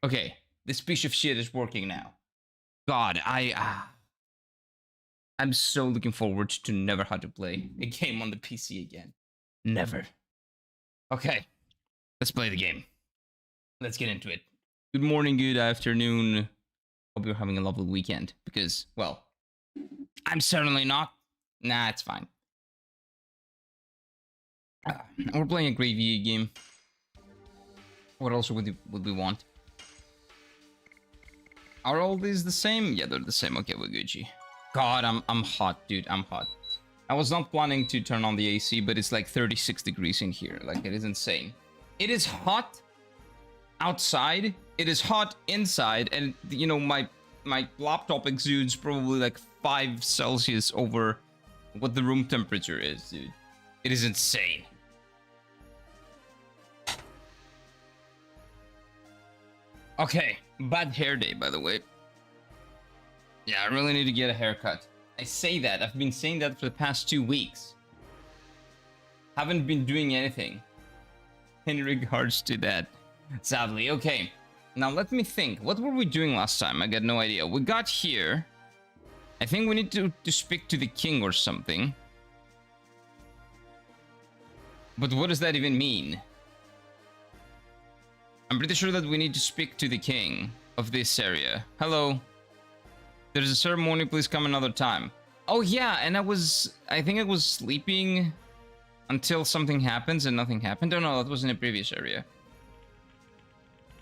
Okay, this piece of shit is working now. God, I'm so looking forward to never have to play a game on the PC again. Never. Okay, let's play the game. Let's get into it. Good morning, good afternoon. Hope you're having a lovely weekend because, well, I'm certainly not. Nah, it's fine. We're playing a great video game. What else would we want? Are all these the same? Yeah, they're the same. Okay, we're Gucci. God, I'm hot, dude. I'm hot. I was not planning to turn on the AC, but it's like 36 degrees in here. Like, it is insane. It is hot outside. It is hot inside. And, you know, my laptop exudes probably like 5 Celsius over what the room temperature is, dude. It is insane. Okay, bad hair day, by the way. Yeah, I really need to get a haircut. I say that. I've been saying that for the past 2 weeks. Haven't been doing anything. In regards to that. Sadly. Okay. Now let me think. What were we doing last time? I got no idea. We got here. I think we need to speak to the king or something. But what does that even mean? I'm pretty sure that we need to speak to the king of this area. Hello. There's a ceremony, please come another time. Oh yeah, and I think I was sleeping until something happens and nothing happened. Oh no, that was in a previous area.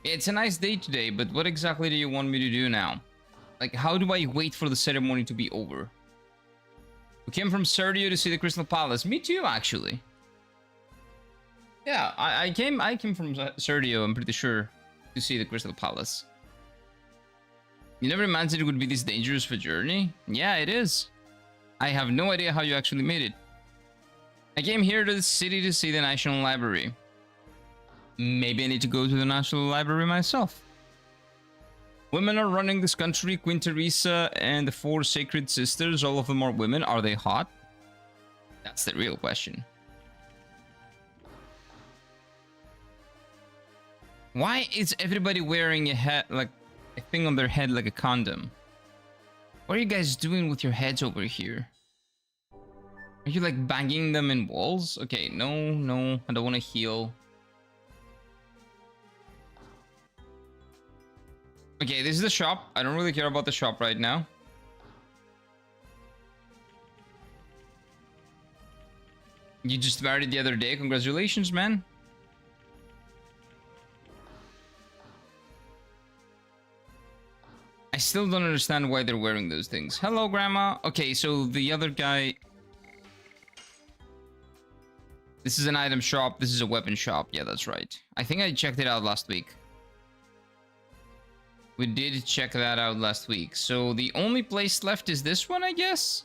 It's a nice day today, but what exactly do you want me to do now? Like, how do I wait for the ceremony to be over? We came from Serdio to see the Crystal Palace. Me too, actually. Yeah, I came from Serdio, I'm pretty sure, to see the Crystal Palace. You never imagined it would be this dangerous of a journey? Yeah, it is. I have no idea how you actually made it. I came here to the city to see the National Library. Maybe I need to go to the National Library myself. Women are running this country. Queen Teresa and the 4 Sacred Sisters, all of them are women. Are they hot? That's the real question. Why is everybody wearing a hat, like a thing on their head like a condom? What are you guys doing with your heads over here? Are you like banging them in walls? Okay, no, I don't want to heal. Okay, this is the shop. I don't really care about the shop right now. You just married the other day. Congratulations, man. I still don't understand why they're wearing those things. Hello, Grandma. Okay, so the other guy... This is an item shop. This is a weapon shop. Yeah, that's right. I think I checked it out last week. We did check that out last week. So the only place left is this one, I guess?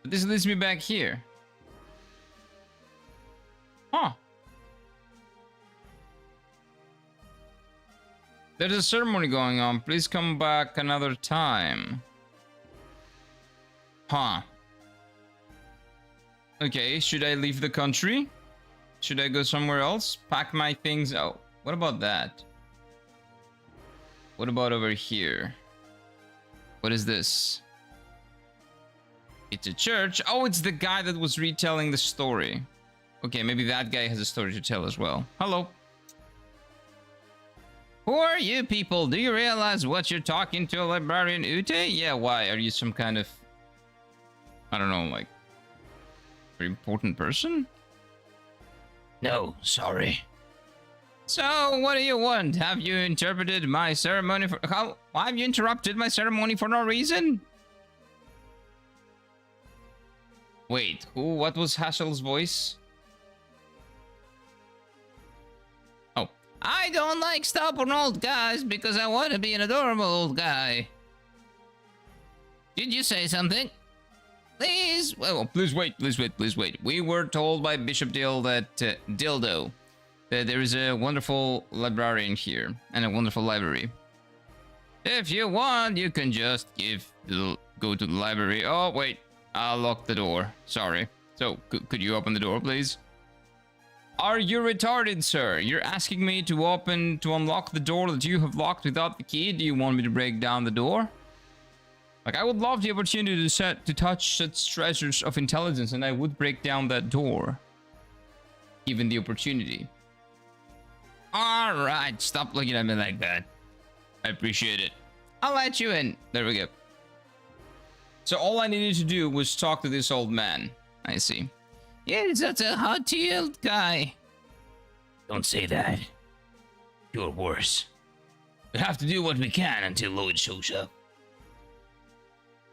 But this leads me back here. Huh. There's a ceremony going on. Please come back another time. Huh. Okay, should I leave the country? Should I go somewhere else? Pack my things. Oh, what about that? What about over here? What is this? It's a church. Oh, it's the guy that was retelling the story. Okay, maybe that guy has a story to tell as well. Hello. Who are you people? Do you realize what you're talking to a librarian Ute? Yeah, why? Are you some kind of... I don't know, like... very important person? No, sorry. So, what do you want? Have you interpreted my ceremony for... How have you interrupted my ceremony for no reason? Wait, who? What was Hassel's voice? I don't like stubborn old guys because I want to be an adorable old guy. Did you say something? Please? Well, please wait. We were told by Bishop Dill that Dildo that there is a wonderful librarian here and a wonderful library. If you want, you can just go to the library. Oh, wait. I'll lock the door. Sorry. So, could you open the door, please? Are you retarded, sir? You're asking me to unlock the door that you have locked without the key? Do you want me to break down the door? Like, I would love the opportunity to touch such treasures of intelligence, and I would break down that door. Given the opportunity. Alright, stop looking at me like that. I appreciate it. I'll let you in. There we go. So all I needed to do was talk to this old man. I see. Yes, that's a hot-tailed guy. Don't say that. You're worse. We have to do what we can until Lloyd shows up.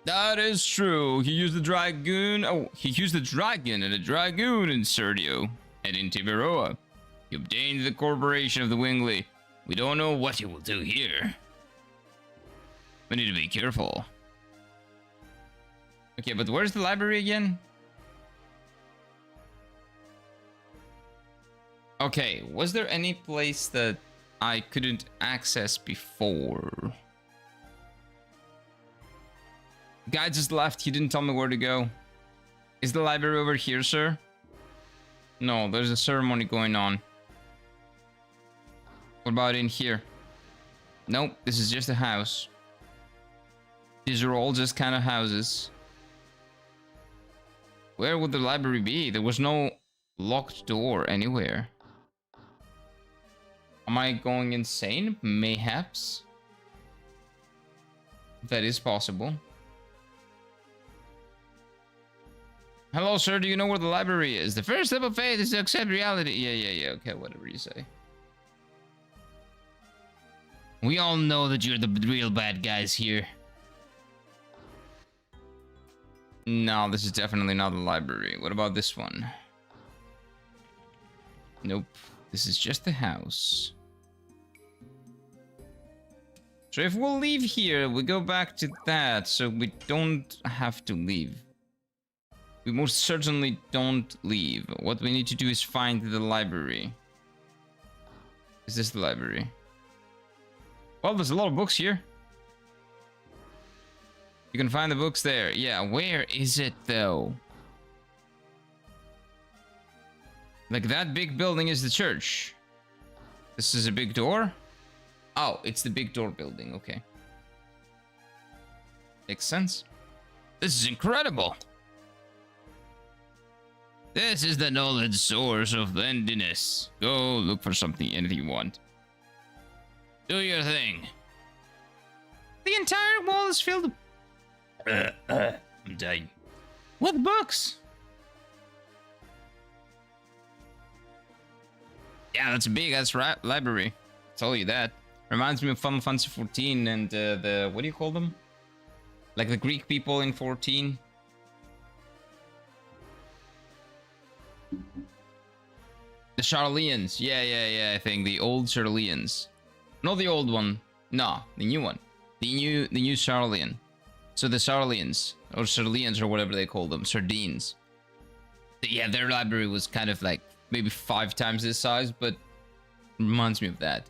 That is true. He used the dragoon. Oh, he used the dragon and a dragoon in Serdio and in Tiberoa. He obtained the corporation of the Wingley. We don't know what he will do here. We need to be careful. Okay, but where's the library again? Okay, was there any place that I couldn't access before? Guy just left. He didn't tell me where to go. Is the library over here, sir? No, there's a ceremony going on. What about in here? Nope, this is just a house. These are all just kind of houses. Where would the library be? There was no locked door anywhere. Am I going insane? Mayhaps. That is possible. Hello, sir. Do you know where the library is? The first step of faith is to accept reality. Yeah. Okay, whatever you say. We all know that you're the real bad guys here. No, this is definitely not the library. What about this one? Nope. This is just the house. So if we'll leave here, we go back to that, so we don't have to leave. We most certainly don't leave. What we need to do is find the library. Is this the library? Well, there's a lot of books here. You can find the books there. Yeah, where is it though? Like that big building is the church. This is a big door? Oh, it's the big door building. Okay. Makes sense. This is incredible. This is the knowledge source of endiness. Go look for something, anything you want. Do your thing. The entire wall is filled. I'm dying. What books? Yeah, that's big. That's library. I'll tell you that. Reminds me of Final Fantasy XIV and the what do you call them? Like the Greek people in 14. The Charlians. Yeah. I think the old Charlians. Not the old one. No, the new one. The new Charlian. So the Sarlians, or Sarlians, or whatever they call them, Sardines. Yeah, their library was kind of like maybe 5 times this size, but reminds me of that.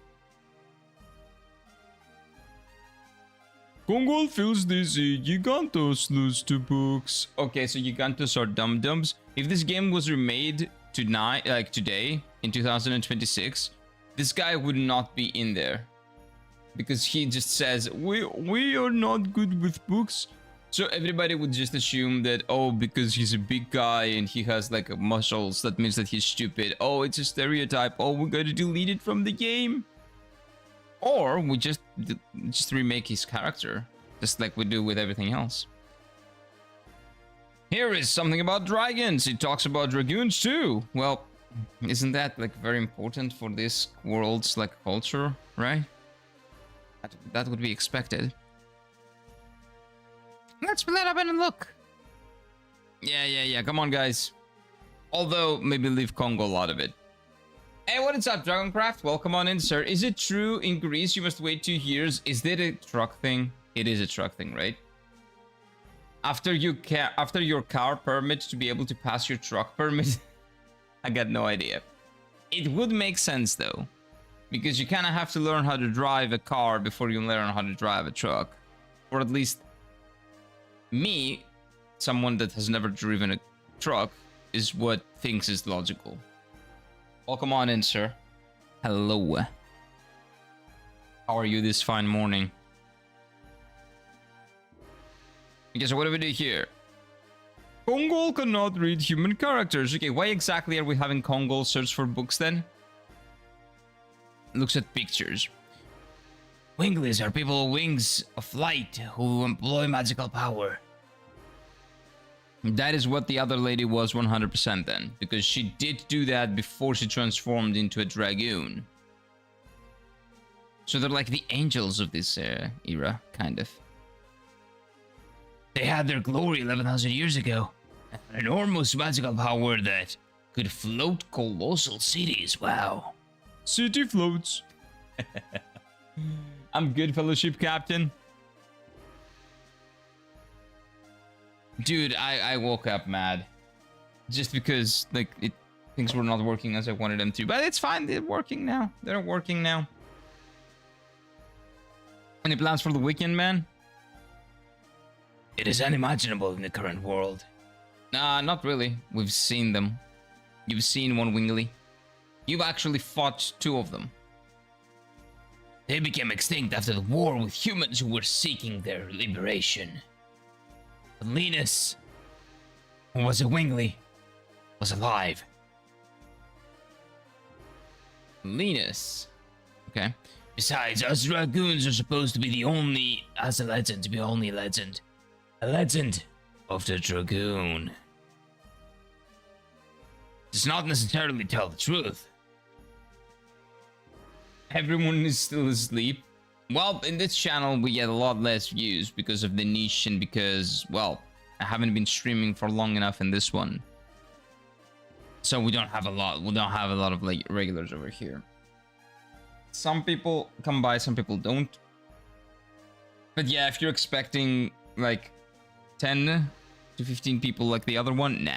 Kongol feels dizzy. Gigantos lose to books. Okay, so Gigantos are dum-dums. If this game was remade tonight, like today, in 2026, this guy would not be in there. Because he just says, we are not good with books. So everybody would just assume that, oh, because he's a big guy and he has like muscles, that means that he's stupid. Oh, it's a stereotype. Oh, we gotta delete it from the game. Or we just remake his character, just like we do with everything else. Here is something about dragons. It talks about dragoons too. Well, isn't that like very important for this world's like culture, right? That would be expected. Let's split up and look. Yeah. Come on, guys. Although, maybe leave Congo out of it. Hey, what is up, Dragoncraft? Welcome on in, sir. Is it true in Greece you must wait 2 years? Is that a truck thing? It is a truck thing, right? After your car permit to be able to pass your truck permit? I got no idea. It would make sense, though. Because you kind of have to learn how to drive a car before you learn how to drive a truck. Or at least me, someone that has never driven a truck, is what thinks is logical. Welcome on in, sir. Hello. How are you this fine morning? Okay, so what do we do here? Kongol cannot read human characters. Okay, why exactly are we having Kongol search for books then? Looks at pictures. Winglies are people with wings of light who employ magical power. That is what the other lady was 100% then, because she did do that before she transformed into a dragoon. So they're like the angels of this era, kind of. They had their glory 11,000 years ago. An enormous magical power that could float colossal cities. Wow. City floats. I'm good, fellowship captain. Dude, I woke up mad. Just because, like, things were not working as I wanted them to. But it's fine, they're working now. They're working now. Any plans for the weekend, man? It is unimaginable in the current world. Nah, not really. We've seen them. You've seen one Wingly. You've actually fought two of them. They became extinct after the war with humans who were seeking their liberation. But Linus, who was a Wingly, was alive. Linus. Okay. Besides, us dragoons are supposed to be the only, as a legend, to be only legend. A legend of the dragoon. Does not necessarily tell the truth. Everyone is still asleep. Well, in this channel we get a lot less views because of the niche and because, well, I haven't been streaming for long enough in this one. So we don't have a lot of like regulars over here. Some people come by, some people don't. But yeah, if you're expecting like 10 to 15 people like the other one, nah.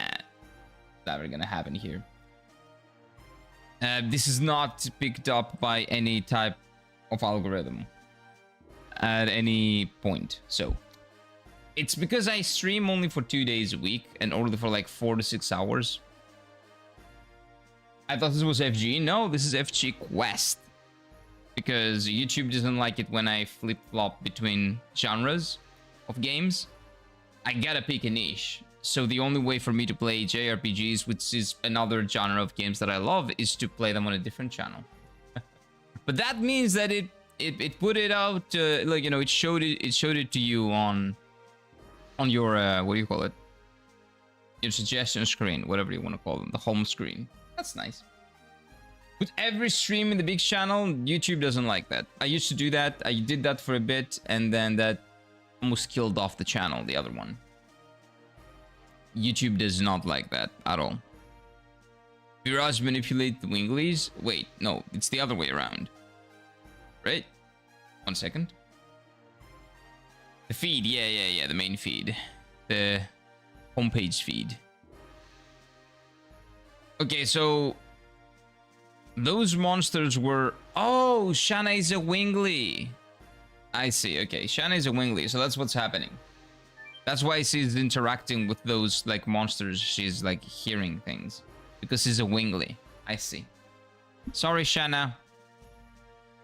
Never gonna happen here. This is not picked up by any type of algorithm at any point. So it's because I stream only for 2 days a week and only for like 4 to 6 hours. I thought this was FG. No, this is FG Quest. Because YouTube doesn't like it when I flip-flop between genres of games. I gotta pick a niche. So the only way for me to play JRPGs, which is another genre of games that I love, is to play them on a different channel. But that means that it put it out, like, you know, it showed it to you on your what do you call it? Your suggestion screen, whatever you want to call them, the home screen. That's nice. With every stream in the big channel, YouTube doesn't like that. I used to do that. I did that for a bit, and then that almost killed off the channel, the other one. YouTube does not like that at all. Mirage manipulate the Winglies? Wait, no, it's the other way around. Right? 1 second. The feed, yeah, the main feed. The homepage feed. Okay, so those monsters were... Oh, Shanna is a Wingly. I see, okay, Shanna is a Wingly, so that's what's happening. That's why she's interacting with those, like, monsters. She's, like, hearing things. Because she's a Wingly. I see. Sorry, Shanna.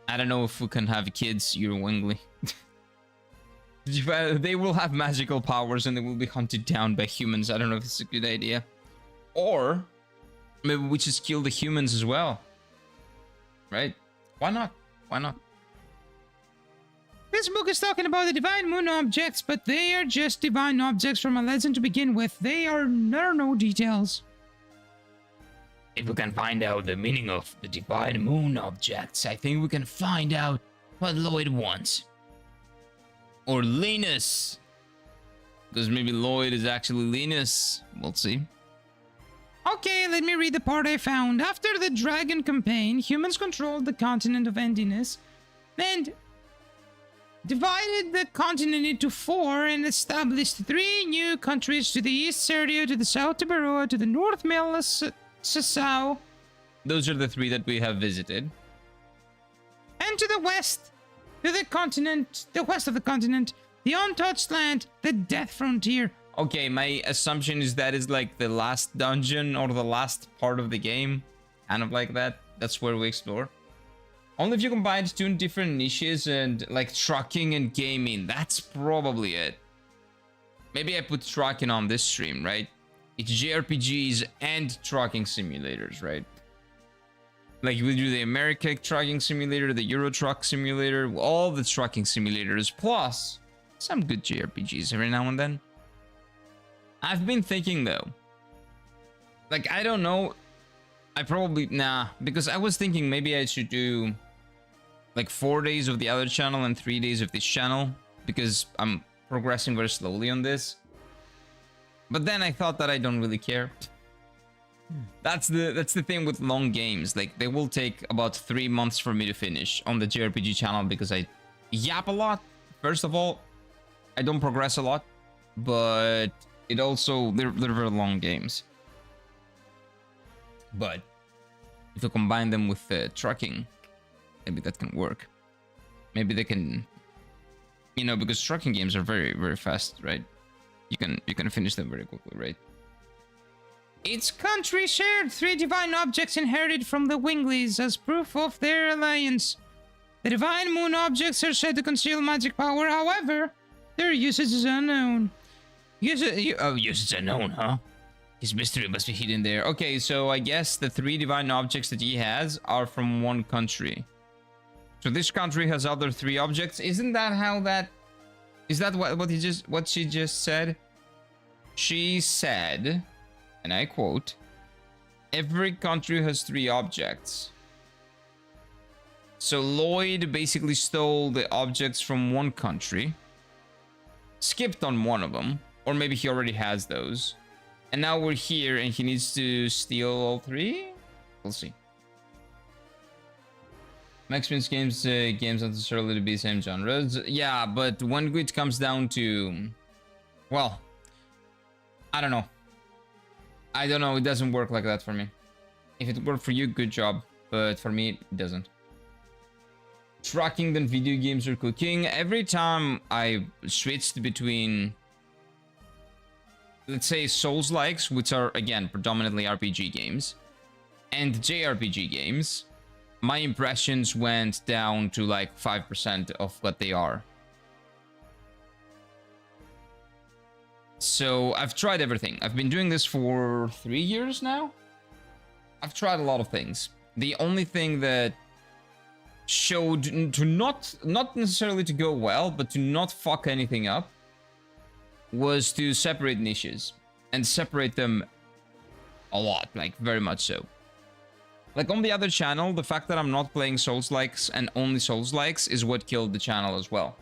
I don't know if we can have kids. You're a Wingly. They will have magical powers and they will be hunted down by humans. I don't know if it's a good idea. Or maybe we just kill the humans as well. Right? Why not? Why not? This book is talking about the divine moon objects, but they are just divine objects from a legend to begin with. There are no details. If we can find out the meaning of the divine moon objects, I think we can find out what Lloyd wants. Or Linus. Because maybe Lloyd is actually Linus. We'll see. Okay, let me read the part I found. After the Dragon campaign, humans controlled the continent of Endiness and divided the continent into 4 and established 3 new countries: to the east Serdio, to the south Tiberoa, to the north Sasau. Those are the 3 that we have visited. And to the west, to the continent, the west of the continent, the untouched land, the Death Frontier. Okay, my assumption is that is like the last dungeon or the last part of the game. kind of like that. That's where we explore. Only if you combine two different niches and like trucking and gaming. That's probably it. Maybe I put trucking on this stream, right? It's JRPGs and trucking simulators, right? Like we do the American trucking simulator, the Euro truck simulator, all the trucking simulators, plus some good JRPGs every now and then. I've been thinking though, like I don't know, I probably because I was thinking maybe I should do like 4 days of the other channel and 3 days of this channel because I'm progressing very slowly on this. But then I thought that I don't really care. That's the thing with long games. Like they will take about 3 months for me to finish on the JRPG channel because I yap a lot. First of all, I don't progress a lot, but it also they're very long games. But if you combine them with trucking, maybe that can work. Maybe they can, you know, because trucking games are very fast, right? You can finish them very quickly, right? Its country shared 3 divine objects inherited from the Winglies as proof of their alliance. The divine moon objects are said to conceal magic power, however, their usage is unknown. Usage unknown, huh? His mystery must be hidden there. Okay, so I guess the 3 divine objects that he has are from one country. So this country has other 3 objects. Isn't that how that... Is that what she just said? She said... And I quote, every country has 3 objects. So Lloyd basically stole the objects from one country, skipped on one of them, or maybe he already has those. And now we're here and he needs to steal all 3? We'll see. Max Payne's games not necessarily to be the same genres. Yeah, but when it comes down to... Well, I don't know. I don't know, it doesn't work like that for me. If it worked for you, good job. But for me, it doesn't. Trucking than video games or cooking. Every time I switched between, let's say, Souls-likes, which are, again, predominantly RPG games, and JRPG games, my impressions went down to like 5% of what they are. So I've tried everything. I've been doing this for 3 years now. I've tried a lot of things. The only thing that showed to not necessarily to go well, but to not fuck anything up, was to separate niches and separate them a lot, like very much so. Like on the other channel, the fact that I'm not playing Souls-likes and only Souls-likes is what killed the channel as well.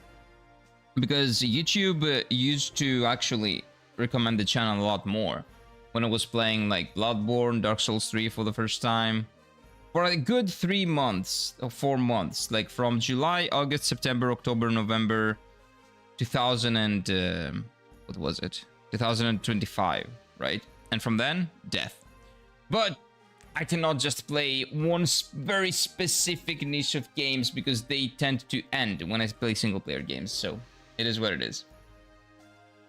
Because YouTube used to actually recommend the channel a lot more when I was playing like Bloodborne, Dark Souls 3 for the first time. For a good 3 months or 4 months, like from July, August, September, October, November, 2025, right? And from then, death. But I cannot just play one very specific niche of games because they tend to end when I play single player games, so it is what it is.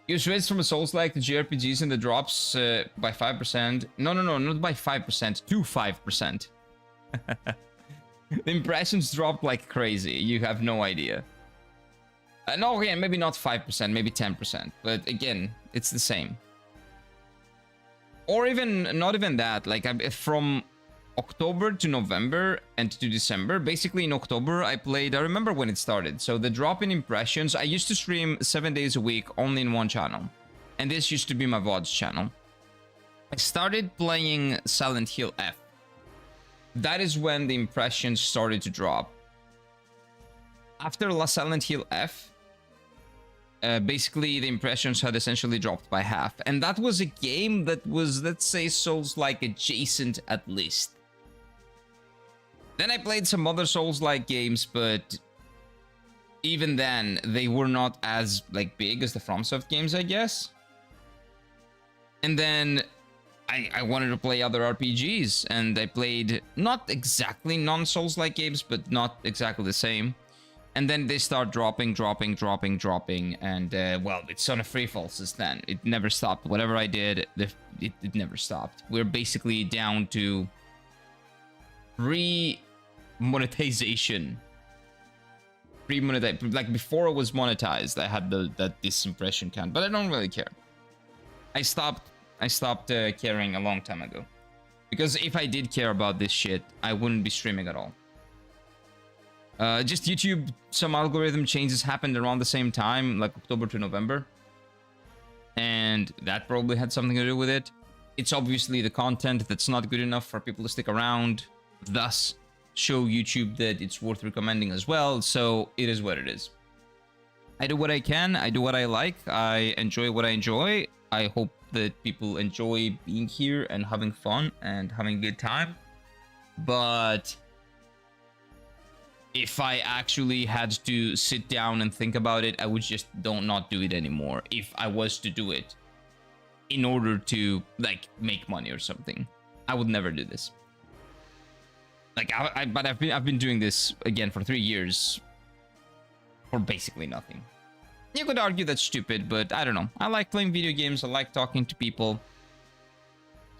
You switched from a Souls-like to JRPGs and the drops by 5%. No, not by 5%, to 5%. The impressions dropped like crazy. You have no idea. No, again, maybe not 5%, maybe 10%. But again, it's the same. Or even, not even that. Like, from October to November and to December, basically in October, I remember when it started. So the drop in impressions, I used to stream 7 days a week only in one channel. And this used to be my VODs channel. I started playing Silent Hill F. That is when the impressions started to drop. After Silent Hill F, basically the impressions had essentially dropped by half. And that was a game that was, let's say, Souls-like adjacent at least. Then I played some other Souls-like games, but even then, they were not as like big as the FromSoft games, I guess. And then I wanted to play other RPGs, and I played not exactly non-Souls-like games, but not exactly the same. And then they start dropping, and well, it's on a free fall since then. It never stopped. Whatever I did, it never stopped. We're basically down to pre-monetization. Like before it was monetized, I had this impression count, but I don't really care. I stopped caring a long time ago. Because if I did care about this shit, I wouldn't be streaming at all. Just YouTube, some algorithm changes happened around the same time, like October to November. And that probably had something to do with it. It's obviously the content that's not good enough for people to stick around. Thus, show YouTube that it's worth recommending as well. So it is what it is. I do what I can. I do what I like. I enjoy what I enjoy. I hope that people enjoy being here and having fun and having a good time. But if I actually had to sit down and think about it, I would just not do it anymore. If I was to do it in order to like make money or something, I would never do this. Like but I've been doing this again for 3 years for basically nothing. You could argue that's stupid, but I don't know. I like playing video games. I like talking to people.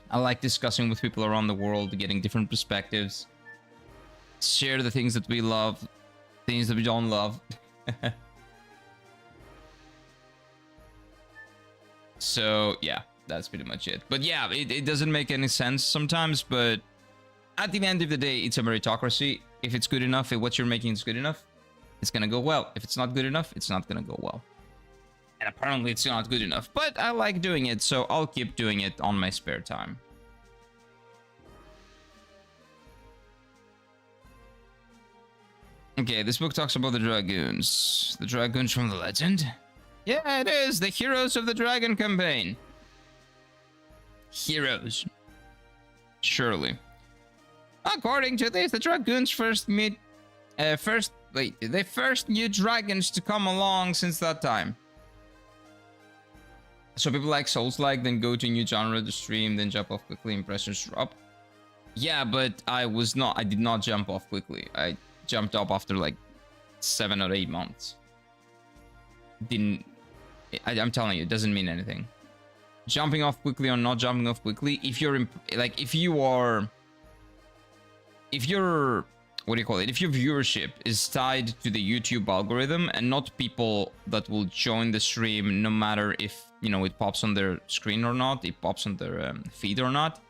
I like discussing with people around the world, getting different perspectives. Share the things that we love, things that we don't love. So yeah, that's pretty much it. But yeah, it doesn't make any sense sometimes, but at the end of the day, it's a meritocracy. If it's good enough, if what you're making is good enough, it's gonna go well. If it's not good enough, it's not gonna go well. And apparently it's not good enough, but I like doing it, so I'll keep doing it on my spare time. Okay, this book talks about the Dragoons. The Dragoons from the Legend? Yeah, it is! The Heroes of the Dragon campaign. Heroes. Surely. According to this, the Dragoons first knew dragons to come along since that time. So people like Souls-like, then go to a new genre to stream, then jump off quickly, impressions drop. Yeah, but I did not jump off quickly. I jumped up after like 7 or 8 months. I'm telling you, it doesn't mean anything. Jumping off quickly or not jumping off quickly, if your viewership is tied to the YouTube algorithm and not people that will join the stream no matter if, it pops on their screen or not, it pops on their feed or not,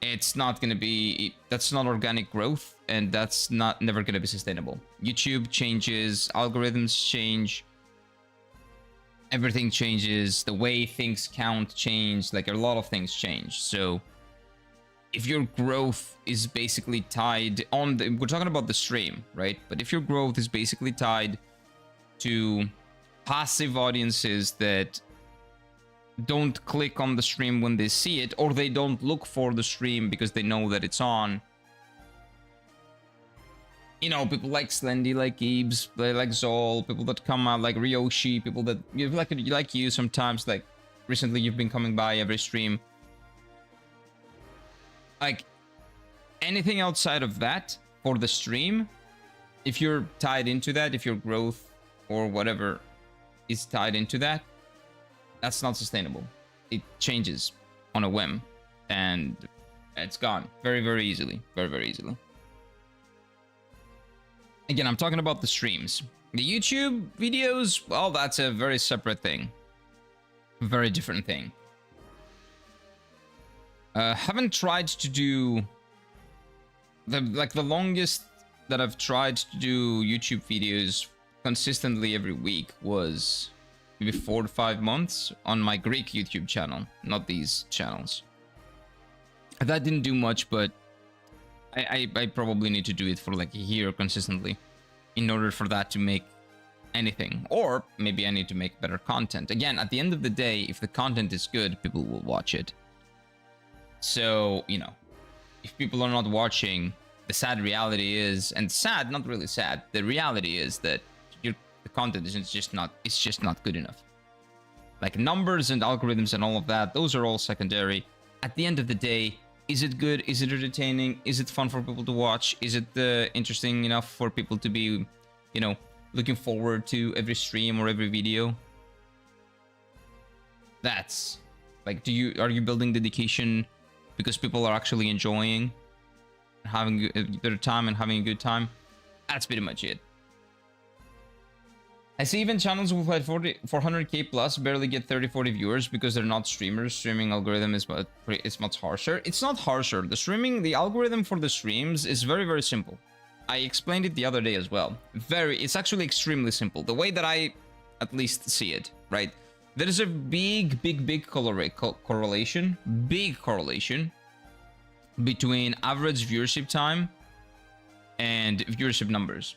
it's not gonna be, that's not organic growth, and that's never gonna be sustainable. YouTube changes, algorithms change, everything changes, the way things count change, like a lot of things change. So if your growth is basically tied on we're talking about the stream, right? But if your growth is basically tied to passive audiences that don't click on the stream when they see it, or they don't look for the stream because they know that it's on. People like Slendy, like Gibbs, like Zol, people that come out like Ryoshi, people that like you sometimes, like recently you've been coming by every stream. Like anything outside of that for the stream, if you're tied into that, if your growth or whatever is tied into that, that's not sustainable. It changes on a whim and it's gone very, very easily. Very, very easily. Again, I'm talking about the streams. The YouTube videos, well, that's a very separate thing. Very different thing. Haven't tried to do the longest that I've tried to do YouTube videos consistently every week was maybe 4 to 5 months on my Greek YouTube channel, not these channels. That didn't do much, but I probably need to do it for like a year consistently in order for that to make anything. Or maybe I need to make better content. Again, at the end of the day, if the content is good, people will watch it. So, if people are not watching, the sad reality is, and sad, not really sad, the reality is that the content is just not good enough. Like numbers and algorithms and all of that, those are all secondary. At the end of the day, is it good? Is it entertaining? Is it fun for people to watch? Is it interesting enough for people to be, looking forward to every stream or every video? That's like, are you building dedication because people are actually enjoying having their time and having a good time. That's pretty much it. I see even channels with like 400k plus barely get 30-40 viewers because they're not streamers. Streaming algorithm is much harsher. It's not harsher. The algorithm for the streams is very, very simple. I explained it the other day as well. It's actually extremely simple. The way that I at least see it, right? There is a big correlation between average viewership time and viewership numbers.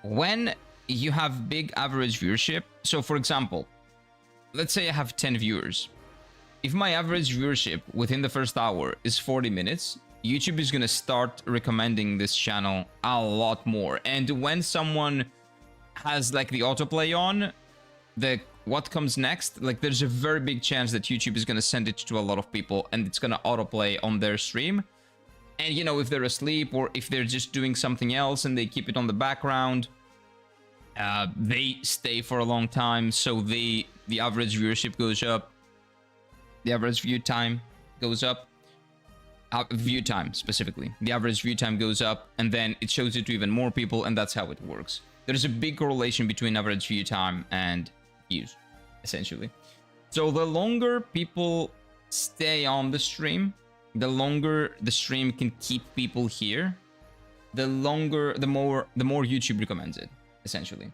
When you have big average viewership, so for example, let's say I have 10 viewers. If my average viewership within the first hour is 40 minutes, YouTube is going to start recommending this channel a lot more. And when someone has like the autoplay on, what comes next, like there's a very big chance that YouTube is going to send it to a lot of people and it's going to autoplay on their stream. And you know, if they're asleep or if they're just doing something else and they keep it on the background, they stay for a long time, so the average viewership goes up, the average view time goes up, view time specifically, the average view time goes up, and then it shows it to even more people, and that's how it works. There's a big correlation between average view time and views, essentially. So the longer people stay on the stream, the longer the stream can keep people here, the more YouTube recommends it, essentially.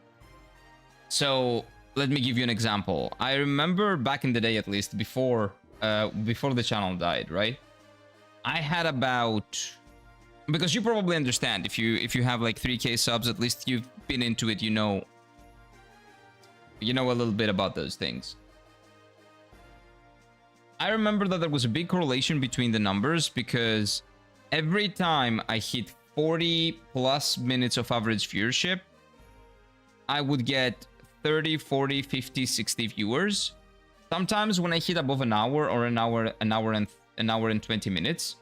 So let me give you an example. I remember back in the day, at least before the channel died, right? I had about, because you probably understand, if you have like 3k subs, at least you've been into it, you know a little bit about those things. I remember that there was a big correlation between the numbers, because every time I hit 40 plus minutes of average viewership, I would get 30, 40, 50, 60 viewers. Sometimes when I hit above an hour or an hour and 20 minutes,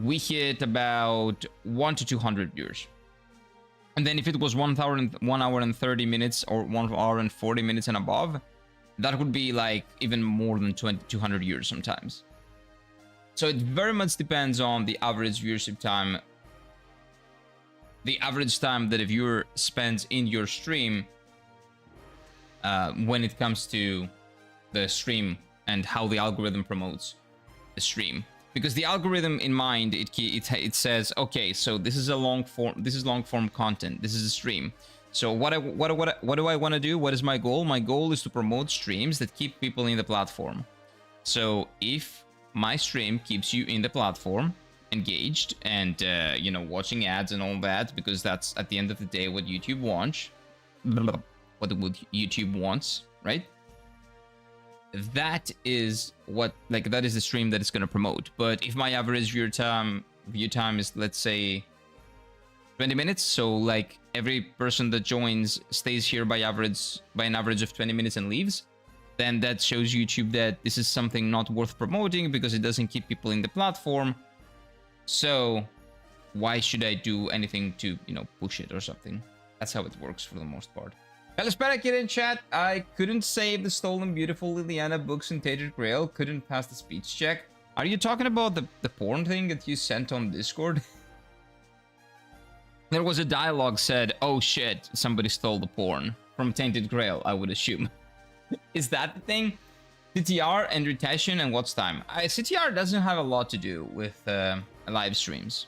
we hit about 1 to 200 viewers. And then if it was 1 hour and 30 minutes or 1 hour and 40 minutes and above, that would be like even more than 200 viewers sometimes. So it very much depends on the average viewership time, the average time that a viewer spends in your stream, when it comes to the stream and how the algorithm promotes the stream. Because the algorithm in mind, it says, okay, so this is long form content, this is a stream. So what do I want to do? What is my goal? My goal is to promote streams that keep people in the platform. So if my stream keeps you in the platform, engaged, and watching ads and all that, because that's at the end of the day what YouTube wants, right? That is that is the stream that it's going to promote. But if my average view time is, let's say, 20 minutes, so like every person that joins stays here by an average of 20 minutes and leaves, then that shows YouTube that this is something not worth promoting because it doesn't keep people in the platform. So why should I do anything to, push it or something? That's how it works for the most part. Kalispera kid in chat. I couldn't save the stolen beautiful Liliana books in Tainted Grail. Couldn't pass the speech check. Are you talking about the porn thing that you sent on Discord? There was a dialogue said, oh shit, somebody stole the porn from Tainted Grail, I would assume. Is that the thing? CTR and retention and watch time. CTR doesn't have a lot to do with live streams.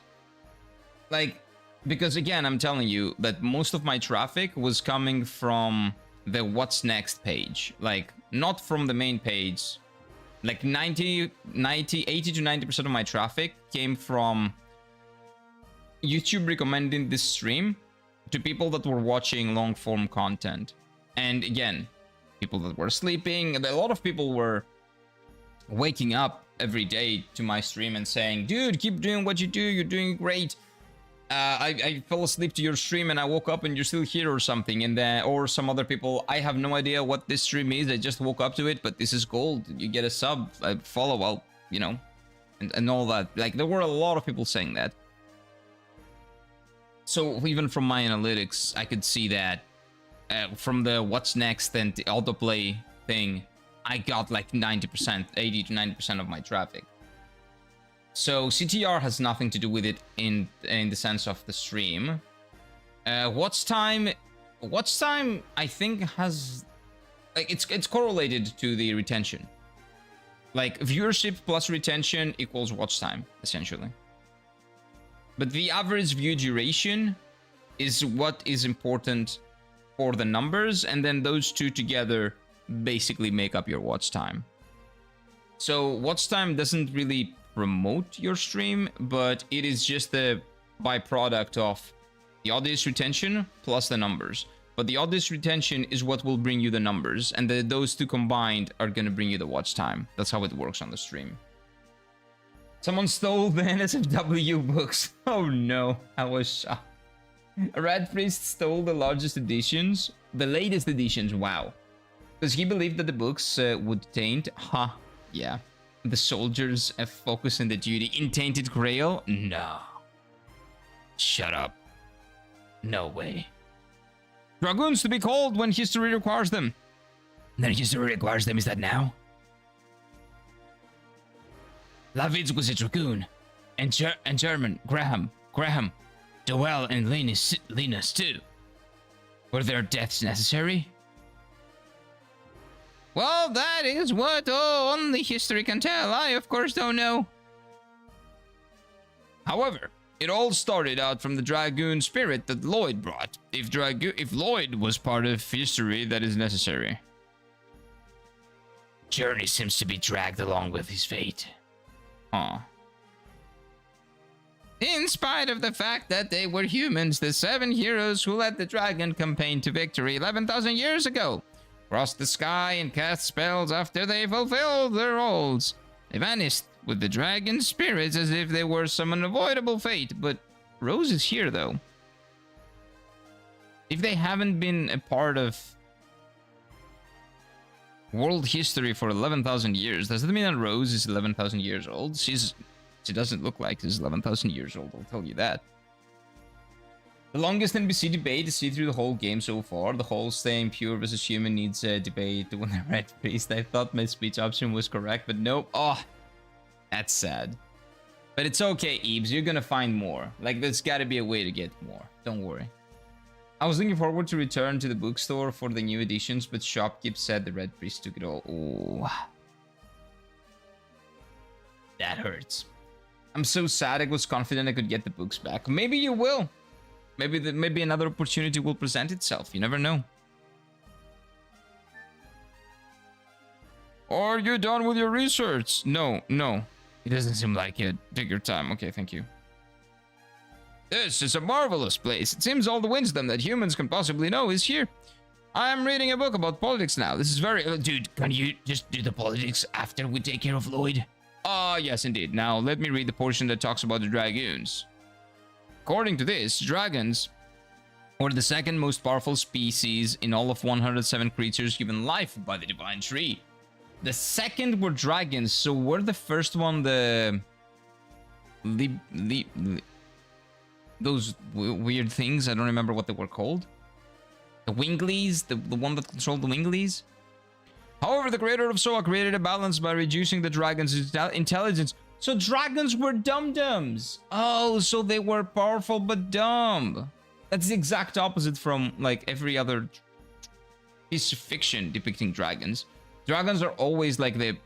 Because again, I'm telling you that most of my traffic was coming from the what's next page. Not from the main page. 80 to 90% of my traffic came from YouTube recommending this stream to people that were watching long form content. And again, people that were sleeping, a lot of people were waking up every day to my stream and saying, dude, keep doing what you do, you're doing great. I fell asleep to your stream and I woke up and you're still here or something. And then, or some other people, I have no idea what this stream is, I just woke up to it, but this is gold, you get a sub, I follow, and all that. There were a lot of people saying that. So even from my analytics, I could see that from the what's next and the autoplay thing, I got 90%, 80 to 90% of my traffic. So CTR has nothing to do with it in the sense of the stream. Watch time I think has like it's correlated to the retention. Like viewership plus retention equals watch time essentially. But the average view duration is what is important for the numbers, and then those two together basically make up your watch time. So watch time doesn't really promote your stream, but it is just the byproduct of the audience retention plus the numbers. But the audience retention is what will bring you the numbers, and those two combined are going to bring you the watch time. That's how it works on the stream. Someone stole the NSFW books. Oh no, I was shocked. Red Priest stole the largest editions, the latest editions, wow. Because he believed that the books would taint, yeah. The soldiers focus on the duty in Tainted Grail? No. Shut up. No way. Dragoons to be called when history requires them. Then history requires them, is that now? Lavids was a dragoon. And German, Graham, Doel and Linus too. Were their deaths necessary? Well, that is what only history can tell. I, of course, don't know. However, it all started out from the Dragoon spirit that Lloyd brought. If Lloyd was part of history, that is necessary. Journey seems to be dragged along with his fate. In spite of the fact that they were humans, the 7 heroes who led the dragon campaign to victory 11,000 years ago crossed the sky and cast spells after they fulfilled their roles. They vanished with the dragon spirits as if they were some unavoidable fate, but Rose is here though. If they haven't been a part of world history for 11,000 years, does that mean that Rose is 11,000 years old? She doesn't look like she's 11,000 years old, I'll tell you that. The longest NPC debate is see through the whole game so far. The whole staying pure versus human needs a debate to win the Red Priest. I thought my speech option was correct, but nope. Oh, that's sad. But it's okay, Eebs. You're gonna find more. Like, there's gotta be a way to get more. Don't worry. I was looking forward to return to the bookstore for the new editions, but Shopkeep said the Red Priest took it all. Oh, that hurts. I'm so sad. I was confident I could get the books back. Maybe you will. Maybe another opportunity will present itself. You never know. Are you done with your research? No. It doesn't seem like it. Take your time. Okay, thank you. This is a marvelous place. It seems all the wisdom that humans can possibly know is here. I'm reading a book about politics now. This is very... dude, can you just do the politics after we take care of Lloyd? Yes, indeed. Now, let me read the portion that talks about the dragoons. According to this, dragons were the second most powerful species in all of 107 creatures given life by the Divine Tree. The second were dragons, so were the first one the... those weird things, I don't remember what they were called. The Winglies, the one that controlled the Winglies. However, the creator of Soa created a balance by reducing the dragon's intelligence. So dragons were dum-dums. Oh, so they were powerful but dumb. That's the exact opposite from like every other piece of fiction depicting dragons. Dragons are always like the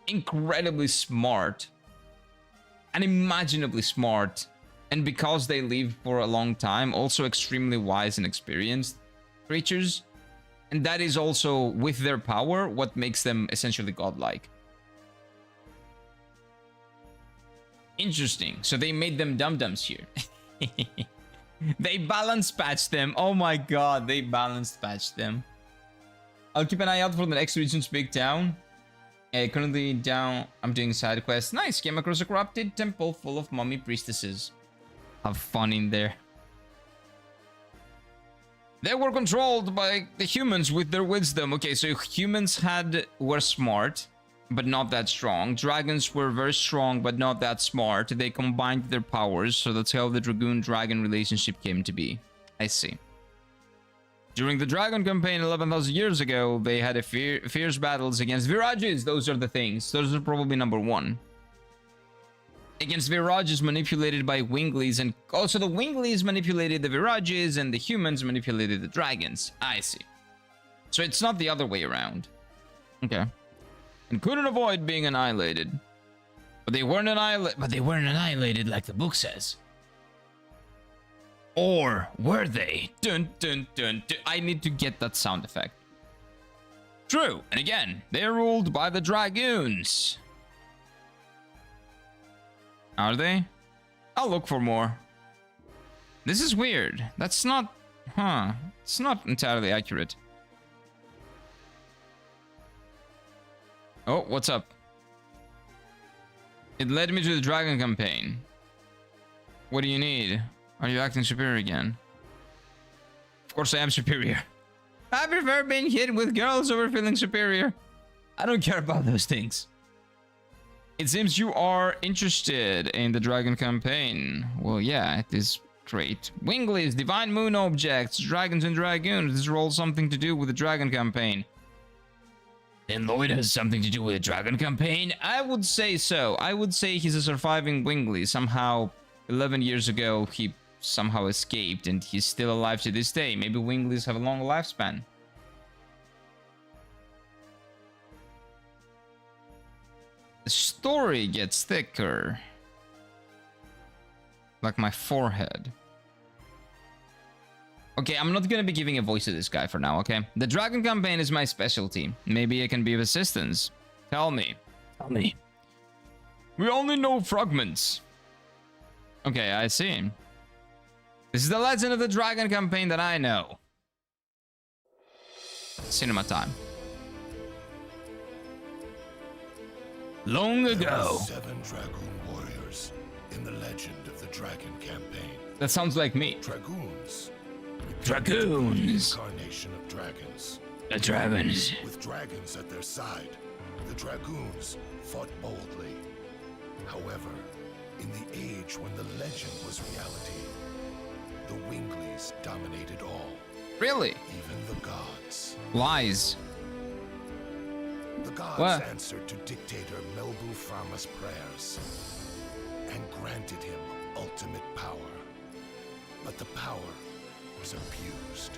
incredibly smart, unimaginably smart, and because they live for a long time, also extremely wise and experienced creatures. And that is also, with their power, what makes them essentially godlike. Interesting. So they made them dum-dums here. They balance patched them. Oh my god, they balance patched them. I'll keep an eye out for the next region's big town. Currently down, I'm doing side quests. Nice, came across a corrupted temple full of mummy priestesses. Have fun in there. They were controlled by the humans with their wisdom. Okay, so humans were smart, but not that strong. Dragons were very strong, but not that smart. They combined their powers, so that's how the Dragoon-Dragon relationship came to be. I see. During the Dragon campaign 11,000 years ago, they had a fierce battles against Virages. Those are the things. Those are probably number one. against Virages manipulated by Winglies, and also the Winglies manipulated the Virages and the humans manipulated the dragons. I see. So it's not the other way around. Okay. And couldn't avoid being annihilated. But they weren't annihilated like the book says. Or were they? Dun dun dun dun. I need to get that sound effect. True. And again, they're ruled by the Dragoons. Are they? I'll look for more. This is weird. That's not... Huh. It's not entirely accurate. Oh, what's up? It led me to the Dragon campaign. What do you need? Are you acting superior again? Of course I am superior. I prefer being hit with girls over feeling superior. I don't care about those things. It seems you are interested in the Dragon campaign. Well, yeah, it is great. Winglies, Divine Moon Objects, Dragons and Dragoons. These are all something to do with the Dragon campaign. Then Lloyd has something to do with the Dragon campaign? I would say so. I would say he's a surviving Wingly. Somehow, 11 years ago, he somehow escaped and he's still alive to this day. Maybe Winglies have a long lifespan. The story gets thicker. Like my forehead. Okay, I'm not gonna be giving a voice to this guy for now, okay? The Dragon campaign is my specialty. Maybe I can be of assistance. Tell me. Tell me. We only know fragments. Okay, I see. This is the Legend of the Dragon campaign that I know. Cinema time. Long ago. 7 Dragoon warriors in the Legend of the Dragon campaign. That sounds like me. Dragoons. Dragoons. The incarnation of dragons. The dragons. With dragons at their side, the Dragoons fought boldly. However, in the age when the legend was reality, the Winglies dominated all. Really? Even the gods. Lies. The gods What? answered to dictator Melbu Frama's prayers and granted him ultimate power. But the power was abused.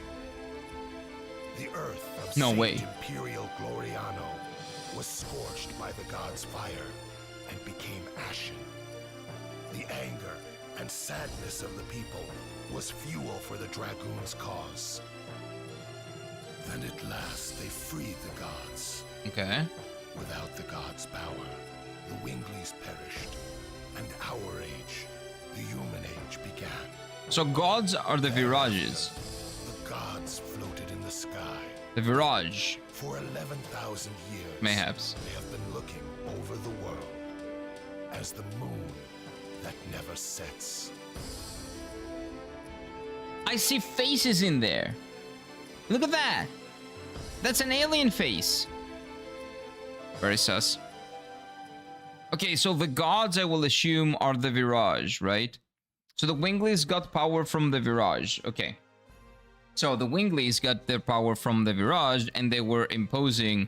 The earth of No Saint way. Imperial Gloriano was scorched by the gods' fire and became ashen. The anger and sadness of the people was fuel for the Dragoons' cause. Then at last they freed the gods. Okay. Without the gods' power, the Winglies perished, and our age, the human age, began. So gods are the Virages. The gods floated in the sky. The Virage. For 11,000 years, Mayhaps. they have been looking over the world as the moon that never sets. I see faces in there. Look at that. That's an alien face. Very sus. Okay, so the gods, I will assume, are the Virage, right? So the Winglies got power from the Virage. Okay. So the Winglies got their power from the Virage, and they were imposing,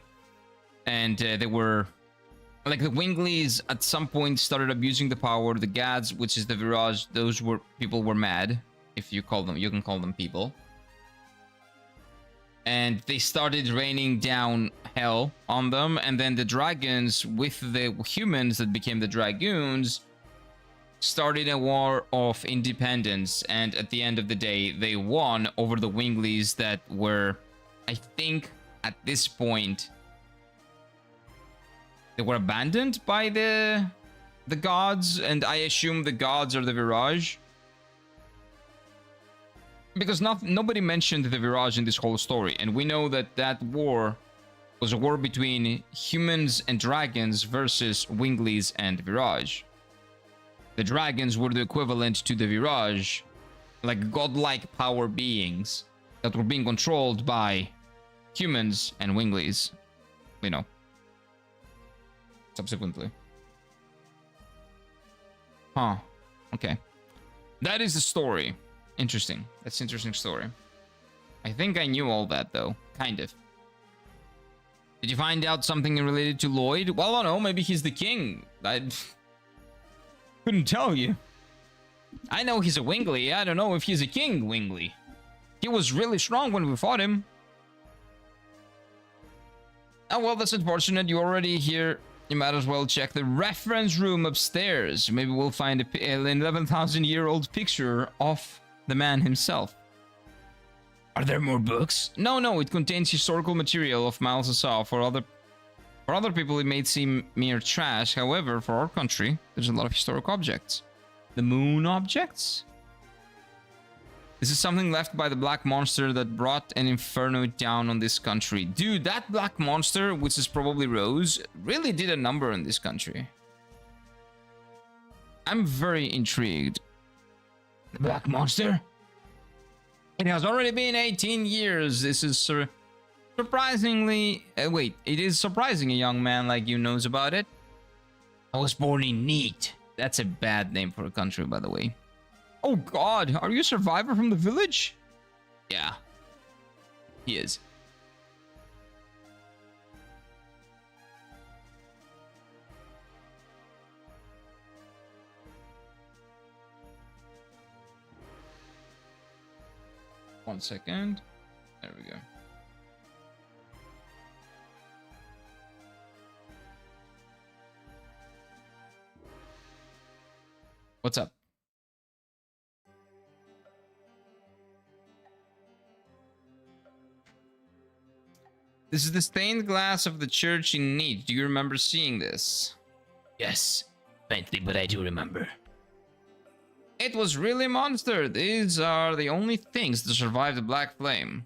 and they were... Like, the Winglies at some point started abusing the power. The gods, which is the Virage, those were... People were mad, if you call them... You can call them people. And they started raining down hell on them, and then the dragons with the humans that became the Dragoons started a war of independence, and at the end of the day they won over the Winglies that were, I think at this point, they were abandoned by the gods, and I assume the gods are the Virage. Because nobody mentioned the Virage in this whole story, and we know that that war was a war between humans and dragons versus Winglies and Virage. The dragons were the equivalent to the Virage, like godlike power beings that were being controlled by humans and Winglies, you know, subsequently. Huh, okay. That is the story. Interesting. That's an interesting story. I think I knew all that, though. Kind of. Did you find out something related to Lloyd? Well, I don't know. Maybe he's the king. Couldn't tell you. I know he's a Wingly. I don't know if he's a King Wingly. He was really strong when we fought him. Oh, well, that's unfortunate. You're already here. You might as well check the reference room upstairs. Maybe we'll find an 11,000-year-old picture of the man himself. Are there more books? No, it contains historical material of Miles Assault. For other people, it may seem mere trash. However, for our country, there's a lot of historic objects. The moon objects? This is something left by the black monster that brought an inferno down on this country. Dude, that black monster, which is probably Rose, really did a number in this country. I'm very intrigued. The black monster? It has already been 18 years. This is surprisingly... wait, it is surprising a young man like you knows about it. I was born in Neat. That's a bad name for a country, by the way. Oh god, are you a survivor from the village? Yeah, he is. One second. There we go. What's up? This is the stained glass of the church in Neat. Do you remember seeing this? Yes, faintly, but I do remember. It was really a monster. These are the only things to survive the Black Flame.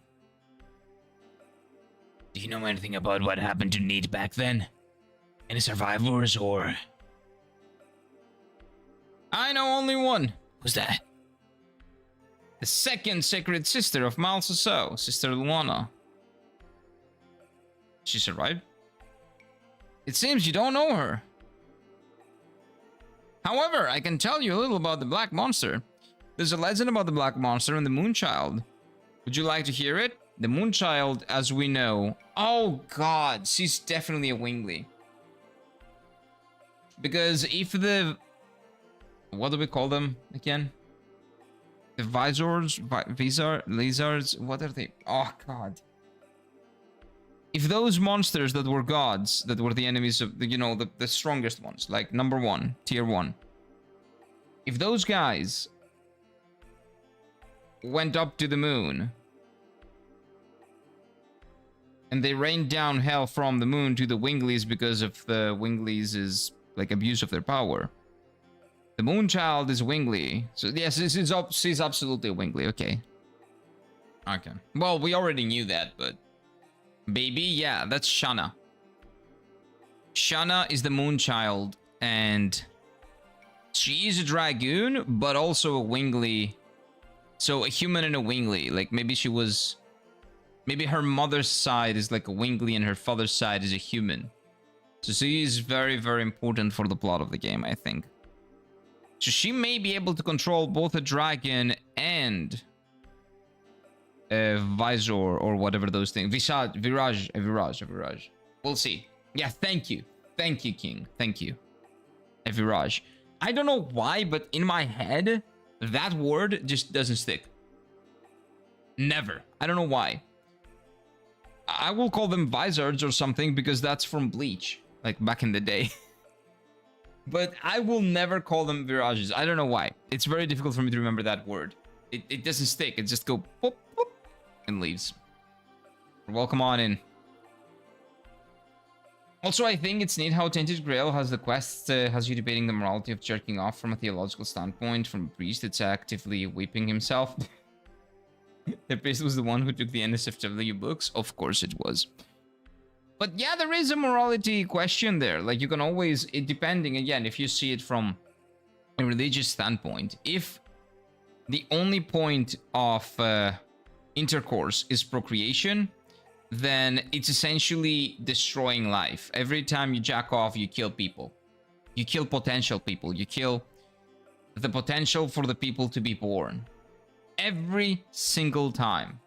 Do you know anything about what happened to Neat back then? Any survivors or... I know only one. Who's that? The second sacred sister of Malsaso, Sister Luana. She survived? It seems you don't know her. However, I can tell you a little about the Black Monster. There's a legend about the Black Monster and the Moonchild. Would you like to hear it? The Moonchild, as we know... Oh god, she's definitely a Wingly. Because if the... What do we call them again? The Visors? Lizards? What are they? Oh god. If those monsters that were gods, that were the enemies of, you know, the strongest ones, like number 1, tier 1. If those guys went up to the moon and they rained down hell from the moon to the Winglies because of the Winglies' like abuse of their power. The Moonchild is Wingly. So yes, she's absolutely a Wingly, okay. Okay. Well, we already knew that, but... Baby, yeah, that's Shanna. Shanna is the Moonchild, and she is a Dragoon, but also a Wingly. So a human and a Wingly. Like, maybe she was... Maybe her mother's side is like a Wingly and her father's side is a human. So she is very, very important for the plot of the game, I think. So she may be able to control both a dragon and... Visor or whatever those things. Virage. We'll see. Yeah, thank you. Thank you, King. Thank you. A Virage. I don't know why, but in my head, that word just doesn't stick. Never. I don't know why. I will call them Visards or something because that's from Bleach. Like back in the day. But I will never call them Virages. I don't know why. It's very difficult for me to remember that word. It doesn't stick. It just go boop, boop, and leaves. Welcome on in. Also, I think it's neat how Tainted Grail has the quest, has you debating the morality of jerking off from a theological standpoint. From a priest, it's actively weeping himself. The priest was the one who took the NSFW books. Of course it was. But yeah, there is a morality question there. Like, you can always, depending, again, if you see it from a religious standpoint, if the only point of intercourse is procreation, then it's essentially destroying life. Every time you jack off, you kill people. You kill potential people. You kill the potential for the people to be born. Every single time.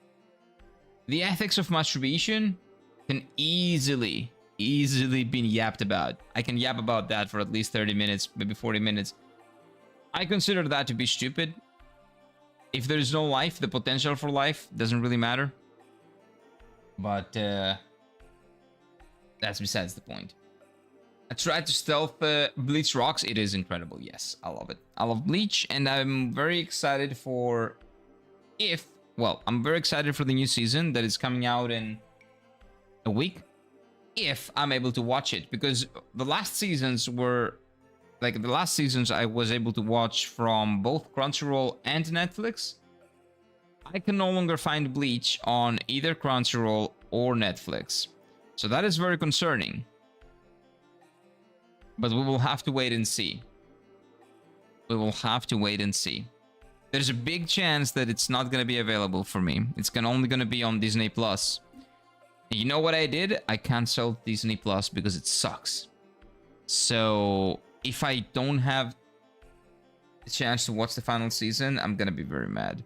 The ethics of masturbation can easily be yapped about. I can yap about that for at least 30 minutes, maybe 40 minutes. I consider that to be stupid. If there is no life, the potential for life doesn't really matter. But that's besides the point. I tried to stealth Bleach Rocks. It is incredible. Yes, I love it. I love Bleach, and I'm very excited for I'm very excited for the new season that is coming out in a week. If I'm able to watch it, because the last seasons I was able to watch from both Crunchyroll and Netflix. I can no longer find Bleach on either Crunchyroll or Netflix. So that is very concerning. But we will have to wait and see. We will have to wait and see. There's a big chance that it's not going to be available for me. It's only going to be on Disney Plus. You know what I did? I canceled Disney Plus because it sucks. So if I don't have the chance to watch the final season, I'm going to be very mad.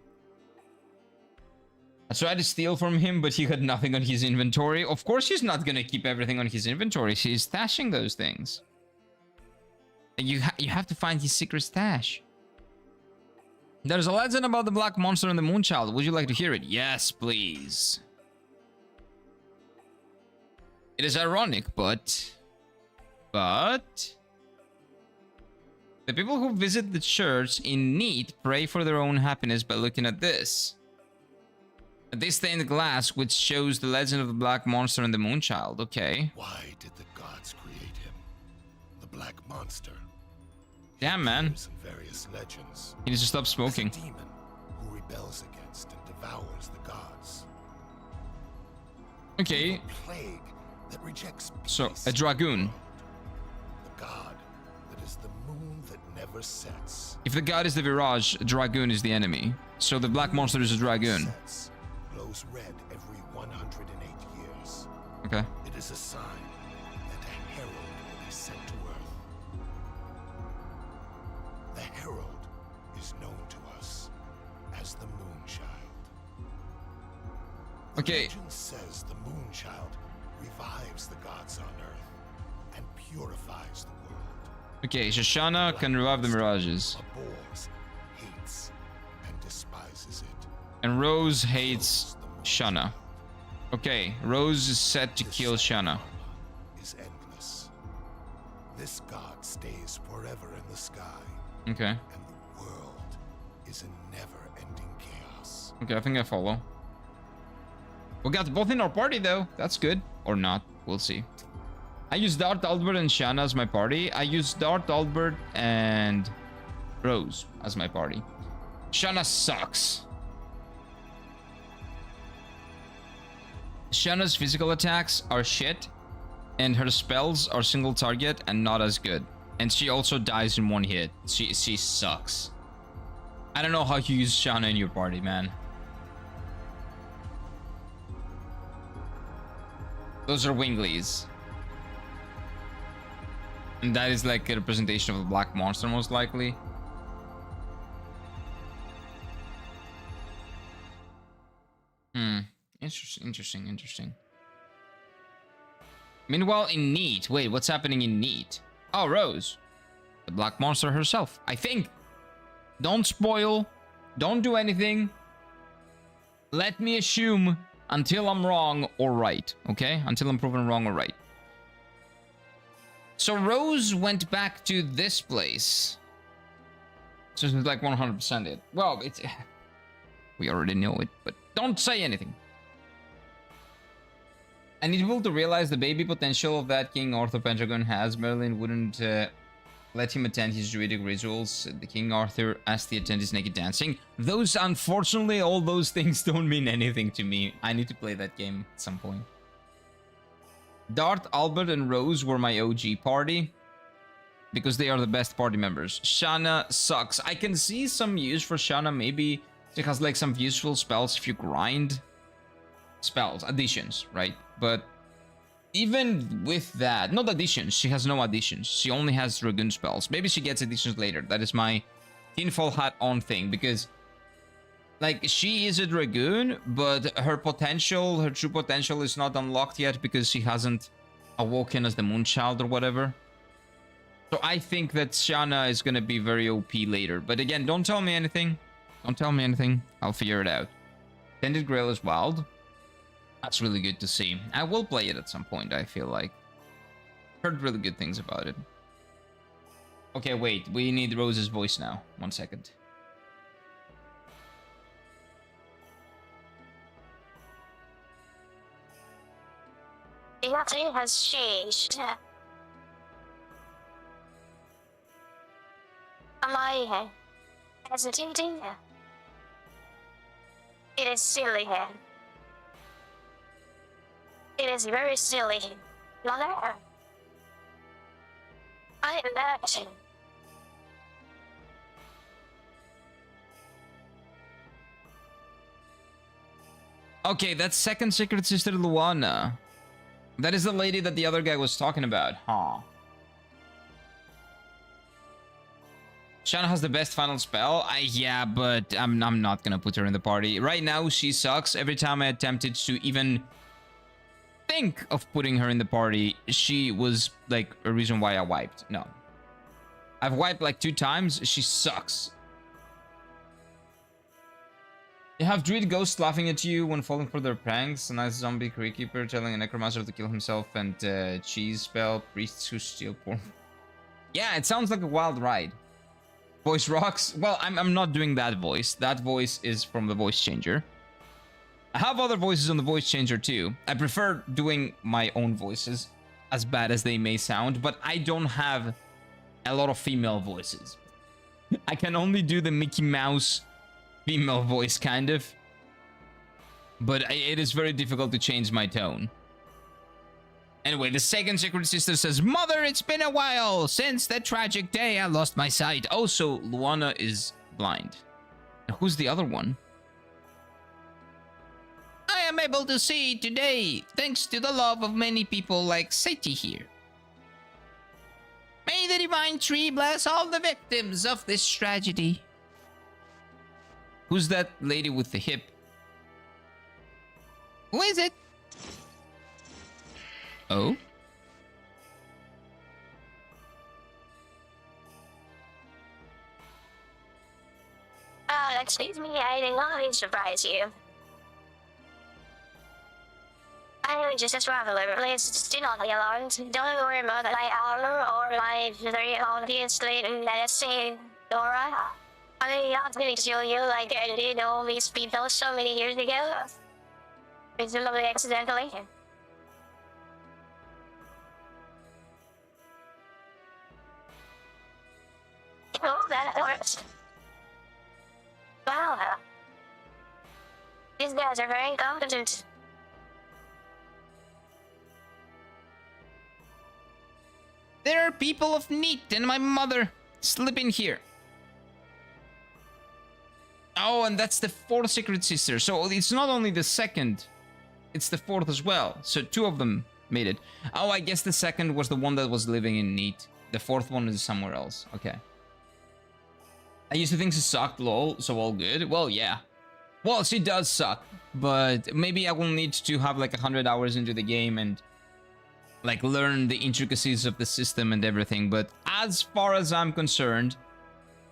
I tried to steal from him, but he had nothing on his inventory. Of course he's not going to keep everything on his inventory. He's stashing those things. You have to find his secret stash. There's a legend about the black monster and the moonchild. Would you like to hear it? Yes, please. It is ironic, but the people who visit the church in need pray for their own happiness by looking at this. This stained glass, which shows the legend of the black monster and the moonchild. Okay. Why did the gods create him? The black monster. Damn, man. Various legends. He needs to stop smoking. As a demon who rebels against and devours the gods. Okay. A plague that rejects peace. So, a dragoon. The god that is the moon that never sets. If the god is the Virage, a dragoon is the enemy. So the black monster is a dragoon. Sets, glows red every 108 years. Okay. It is a sign that a herald is sent to Earth. The herald is known to us as the Moonchild. The Okay. legend says the Moonchild revives the gods on Earth and purifies the world. Okay, Shoshana can revive the mirages. Abhors, hates, and despises it. And Rose hates Shana. Okay, Rose is set to kill Shana. Is endless. This god stays forever in the sky. Okay. And the world is a never-ending chaos. Okay, I think I follow. We got both in our party though. That's good. Or not. We'll see. I use Dart, Albert, and Shanna as my party. I use Dart, Albert, and Rose as my party. Shanna sucks. Shanna's physical attacks are shit, and her spells are single target and not as good. And she also dies in one hit. She sucks. I don't know how you use Shanna in your party, man. Those are Winglies. And that is like a representation of the black monster, most likely. Interesting. Meanwhile, in Neat. Wait, what's happening in Neat? Oh, Rose. The black monster herself, I think. Don't spoil. Don't do anything. Let me assume until I'm wrong or right, okay? Until I'm proven wrong or right. So Rose went back to this place. So it's like 100% it. Well, it's... We already know it, but don't say anything. I need people to realize the baby potential of that King Arthur Pentagon has. Merlin wouldn't let him attend his druidic rituals. The King Arthur asked the attendees naked dancing. Those, unfortunately, all those things don't mean anything to me. I need to play that game at some point. Dart, Albert, and Rose were my OG party because they are the best party members. Shanna sucks. I can see some use for Shanna. Maybe she has like some useful spells if you grind. Spells, additions, right? But even with that, not additions, she has no additions. She only has Dragoon spells. Maybe she gets additions later. That is my tinfoil hat on thing, because like she is a Dragoon, but her potential, her true potential is not unlocked yet because she hasn't awoken as the Moonchild or whatever. So I think that Shanna is gonna be very OP later. But again, don't tell me anything. Don't tell me anything. I'll figure it out. Tended Grail is wild. That's really good to see. I will play it at some point, I feel like. Heard really good things about it. Okay, wait. We need Rose's voice now. 1 second. Nothing has changed. Am I hesitating? It is silly. It is very silly. Mother? I am that. Okay, that's second secret sister Luana. That is the lady that the other guy was talking about, huh? Shanna has the best final spell. Yeah, but I'm not gonna put her in the party. Right now, she sucks. Every time I attempted to even think of putting her in the party, she was like a reason why I wiped. No. I've wiped like 2 times. She sucks. You have Druid Ghosts laughing at you when falling for their pranks. A nice zombie Creekkeeper telling a Necromancer to kill himself. And cheese spell. Priests who steal porn. Yeah, it sounds like a wild ride. Voice rocks. Well, I'm not doing that voice. That voice is from the voice changer. I have other voices on the voice changer too. I prefer doing my own voices, as bad as they may sound, but I don't have a lot of female voices. I can only do the Mickey Mouse female voice, kind of. But it is very difficult to change my tone. Anyway, the second secret sister says, Mother, it's been a while since that tragic day I lost my sight. Also, Luana is blind. Who's the other one? I am able to see today, thanks to the love of many people like Seti here. May the divine tree bless all the victims of this tragedy. Who's that lady with the hip? Who is it? Oh? Excuse me, I did not surprise you. I am just a traveler. Please do not be alarmed. Don't worry about my armor or my very obviously, let's say, Dora. I not going to show you like I did all these people so many years ago. Presumably accidentally. Oh, that hurts. Wow. These guys are very competent. There are people of Neat and my mother sleeping here. Oh, and that's the 4th secret sister. So it's not only the 2nd, it's the 4th as well. So 2 of them made it. Oh, I guess the 2nd was the one that was living in Neat. The 4th one is somewhere else. Okay. I used to think she sucked, lol, so all good. Well, yeah. Well, she does suck, but maybe I will need to have like 100 hours into the game and like learn the intricacies of the system and everything. But as far as I'm concerned,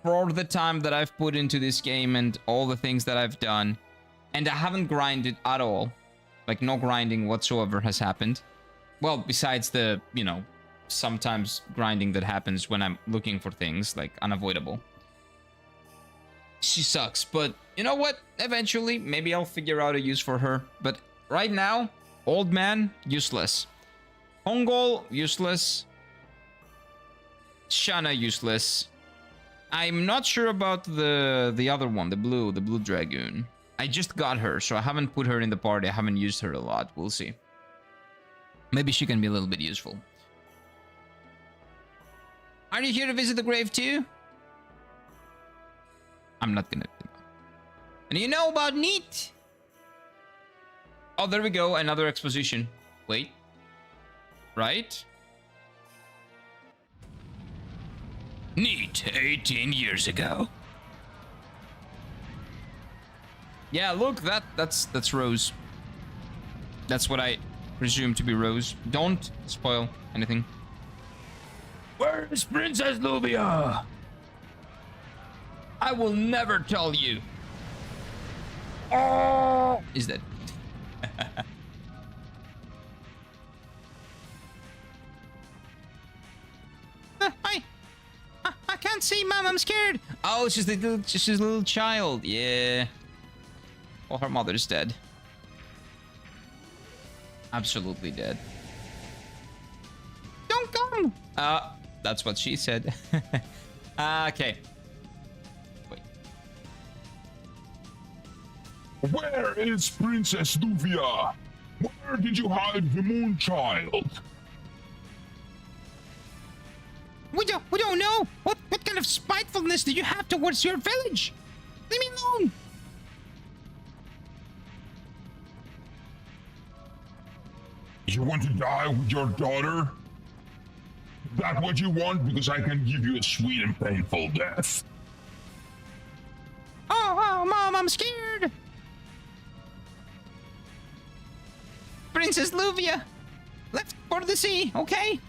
for the time that I've put into this game and all the things that I've done, and I haven't grinded at all, like no grinding whatsoever has happened. Well, besides the, you know, sometimes grinding that happens when I'm looking for things, like unavoidable. She sucks, but you know what? Eventually, maybe I'll figure out a use for her. But right now, old man, useless. Hongol, useless. Shana, useless. I'm not sure about the other one, the blue dragoon. I just got her, so I haven't put her in the party. I haven't used her a lot. We'll see. Maybe she can be a little bit useful. Are you here to visit the grave too? I'm not gonna. And you know about Neat? Oh, there we go. Another exposition. Wait. Right? Neat, 18 years ago. Yeah, look, that's Rose. That's what I presume to be Rose. Don't spoil anything. Where is Princess Luvia? I will never tell you. Oh, is that? I can't see, Mom. I'm scared. Oh, she's a little child. Yeah. Well, her mother's dead. Absolutely dead. Don't come. That's what she said. Okay. Wait. Where is Princess Luvia? Where did you hide the Moonchild? We don't know. What kind of spitefulness do you have towards your village? Leave me alone. You want to die with your daughter? Is that what you want? Because I can give you a sweet and painful death. Oh, Mom, I'm scared. Princess Luvia left for the sea, okay?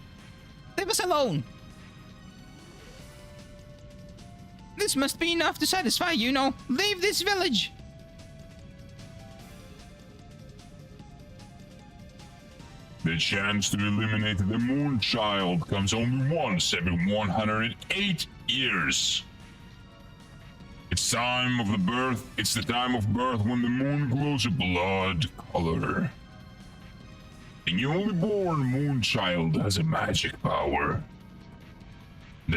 Leave us alone. This must be enough to satisfy you, no? Leave this village. The chance to eliminate the Moonchild comes only once every 108 years. It's the time of birth when the moon glows a blood color. The newly born Moonchild has a magic power.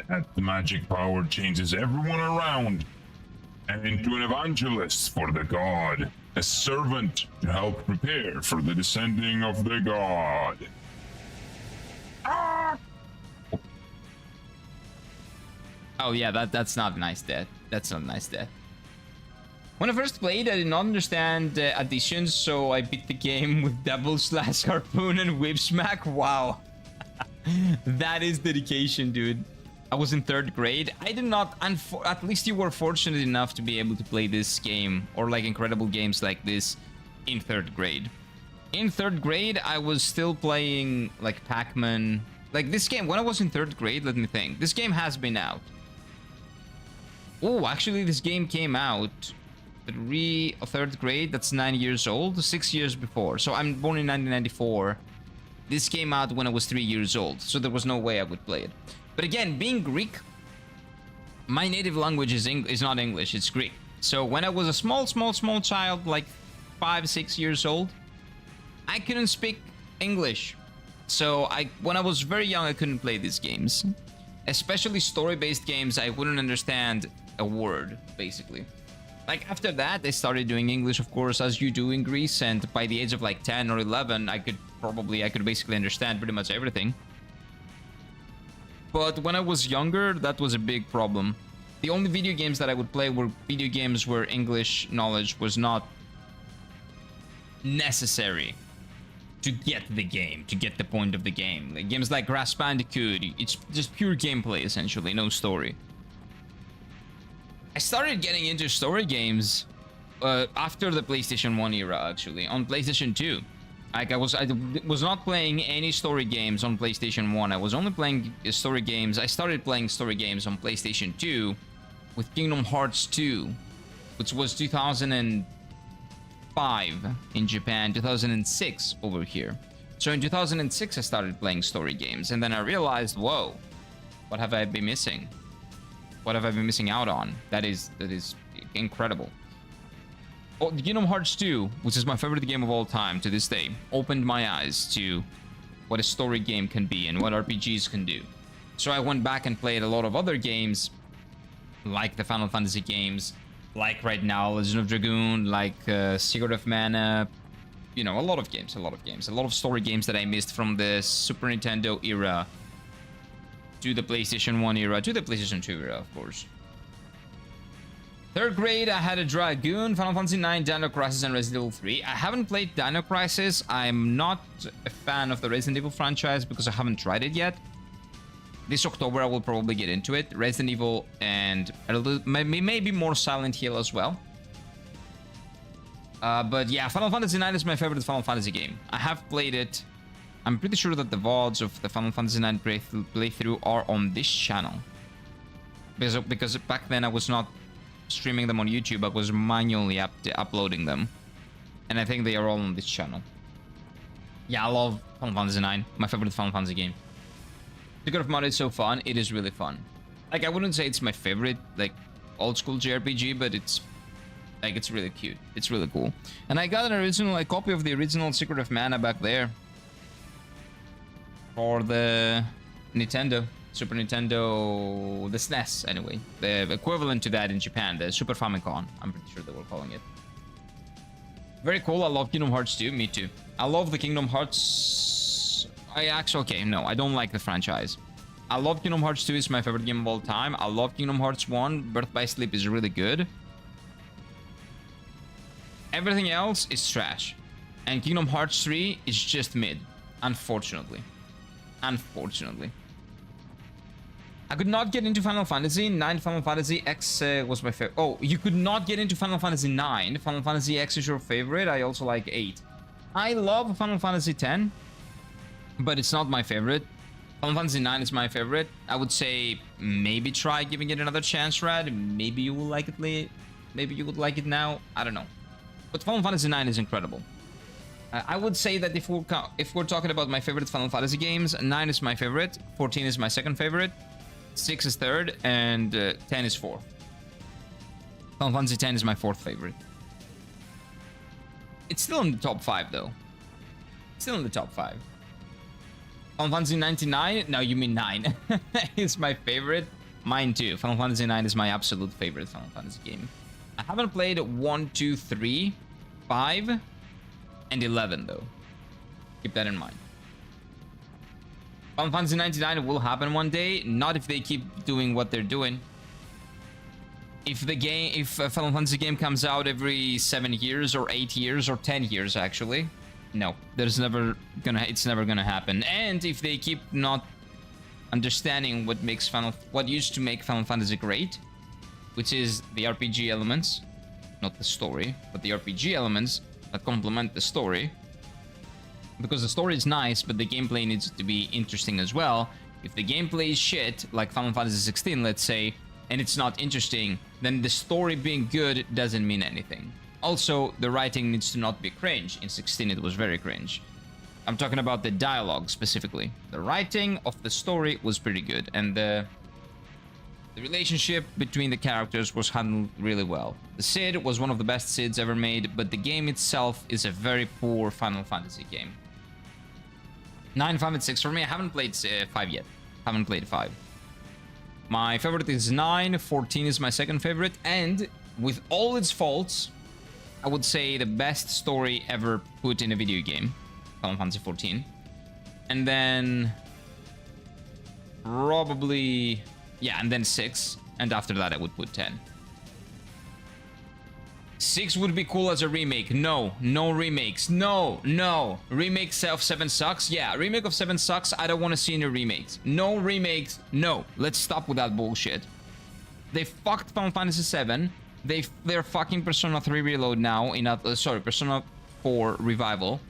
That magic power changes everyone around and into an evangelist for the god, a servant to help prepare for the descending of the god. Ah! Oh yeah, that's not a nice death. That's not a nice death. When I first played, I did not understand additions, so I beat the game with double slash harpoon and whip smack. Wow. That is dedication, dude. I was in 3rd grade. I did not, at least you were fortunate enough to be able to play this game or like incredible games like this in 3rd grade. In 3rd grade, I was still playing like Pac-Man. Like this game, when I was in 3rd grade, let me think. This game has been out. Oh, actually this game came out 3rd grade, that's 9 years old, 6 years before. So I'm born in 1994. This came out when I was 3 years old, so there was no way I would play it. But again, being Greek, my native language is not English, it's Greek. So when I was a small child, like 5-6 years old, I couldn't speak English. So when I was very young, I couldn't play these games. Especially story-based games, I wouldn't understand a word, basically. Like after that, I started doing English, of course, as you do in Greece. And by the age of like 10 or 11, I could basically understand pretty much everything. But when I was younger, that was a big problem. The only video games that I would play were video games where English knowledge was not necessary to get the game, to get the point of the game. Like games like Crash Bandicoot, it's just pure gameplay, essentially, no story. I started getting into story games after the PlayStation 1 era, actually, on PlayStation 2. Like I was not playing any story games on PlayStation 1. I was only playing story games. I started playing story games on PlayStation 2 with Kingdom Hearts 2, which was 2005 in Japan, 2006 over here. So in 2006 I started playing story games, and then I realized, whoa, what have I been missing? What have I been missing out on? That is incredible. Oh, Kingdom Hearts 2, which is my favorite game of all time to this day, opened my eyes to what a story game can be and what RPGs can do. So I went back and played a lot of other games, like the Final Fantasy games, like right now Legend of Dragoon, like Secret of Mana, you know, a lot of games, a lot of story games that I missed from the Super Nintendo era to the PlayStation 1 era, to the PlayStation 2 era, of course. 3rd grade, I had a Dragoon, Final Fantasy IX, Dino Crisis, and Resident Evil 3. I haven't played Dino Crisis. I'm not a fan of the Resident Evil franchise because I haven't tried it yet. This October, I will probably get into it. Resident Evil and maybe more Silent Hill as well. But yeah, Final Fantasy IX is my favorite Final Fantasy game. I have played it I'm pretty sure that the VODs of the Final Fantasy IX playthrough are on this channel. Because back then I was not streaming them on YouTube, I was manually uploading them. And I think they are all on this channel. Yeah, I love Final Fantasy IX, my favorite Final Fantasy game. Secret of Mana is so fun, it is really fun. Like, I wouldn't say it's my favorite, like, old school JRPG, but it's like, it's really cute. It's really cool. And I got an original, a copy of the original Secret of Mana back there. For the Nintendo, Super Nintendo, the SNES anyway. The equivalent to that in Japan, the Super Famicom, I'm pretty sure they were calling it. Very cool, I love Kingdom Hearts 2, me too. I love the Kingdom Hearts... okay, no, I don't like the franchise. I love Kingdom Hearts 2, it's my favorite game of all time. I love Kingdom Hearts 1, Birth by Sleep is really good. Everything else is trash. And Kingdom Hearts 3 is just mid, unfortunately. Unfortunately. I could not get into Final Fantasy. 9 Final Fantasy X was my favorite. Oh, you could not get into Final Fantasy 9. Final Fantasy X is your favorite. I also like 8. I love Final Fantasy 10, but it's not my favorite. Final Fantasy 9 is my favorite. I would say maybe try giving it another chance, Rad. Maybe you will like it later. Maybe you would like it now. I don't know. But Final Fantasy 9 is incredible. I would say that if we're talking about my favorite Final Fantasy games, 9 is my favorite, 14 is my second favorite, 6 is third, and 10 is fourth. Final Fantasy 10 is my fourth favorite. It's still in the top 5 though. Still in the top 5. Final Fantasy 99? No, you mean 9. It's my favorite. Mine too. Final Fantasy 9 is my absolute favorite Final Fantasy game. I haven't played 1, 2, 3, 5, and 11 though. Keep that in mind. Final Fantasy 99 will happen one day, not if they keep doing what they're doing. If a Final Fantasy game comes out every 7 years or 8 years or 10 years actually, no, it's never gonna happen. And if they keep not understanding what used to make Final Fantasy great, which is the RPG elements, not the story, but the RPG elements that complement the story. Because the story is nice, but the gameplay needs to be interesting as well. If the gameplay is shit, like Final Fantasy 16, let's say, and it's not interesting, then the story being good doesn't mean anything. Also, the writing needs to not be cringe. In 16, it was very cringe. I'm talking about the dialogue specifically. The writing of the story was pretty good, and the relationship between the characters was handled really well. The Cid was one of the best Cids ever made, but the game itself is a very poor Final Fantasy game. 9, 5, and 6 for me. I haven't played 5 yet. Haven't played 5. My favorite is 9, 14 is my second favorite, and with all its faults, I would say the best story ever put in a video game, Final Fantasy 14. And then probably, yeah, and then 6, and after that I would put 10. 6 would be cool as a remake. No remakes. No. Remake of 7 sucks. Yeah, remake of 7 sucks. I don't want to see any remakes. No remakes. No. Let's stop with that bullshit. They fucked Final Fantasy VII. They're fucking Persona 3 Reload now in Persona 4 Revival.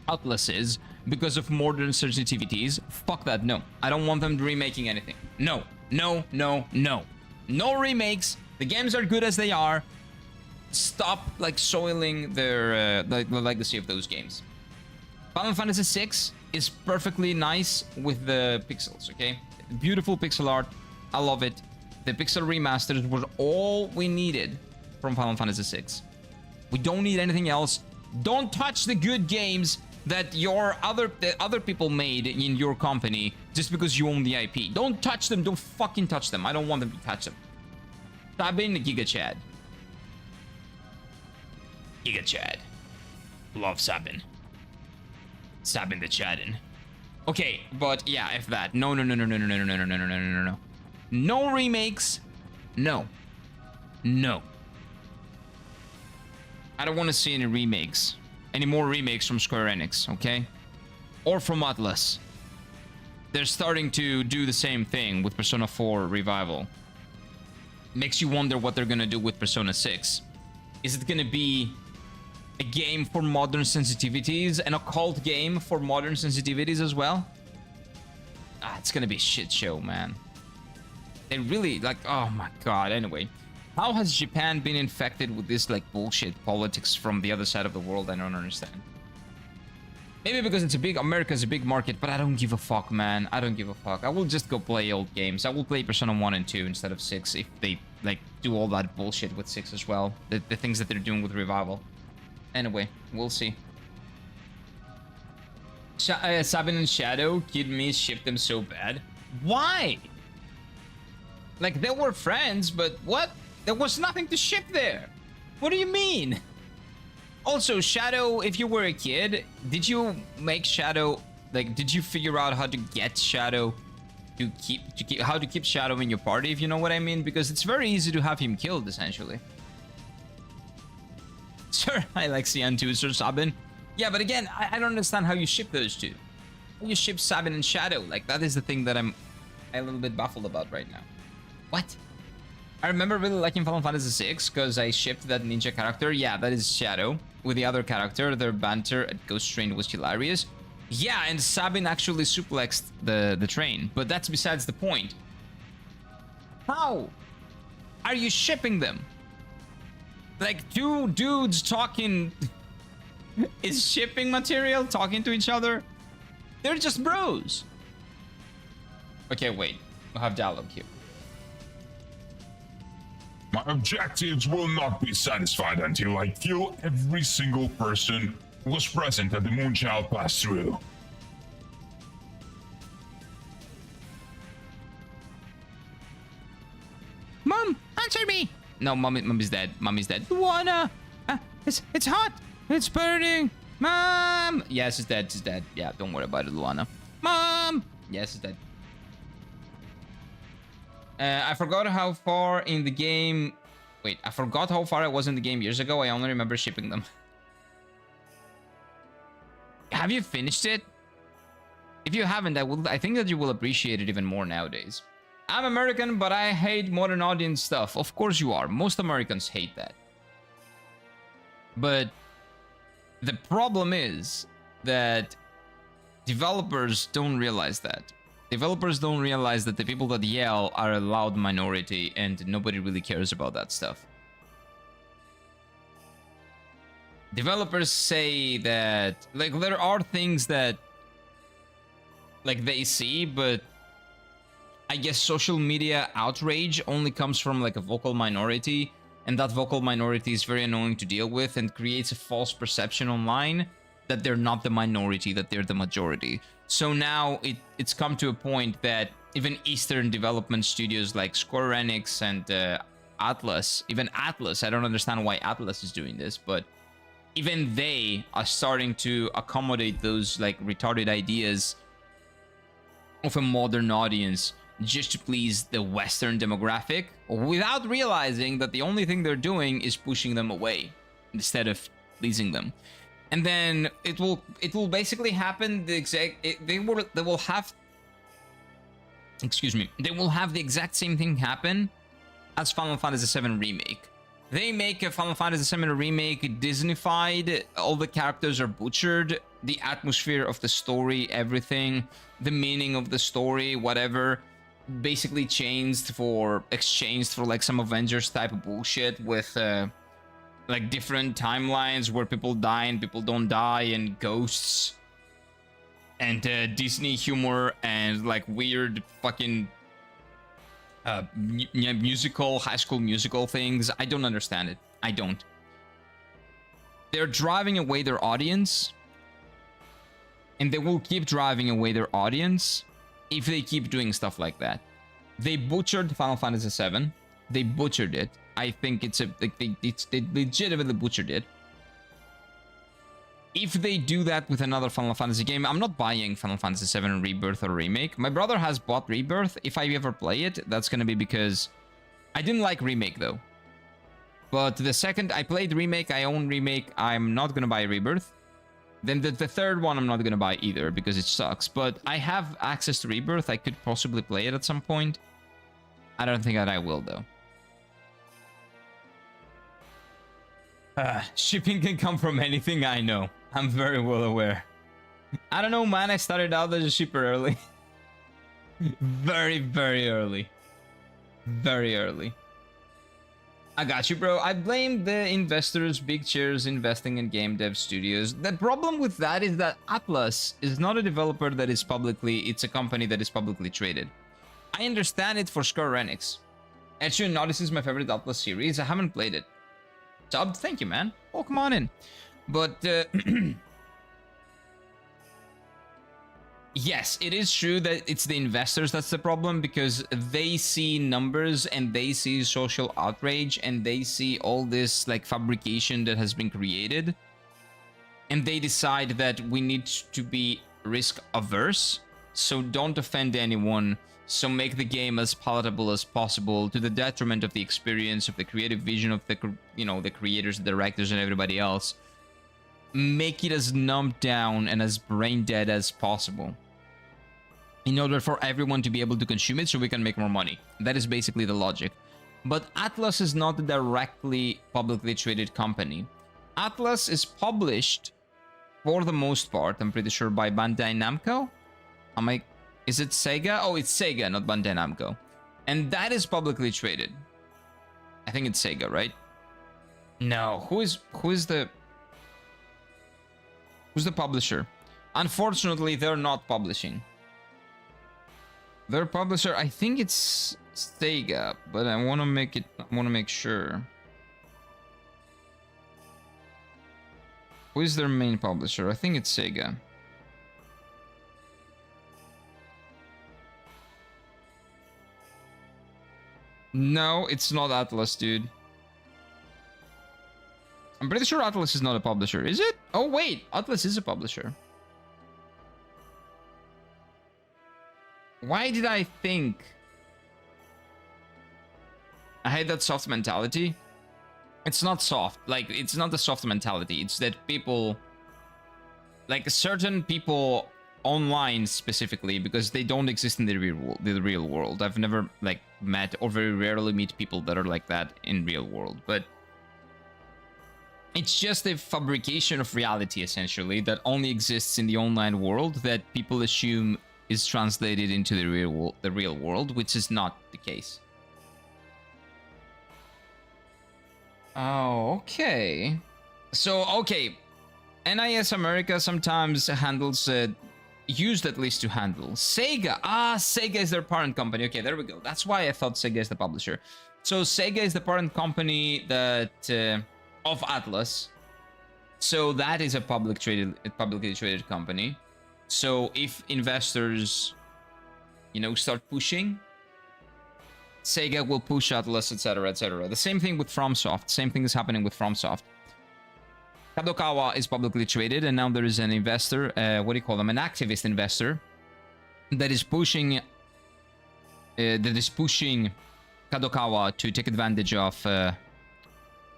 Atlases because of modern sensitivities. Fuck that. No. I don't want them remaking anything. No. No remakes. The games are good as they are. Stop like soiling their the legacy of those games. Final Fantasy VI is perfectly nice with the pixels, okay? Beautiful pixel art. I love it. The pixel remasters were all we needed from Final Fantasy VI. We don't need anything else. Don't touch the good games that the other people made in your company just because you own the IP. Don't touch them. Don't fucking touch them. I don't want them to touch them. Stop being the Giga Chad. Giga Chad. Love Sabin. Sabin the Chadin. Okay, but yeah, if that. No. No remakes. No. I don't want to see any remakes. Any more remakes from Square Enix, okay? Or from Atlas. They're starting to do the same thing with Persona 4 Revival. Makes you wonder what they're gonna do with Persona 6. Is it gonna be a game for modern sensitivities, an occult game for modern sensitivities as well. It's gonna be a shit show, man. They really, like, oh my god. Anyway, how has Japan been infected with this, like, bullshit politics from the other side of the world? I don't understand. Maybe because it's a big, America's a big market, but I don't give a fuck, man. I don't give a fuck. I will just go play old games. I will play Persona 1 and 2 instead of 6 if they, like, do all that bullshit with 6 as well. The things that they're doing with Revival. Anyway, we'll see. Sabin and Shadow, Kid Me shipped them so bad. Why? Like, they were friends, but what? There was nothing to ship there. What do you mean? Also, Shadow, if you were a kid, did you make Shadow, like, did you figure out how to get Shadow to keep Shadow in your party, if you know what I mean? Because it's very easy to have him killed, essentially. Sir, I like Cian too, Sir Sabin. Yeah, but again, I don't understand how you ship those two. How you ship Sabin and Shadow? Like, that is the thing that I'm a little bit baffled about right now. What? I remember really liking Final Fantasy VI because I shipped that ninja character. Yeah, that is Shadow. With the other character, their banter at Ghost Train was hilarious. Yeah, and Sabin actually suplexed the train, but that's besides the point. How are you shipping them? Like, two dudes talking is shipping material, talking to each other? They're just bros. Okay, wait. We'll have dialogue here. My objectives will not be satisfied until I kill every single person who was present at the Moonchild passed through. Mom, answer me! No, mom is dead. Mommy's dead. Luana! It's hot! It's burning! Mom! Yeah, she's dead. She's dead. Yeah, don't worry about it, Luana. Mom! Yeah, she's dead. I forgot how far in the game... Wait, I forgot how far I was in the game years ago. I only remember shipping them. Have you finished it? If you haven't, I think that you will appreciate it even more nowadays. I'm American, but I hate modern audience stuff. Of course you are. Most Americans hate that. But the problem is that developers don't realize that. Developers don't realize that the people that yell are a loud minority and nobody really cares about that stuff. Developers say that, like, there are things that, like, they see, but I guess social media outrage only comes from, like, a vocal minority, and that vocal minority is very annoying to deal with and creates a false perception online that they're not the minority, that they're the majority. So now it's come to a point that even Eastern development studios like Square Enix and Atlas, even Atlas, I don't understand why Atlas is doing this, but even they are starting to accommodate those, like, retarded ideas of a modern audience just to please the Western demographic, without realizing that the only thing they're doing is pushing them away instead of pleasing them. And then it will basically happen the exact, they will have the exact same thing happen as Final Fantasy VII Remake. They make a Final Fantasy VII Remake Disneyfied, all the characters are butchered, the atmosphere of the story, everything, the meaning of the story, whatever, basically exchanged for like some Avengers type of bullshit with like different timelines where people die and people don't die, and ghosts and Disney humor and like weird fucking musical, High School Musical things. I don't understand it. I don't. They're driving away their audience, and they will keep driving away their audience if they keep doing stuff like that. They butchered Final Fantasy VII. They butchered it. I think it's they legitimately butchered it. If they do that with another Final Fantasy game, I'm not buying Final Fantasy VII Rebirth or Remake. My brother has bought Rebirth. If I ever play it, that's gonna be because I didn't like Remake though. But the second I played Remake, I own Remake, I'm not gonna buy Rebirth. Then the third one I'm not gonna buy either because it sucks. But I have access to Rebirth. I could possibly play it at some point. I don't think that I will though. Shipping can come from anything, I know. I'm very well aware. I don't know, man. I started out as a shipper early. Very, very early. Very early. I got you, bro. I blame the investors, big cheers investing in game dev studios. The problem with that is that Atlas is not a developer that is publicly... It's a company that is publicly traded. I understand it for Square Enix. Actually, no, this is my favorite Atlas series. I haven't played it. Sub, thank you, man. Oh, come on in. But, yes, it is true that it's the investors that's the problem, because they see numbers and they see social outrage and they see all this like fabrication that has been created, and they decide that we need to be risk averse, so don't offend anyone, so make the game as palatable as possible to the detriment of the experience, of the creative vision of the, you know, the creators, the directors, and everybody else. Make it as numbed down and as brain dead as possible, in order for everyone to be able to consume it so we can make more money. That is basically the logic. But Atlas is not a directly publicly traded company. Atlas is published, for the most part, I'm pretty sure, by Bandai Namco. Is it Sega? Oh, it's Sega, not Bandai Namco. And that is publicly traded. I think it's Sega, right? No, who is the publisher? Unfortunately, they're not publishing. Their publisher, I think it's Sega, but I want to make sure. Who is their main publisher? I think it's Sega. No, it's not Atlas, dude. I'm pretty sure Atlas is not a publisher, is it? Oh wait, Atlas is a publisher. Why did I think I had that soft mentality? It's not soft. Like, it's not the soft mentality. It's that people, like certain people online specifically, because they don't exist in the real world. I've never like met, or very rarely meet, people that are like that in real world. But it's just a fabrication of reality, essentially, that only exists in the online world, that people assume is translated into the real world, which is not the case. Oh, okay. So, okay. NIS America sometimes handles, used at least to handle. Sega. Ah, Sega is their parent company. Okay, there we go. That's why I thought Sega is the publisher. So, Sega is the parent company that, of Atlas. So, that is a publicly traded company. So, if investors, you know, start pushing, Sega will push Atlas, etc., etc. The same thing with FromSoft. Same thing is happening with FromSoft. Kadokawa is publicly traded, and now there is an investor, what do you call them? An activist investor that is pushing Kadokawa to take advantage of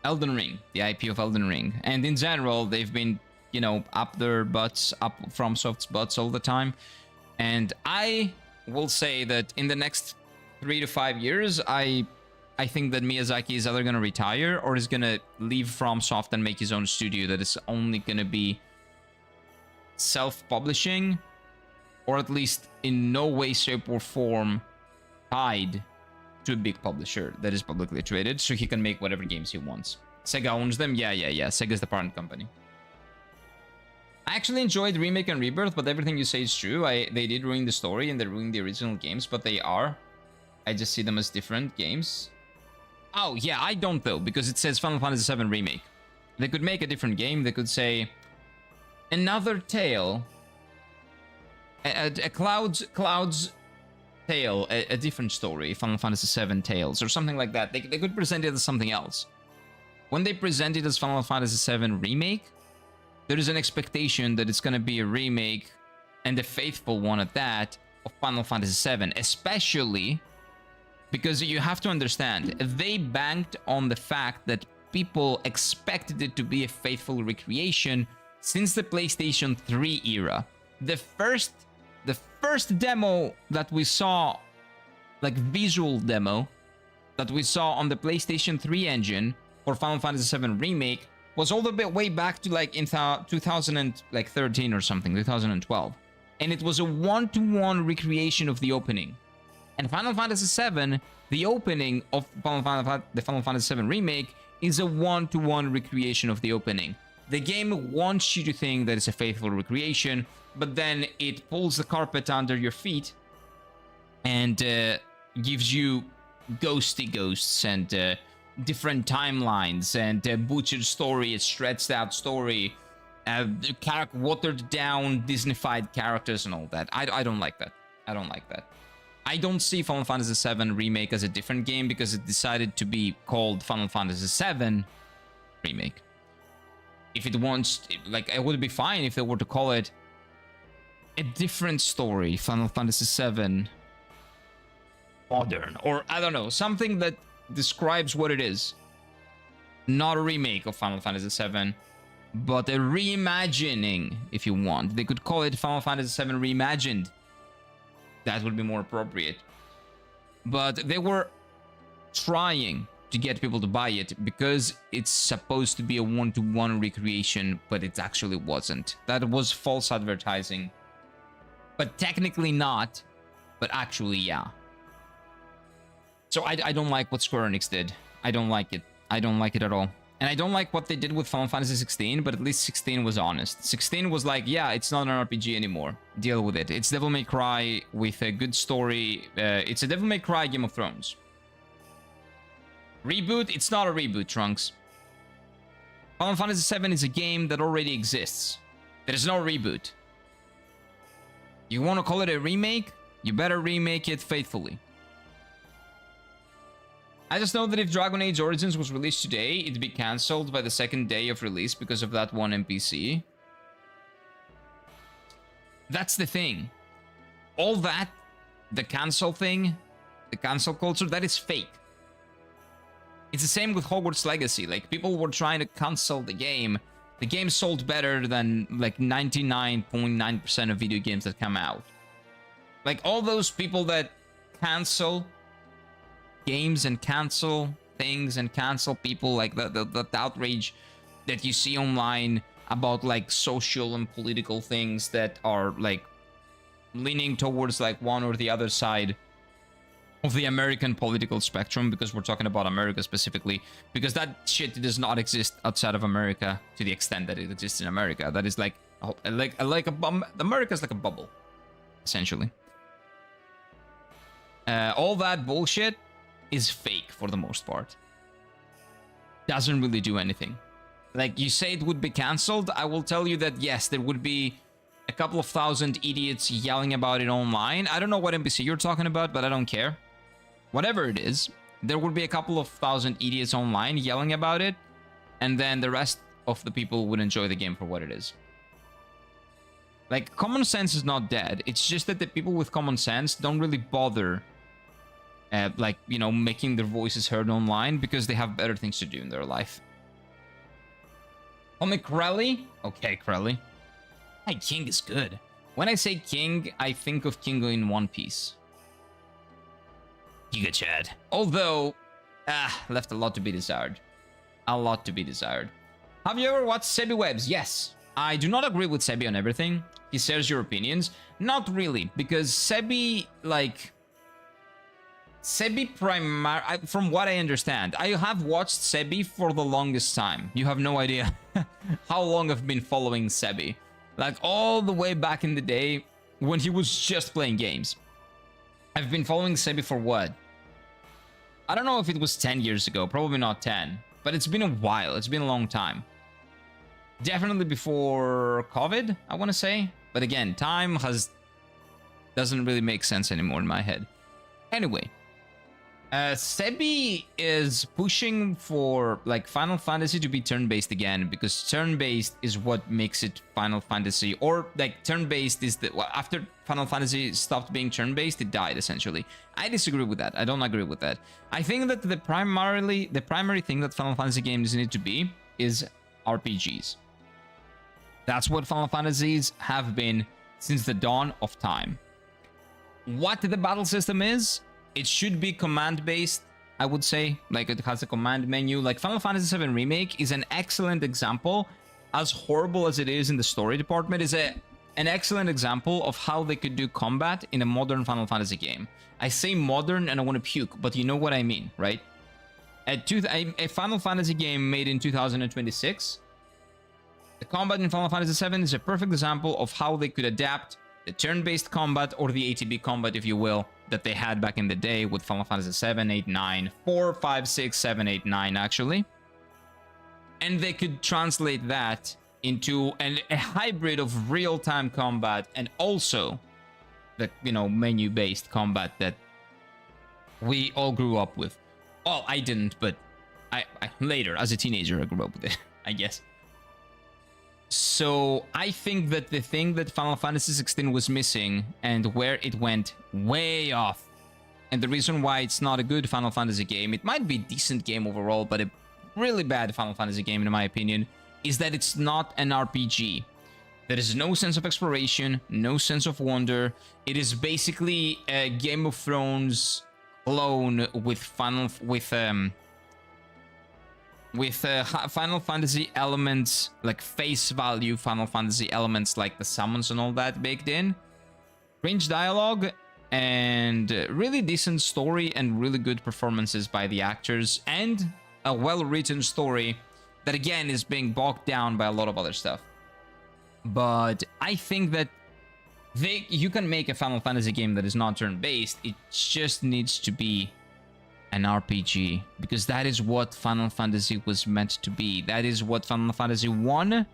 Elden Ring, the IP of Elden Ring. And in general, they've been, you know, up their butts, up FromSoft's butts all the time. And I will say that in the next 3 to 5 years, I think that Miyazaki is either going to retire or is going to leave FromSoft and make his own studio that is only going to be self-publishing, or at least in no way, shape, or form tied to a big publisher that is publicly traded, so he can make whatever games he wants. Sega owns them? Yeah. Sega's the parent company. I actually enjoyed Remake and Rebirth, but everything you say is true. They did ruin the story and they ruined the original games, but they are. I just see them as different games. Oh, yeah, I don't though, because it says Final Fantasy VII Remake. They could make a different game. They could say another tale, a Cloud's tale, a different story, Final Fantasy VII Tales, or something like that. They could present it as something else. When they present it as Final Fantasy VII Remake, there is an expectation that it's going to be a remake, and a faithful one at that, of Final Fantasy VII, especially because you have to understand, they banked on the fact that people expected it to be a faithful recreation since the PlayStation 3 era. The first demo that we saw, like visual demo, that we saw on the PlayStation 3 engine for Final Fantasy VII Remake was all the way back to like in 2013 or something, 2012. And it was a one-to-one recreation of the opening. And Final Fantasy VII, the opening of the Final Fantasy VII Remake, is a one-to-one recreation of the opening. The game wants you to think that it's a faithful recreation, but then it pulls the carpet under your feet and gives you ghosty ghosts and different timelines and a butchered story, a stretched out story, watered down Disneyfied characters and all that. I don't like that. I don't like that. I don't see Final Fantasy VII Remake as a different game because it decided to be called Final Fantasy VII Remake. If it wants, like, it would be fine if they were to call it a different story, Final Fantasy VII Modern, or I don't know, something that describes what it is. Not a remake of Final Fantasy VII, but a reimagining, if you want. They could call it Final Fantasy VII Reimagined. That would be more appropriate. But they were trying to get people to buy it because it's supposed to be a one-to-one recreation, but it actually wasn't. That was false advertising. But technically not, but actually yeah. So I don't like what Square Enix did. I don't like it. I don't like it at all. And I don't like what they did with Final Fantasy 16, but at least 16 was honest. 16 was like, yeah, it's not an RPG anymore. Deal with it. It's Devil May Cry with a good story. It's a Devil May Cry Game of Thrones. Reboot? It's not a reboot, Trunks. Final Fantasy VII is a game that already exists. There is no reboot. You want to call it a remake? You better remake it faithfully. I just know that if Dragon Age Origins was released today, it'd be cancelled by the second day of release because of that one NPC. That's the thing. All that, the cancel thing, the cancel culture, that is fake. It's the same with Hogwarts Legacy. Like, people were trying to cancel the game. The game sold better than like 99.9% of video games that come out. Like, all those people that cancel games and cancel things and cancel people, like the outrage that you see online about like social and political things that are like leaning towards like one or the other side of the American political spectrum, because we're talking about America specifically, because that shit does not exist outside of America to the extent that it exists in America. That is like America's like a bubble, essentially. All that bullshit is fake for the most part. Doesn't really do anything. Like, you say it would be cancelled, I will tell you that yes, there would be a couple of thousand idiots yelling about it online. I don't know what NPC you're talking about, but I don't care. Whatever it is, there would be a couple of thousand idiots online yelling about it, and then the rest of the people would enjoy the game for what it is. Like, common sense is not dead. It's just that the people with common sense don't really bother like, you know, making their voices heard online because they have better things to do in their life. Homie Krelly? Okay, Krelly. Hey, King is good. When I say King, I think of Kingo in One Piece. Giga Chad. Although, left a lot to be desired. A lot to be desired. Have you ever watched Sebi Webs? Yes. I do not agree with Sebi on everything. He shares your opinions. Not really, because Sebi, like... Sebi from what I understand, I have watched Sebi for the longest time. You have no idea how long I've been following Sebi. Like, all the way back in the day when he was just playing games. I've been following Sebi for what? I don't know if it was 10 years ago, probably not 10. But it's been a while, it's been a long time. Definitely before COVID, I want to say. But again, time doesn't really make sense anymore in my head. Anyway. Sebi is pushing for like Final Fantasy to be turn-based again, because turn-based is what makes it Final Fantasy, or like turn-based is the after Final Fantasy stopped being turn-based, it died essentially. I disagree with that. I don't agree with that. I think that the primary thing that Final Fantasy games need to be is RPGs. That's what Final Fantasies have been since the dawn of time. What the battle system is, it should be command-based I would say. Like, it has a command menu. Like, Final Fantasy VII Remake is an excellent example. As horrible as it is in the story department, is an excellent example of how they could do combat in a modern Final Fantasy game. I say modern and I want to puke, but you know what I mean, right? A Final Fantasy game made in 2026, the combat in Final Fantasy VII is a perfect example of how they could adapt the turn-based combat, or the ATB combat, if you will, that they had back in the day with Final Fantasy VII, 8, 9, 4, 5, 6, 7, 8, 9, actually. And they could translate that into a hybrid of real-time combat and also the, you know, menu-based combat that we all grew up with. Well, I didn't, but I later, as a teenager, I grew up with it, I guess. So I think that the thing that Final Fantasy XVI was missing, and where it went way off, and the reason why it's not a good Final Fantasy game, it might be a decent game overall, but a really bad Final Fantasy game in my opinion, is that it's not an RPG. There is no sense of exploration, no sense of wonder. It is basically a Game of Thrones clone with Final Fantasy elements, like face value Final Fantasy elements, like the summons and all that baked in. Cringe dialogue and really decent story and really good performances by the actors, and a well-written story that again is being bogged down by a lot of other stuff. But I think that you can make a Final Fantasy game that is not turn-based. It just needs to be an RPG, because that is what Final Fantasy was meant to be. That is what Final Fantasy 1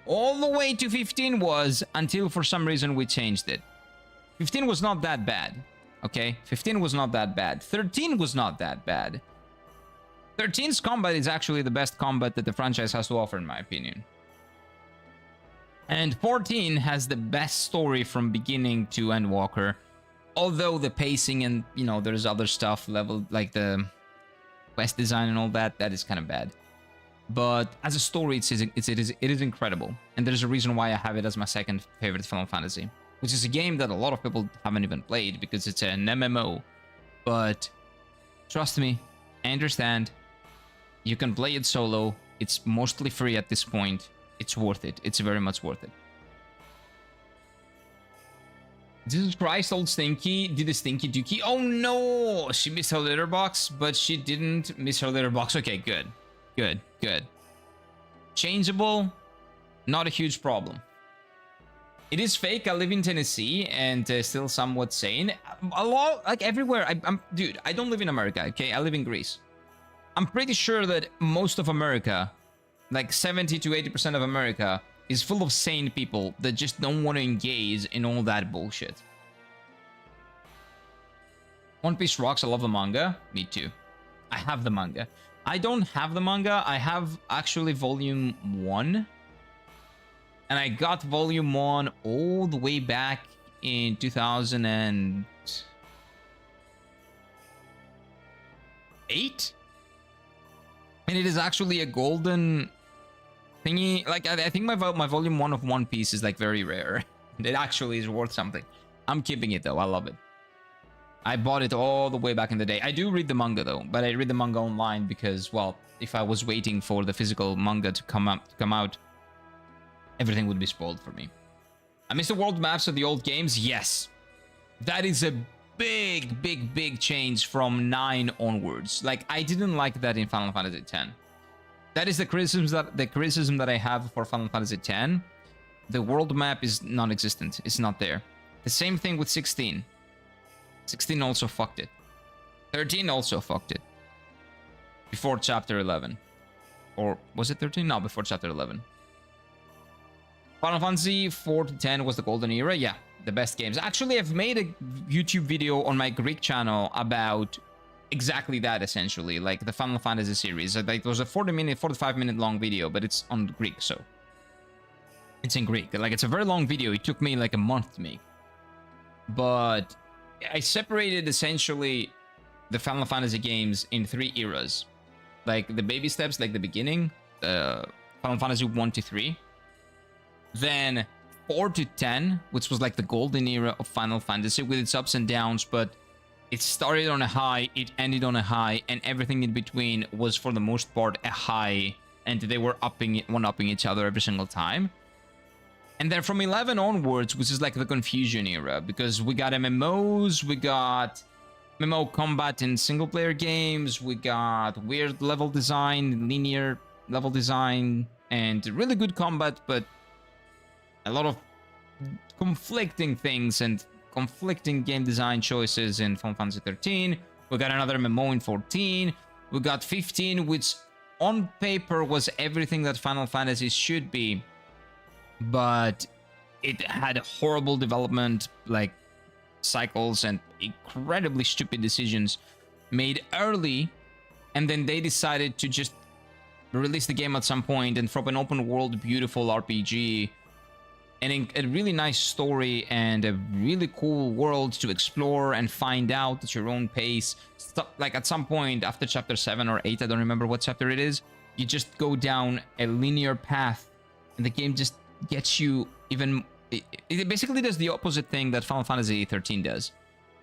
all the way to 15 was, until for some reason we changed it. 15 was not that bad, okay? 15 was not that bad. 13 was not that bad. 13's combat is actually the best combat that the franchise has to offer, in my opinion. And 14 has the best story from beginning to Endwalker. Although the pacing and, you know, there's other stuff level, like the quest design and all that, that is kind of bad. But as a story, it is incredible. And there's a reason why I have it as my second favorite Final Fantasy, which is a game that a lot of people haven't even played because it's an MMO. But trust me, I understand. You can play it solo. It's mostly free at this point. It's worth it. It's very much worth it. Jesus Christ, old Stinky did a Stinky Dookie. Oh no! She missed her litter box, but she didn't miss her litter box. Okay, good. Good, good. Changeable, not a huge problem. It is fake. I live in Tennessee and still somewhat sane. A lot, like everywhere. Dude, I don't live in America, okay? I live in Greece. I'm pretty sure that most of America, like 70 to 80% of America, is full of sane people that just don't want to engage in all that bullshit. One Piece rocks. I love the manga. Me too. I have the manga. I don't have the manga. I have actually volume 1. And I got volume 1 all the way back in 2008. And it is actually a golden thingy. Like, I think my volume 1 of One Piece is like very rare. It actually is worth something. I'm keeping it though. I love it. I bought it all the way back in the day. I do read the manga though, but I read the manga online because, well, if I was waiting for the physical manga to come out, everything would be spoiled for me. I miss the world maps of the old games. Yes, that is a big change from 9 onwards. Like, I didn't like that in Final Fantasy X. That is the criticism that I have for Final Fantasy X. The world map is non-existent. It's not there. The same thing with 16. 16 also fucked it. 13 also fucked it. Before chapter 11. Or was it 13? No, before chapter 11. Final Fantasy 4 to 10 was the golden era. Yeah, the best games. Actually, I've made a YouTube video on my Greek channel about exactly that, essentially. Like the Final Fantasy series. Like, it was a 45-minute long video, but it's on Greek, so it's in Greek. Like, it's a very long video. It took me like a month to make. But I separated essentially the Final Fantasy games in 3 eras. Like the baby steps, like the beginning, Final Fantasy 1 to 3. Then 4 to 10, which was like the golden era of Final Fantasy with its ups and downs, but It started on a high, it ended on a high, and everything in between was for the most part a high, and they were one-upping each other every single time. And then from 11 onwards, which is like the confusion era, because we got MMOs, we got MMO combat in single-player games, we got weird level design, linear level design, and really good combat, but a lot of conflicting things and conflicting game design choices in Final Fantasy 13. We got another MMO in 14. We got 15, which on paper was everything that Final Fantasy should be, but it had horrible development like cycles and incredibly stupid decisions made early, and then they decided to just release the game at some point and from an open world beautiful RPG and a really nice story and a really cool world to explore and find out at your own pace. Like at some point after chapter 7 or 8, I don't remember what chapter it is, you just go down a linear path and the game just gets you even... It basically does the opposite thing that Final Fantasy 13 does.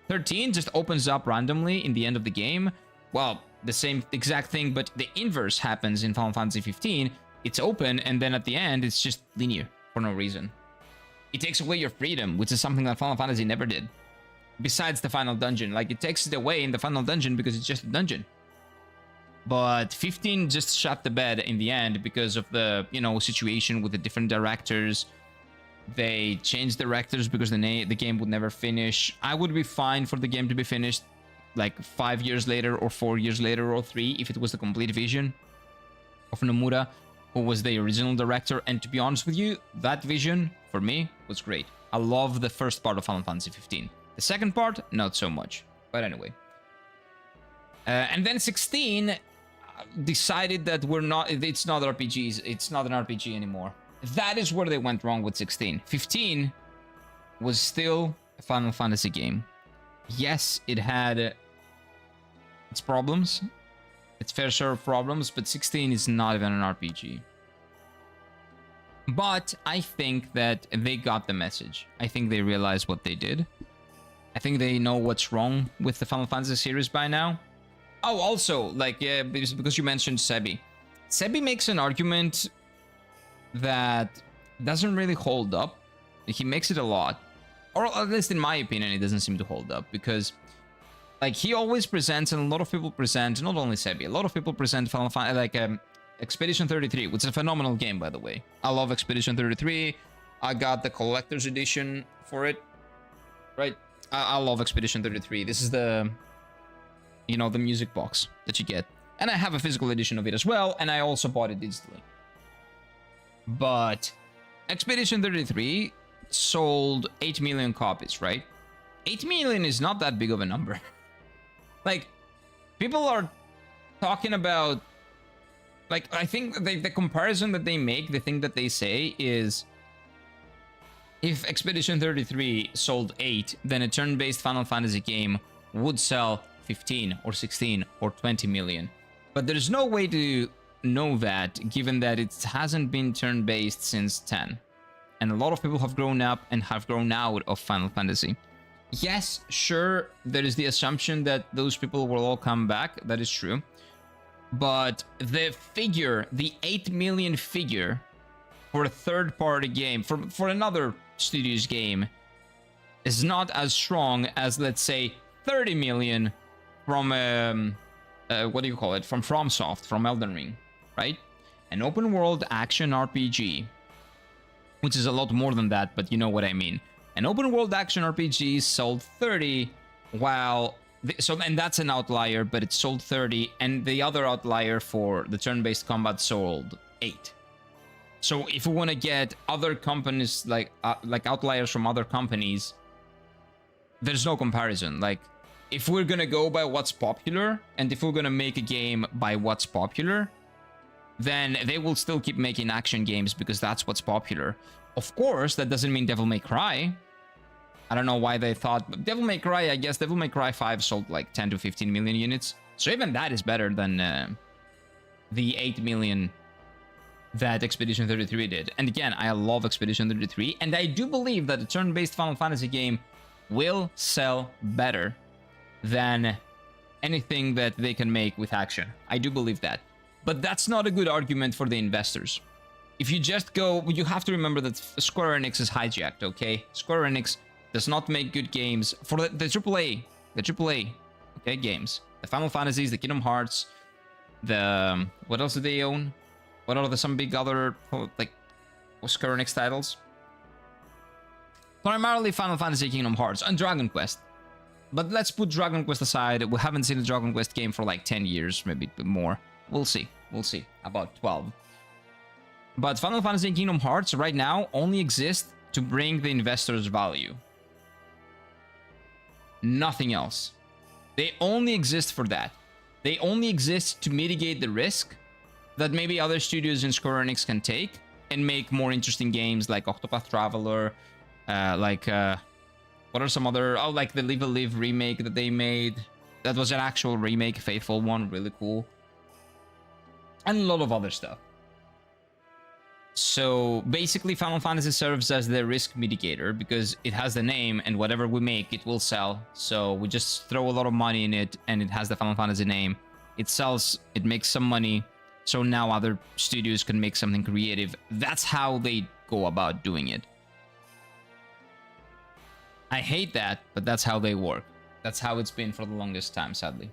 13 just opens up randomly in the end of the game. Well, the same exact thing, but the inverse happens in Final Fantasy 15. It's open, and then at the end, it's just linear for no reason. It takes away your freedom, which is something that Final Fantasy never did. Besides the final dungeon. Like, it takes it away in the final dungeon because it's just a dungeon. But 15 just shut the bed in the end because of the, situation with the different directors. They changed directors because the game would never finish. I would be fine for the game to be finished like 5 years later or 4 years later or 3 if it was the complete vision of Nomura, who was the original director. And to be honest with you, that vision for me was great. I love the first part of Final Fantasy 15. The second part, not so much. But anyway. And then 16 decided that it's not RPGs. It's not an RPG anymore. That is where they went wrong with 16. 15 was still a Final Fantasy game. Yes, it had its problems, its fair share of problems, but 16 is not even an RPG. But I think that they got the message. I think they realized what they did. I think they know what's wrong with the Final Fantasy series by now. Oh, also, because you mentioned Sebi. Sebi makes an argument that doesn't really hold up. He makes it a lot. Or at least in my opinion, it doesn't seem to hold up. Because, he always presents, and a lot of people present, not only Sebi, a lot of people present Final Fantasy, Expedition 33, which is a phenomenal game, by the way. I love Expedition 33. I got the collector's edition for it. Right? I love Expedition 33. This is the music box that you get. And I have a physical edition of it as well, and I also bought it digitally. But Expedition 33 sold 8 million copies, right? 8 million is not that big of a number. People are talking about... I think the comparison that they make, the thing that they say is... If Expedition 33 sold 8, then a turn-based Final Fantasy game would sell 15 or 16 or 20 million. But there's no way to know that, given that it hasn't been turn-based since 10. And a lot of people have grown up and have grown out of Final Fantasy. Yes, sure, there is the assumption that those people will all come back. That is true. But the figure, the 8 million figure for a third-party game, for another studio's game, is not as strong as, let's say, 30 million from, what do you call it? From FromSoft, from Elden Ring, right? An open-world action RPG, which is a lot more than that, but you know what I mean. An open-world action RPG sold 30, while... and that's an outlier, but it sold 30, and the other outlier for the turn-based combat sold 8. So if we want to get other companies, like outliers from other companies, there's no comparison. If we're gonna go by what's popular, and if we're gonna make a game by what's popular, then they will still keep making action games because that's what's popular. Of course, that doesn't mean Devil May Cry. I don't know why they thought... But Devil May Cry, I guess Devil May Cry 5 sold 10 to 15 million units. So even that is better than the 8 million that Expedition 33 did. And again, I love Expedition 33, and I do believe that a turn-based Final Fantasy game will sell better than anything that they can make with action. I do believe that. But that's not a good argument for the investors. If you just go, you have to remember that Square Enix is hijacked, okay? Square Enix does not make good games for the AAA, okay, games. The Final Fantasies, the Kingdom Hearts, the, what else do they own? What are some big other, like, Square Enix titles? Primarily Final Fantasy, Kingdom Hearts, and Dragon Quest. But let's put Dragon Quest aside. We haven't seen a Dragon Quest game for like 10 years, maybe more. We'll see. We'll see. About 12. But Final Fantasy and Kingdom Hearts right now only exist to bring the investors value. Nothing else. They only exist for that. They only exist to mitigate the risk that maybe other studios in Square Enix can take and make more interesting games like Octopath Traveler, what are some other... Oh, like the Live a Live remake that they made. That was an actual remake, a faithful one, really cool. And a lot of other stuff. So basically Final Fantasy serves as the risk mitigator because it has the name and whatever we make, it will sell. So we just throw a lot of money in it and it has the Final Fantasy name. It sells, it makes some money. So now other studios can make something creative. That's how they go about doing it. I hate that, but that's how they work. That's how it's been for the longest time, sadly.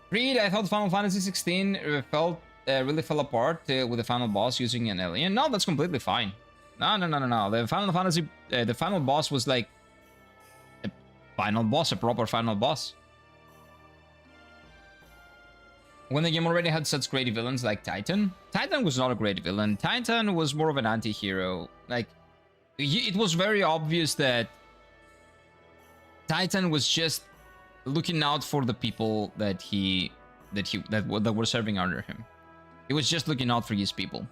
Reed, I thought Final Fantasy XVI really fell apart with the final boss using an alien. No, that's completely fine. No. The Final Fantasy, the final boss was like a final boss, a proper final boss. When the game already had such great villains like Titan. Titan was not a great villain. Titan was more of an anti-hero. Like, it was very obvious that Titan was just looking out for the people that were serving under him. He was just looking out for his people.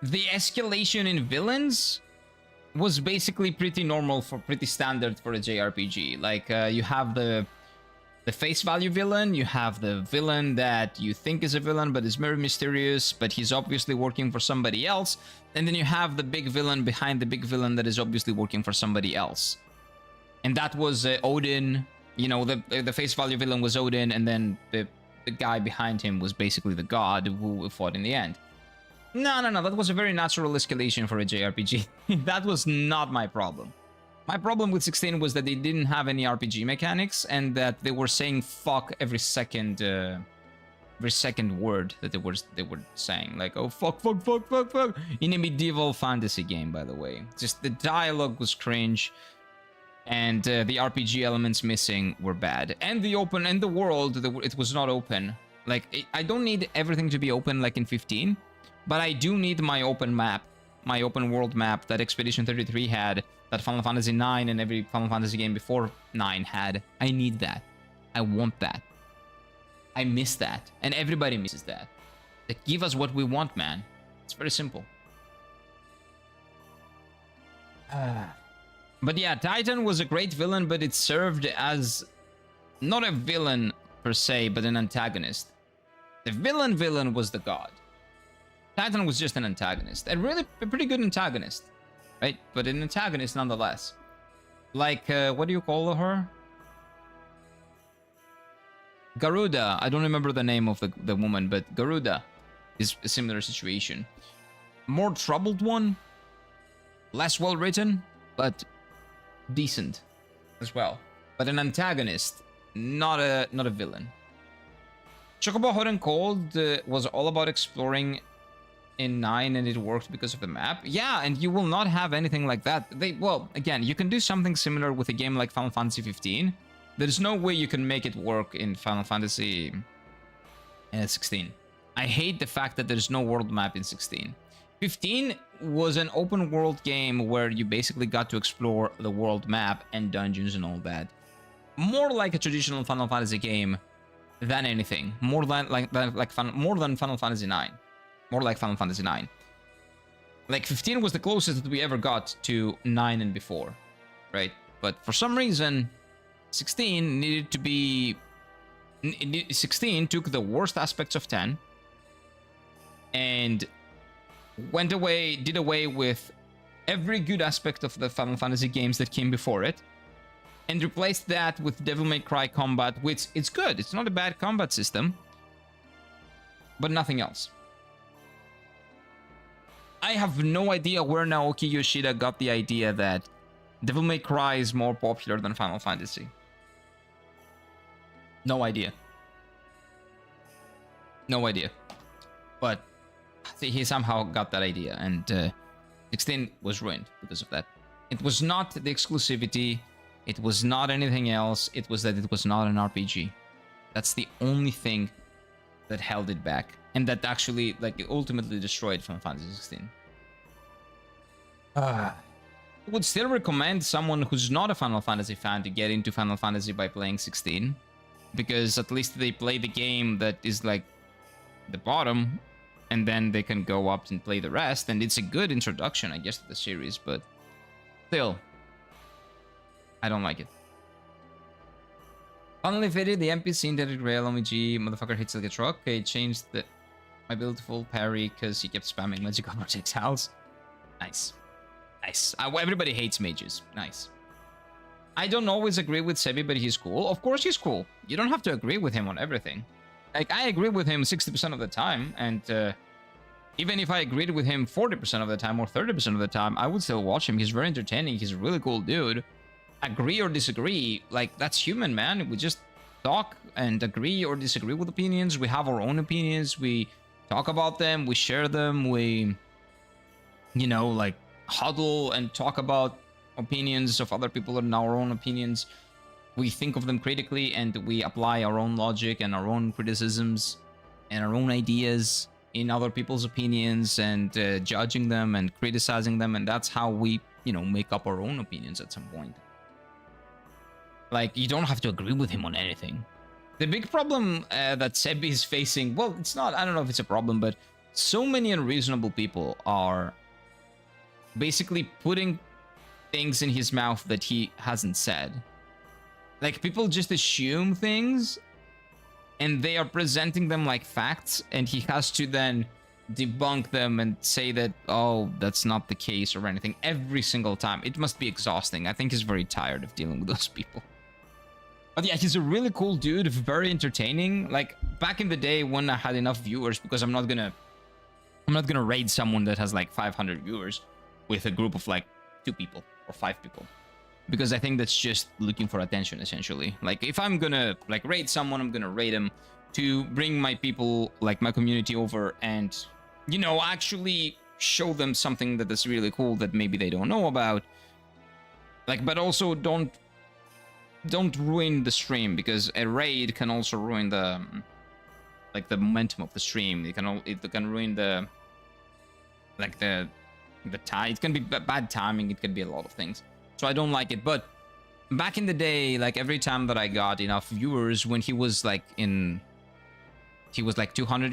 The escalation in villains was basically pretty normal pretty standard for a JRPG. Like you have the face value villain, you have the villain that you think is a villain but is very mysterious, but he's obviously working for somebody else, and then you have the big villain behind the big villain that is obviously working for somebody else. And that was Odin. You know, the face value villain was Odin, and then the guy behind him was basically the god who fought in the end. No, that was a very natural escalation for a JRPG. That was not my problem. My problem with 16 was that they didn't have any RPG mechanics and that they were saying fuck every second word that they were saying. Like, oh, fuck. In a medieval fantasy game, by the way. Just the dialogue was cringe and the RPG elements missing were bad. And the world, it was not open. Like, I don't need everything to be open like in 15, but I do need my open map, my open world map that Expedition 33 had, that Final Fantasy IX and every Final Fantasy game before 9 had. I need that. I want that. I miss that. And everybody misses that. Like, give us what we want, man. It's very simple. But yeah, Titan was a great villain, but it served as not a villain per se, but an antagonist. The villain was the god. Titan was just an antagonist. A pretty good antagonist. Right? But an antagonist nonetheless. Like, what do you call her? Garuda. I don't remember the name of the woman, but Garuda is a similar situation. More troubled one. Less well written, but decent as well. But an antagonist, not a villain. Chocobo Hot and Cold was all about exploring in 9 and it worked because of the map. Yeah, and you will not have anything like that. Well, again, you can do something similar with a game like Final Fantasy 15. There's no way you can make it work in Final Fantasy 16. I hate the fact that there's no world map in 16. 15 was an open world game where you basically got to explore the world map and dungeons and all that. More like a traditional Final Fantasy game than anything. More than Final Fantasy 9. More like Final Fantasy 9. Like, 15 was the closest that we ever got to 9 and before, right? But for some reason, 16 needed to be... 16 took the worst aspects of 10 and did away with every good aspect of the Final Fantasy games that came before it, and replaced that with Devil May Cry combat, which it's good. It's not a bad combat system, but nothing else. I have no idea where Naoki Yoshida got the idea that Devil May Cry is more popular than Final Fantasy. No idea. No idea. But he somehow got that idea, and 16 was ruined because of that. It was not the exclusivity. It was not anything else. It was that it was not an RPG. That's the only thing that held it back, and that actually, like, it ultimately destroyed Final Fantasy 16. I would still recommend someone who's not a Final Fantasy fan to get into Final Fantasy by playing 16, because at least they play the game that is like the bottom, and then they can go up and play the rest, and it's a good introduction, I guess, to the series, but still, I don't like it. Finally fitted the NPC in Dead Grail OMG, motherfucker hits like a truck. Okay, changed my build to full parry because he kept spamming magic armor 6 health. Nice. Nice. Everybody hates mages. Nice. I don't always agree with Sebi, but he's cool. Of course he's cool. You don't have to agree with him on everything. Like, I agree with him 60% of the time, and even if I agreed with him 40% of the time or 30% of the time, I would still watch him. He's very entertaining. He's a really cool dude. Agree or disagree, like, that's human, man. We just talk and agree or disagree with opinions. We have our own opinions. We talk about them. We share them. We, you know, like, huddle and talk about opinions of other people and our own opinions. We think of them critically, and we apply our own logic and our own criticisms and our own ideas in other people's opinions, and judging them and criticizing them, and that's how we, you know, make up our own opinions at some point. Like, you don't have to agree with him on anything. The big problem that Sebi is facing, well, it's not, I don't know if it's a problem, but so many unreasonable people are basically putting things in his mouth that he hasn't said. Like, people just assume things, and they are presenting them like facts, and he has to then debunk them and say that, oh, that's not the case or anything every single time. It must be exhausting. I think he's very tired of dealing with those people. But yeah, he's a really cool dude, very entertaining. Like, back in the day when I had enough viewers, because I'm not gonna raid someone that has like 500 viewers with a group of like 2 people or 5 people, because I think that's just looking for attention, essentially. Like, if I'm gonna like raid someone, I'm gonna raid him to bring my people, like my community, over and, you know, actually show them something that is really cool that maybe they don't know about. Like, but also don't ruin the stream, because a raid can also ruin the like the momentum of the stream. It can ruin the like the time. It can be bad timing. It can be a lot of things. So I don't like it. But back in the day, like, every time that I got enough viewers, when he was like 200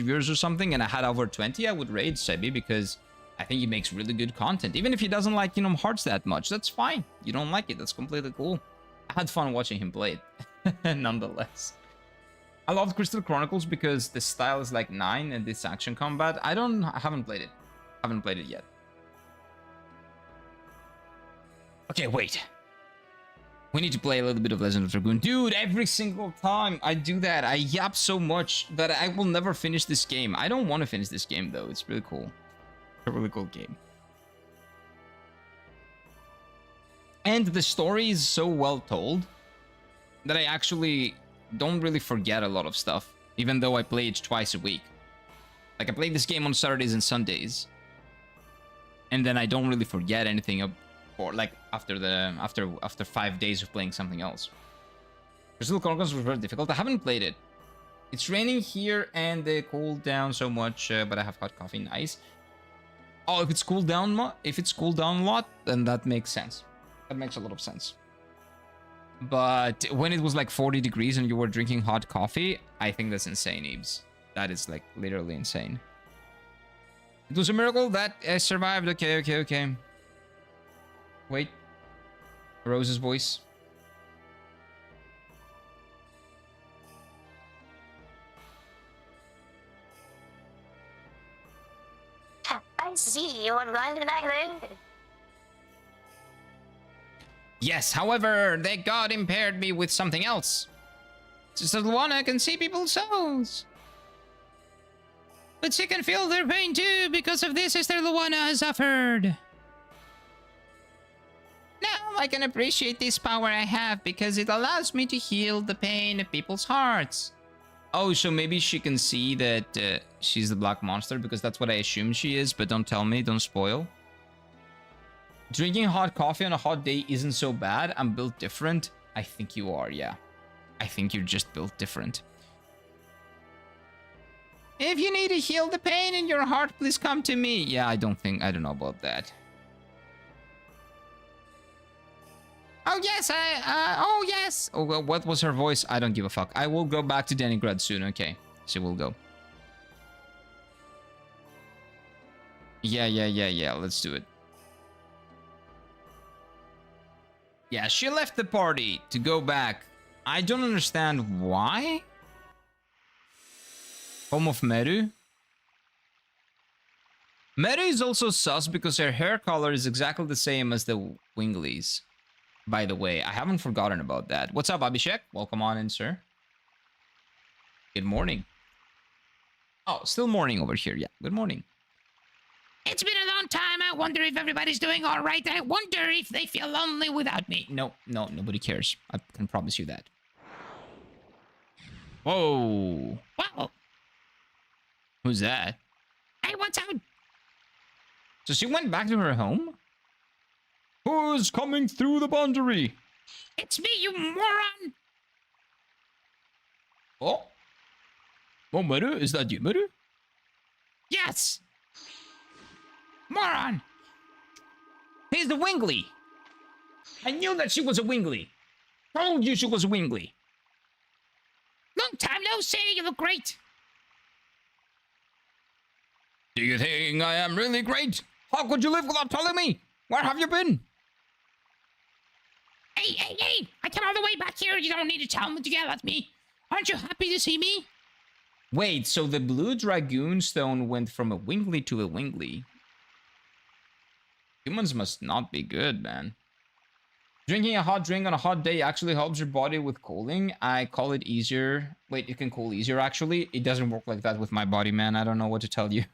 viewers or something, and I had over 20, I would raid Sebi, because I think he makes really good content. Even if he doesn't like Kingdom Hearts that much, that's fine. You don't like it, that's completely cool. I had fun watching him play it, nonetheless. I loved Crystal Chronicles because the style is like 9 and this action combat. I haven't played it. Haven't played it yet. Okay, wait. We need to play a little bit of Legend of Dragoon. Dude, every single time I do that, I yap so much that I will never finish this game. I don't want to finish this game, though. It's really cool. It's a really cool game. And the story is so well told that I actually don't really forget a lot of stuff, even though I play it twice a week. Like, I play this game on Saturdays and Sundays, and then I don't really forget anything or like after 5 days of playing something else. Crystal Chronicles was very difficult. I haven't played it. It's raining here and they cooled down so much, but I have hot coffee. Nice. Oh, if it's cooled down a lot, then that makes sense. That makes a lot of sense. But when it was like 40 degrees and you were drinking hot coffee, I think that's insane, Ebes. That is like literally insane. It was a miracle that I survived. Okay. Wait. Rose's voice. I see you on London Island. Yes, however, the god impaired me with something else. Sister Luana can see people's souls. But she can feel their pain too because of this Sister Luana has suffered. Now I can appreciate this power I have because it allows me to heal the pain of people's hearts. Oh, so maybe she can see that she's the black monster because that's what I assume she is, but don't tell me, don't spoil. Drinking hot coffee on a hot day isn't so bad. I'm built different. I think you are, yeah. I think you're just built different. If you need to heal the pain in your heart, please come to me. Yeah, I don't know about that. Oh, yes, oh, yes. Oh, well, what was her voice? I don't give a fuck. I will go back to Leningrad soon, okay. She will go. Yeah, let's do it. Yeah, she left the party to go back. I don't understand why. Home of Meru. Meru is also sus because her hair color is exactly the same as the Winglies. By the way, I haven't forgotten about that. What's up, Abhishek? Welcome on in, sir. Good morning. Oh, still morning over here. Yeah, good morning. It's been a long time. I wonder if everybody's doing all right. I wonder if they feel lonely without me. No, nobody cares. I can promise you that. Whoa. Wow. Who's that? Hey, what's up? So she went back to her home? Who's coming through the boundary? It's me, you moron! Oh? Oh, Meru? Is that you, Meru? Yes! Moron! He's the Wingly! I knew that she was a Wingly! Told you she was a Wingly! Long time no see, you look great! Do you think I am really great? How could you live without telling me? Where have you been? Hey! I came all the way back here. You don't need to tell me to yell at me. Aren't you happy to see me? Wait, so the blue dragoon stone went from a Wingly to a Wingly. Humans must not be good, man. Drinking a hot drink on a hot day actually helps your body with cooling. I call it easier. Wait, it can cool easier, actually. It doesn't work like that with my body, man. I don't know what to tell you.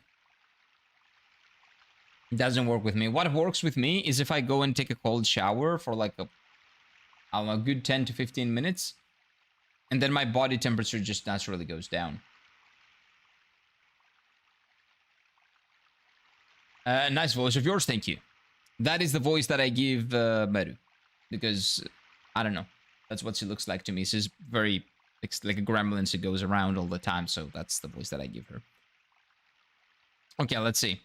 It doesn't work with me. What works with me is if I go and take a cold shower for like a, I don't know, a good 10 to 15 minutes. And then my body temperature just naturally goes down. Nice voice of yours, thank you. That is the voice that I give Meru. Because, I don't know. That's what she looks like to me. She's very, like a gremlin. She goes around all the time. So that's the voice that I give her. Okay, let's see.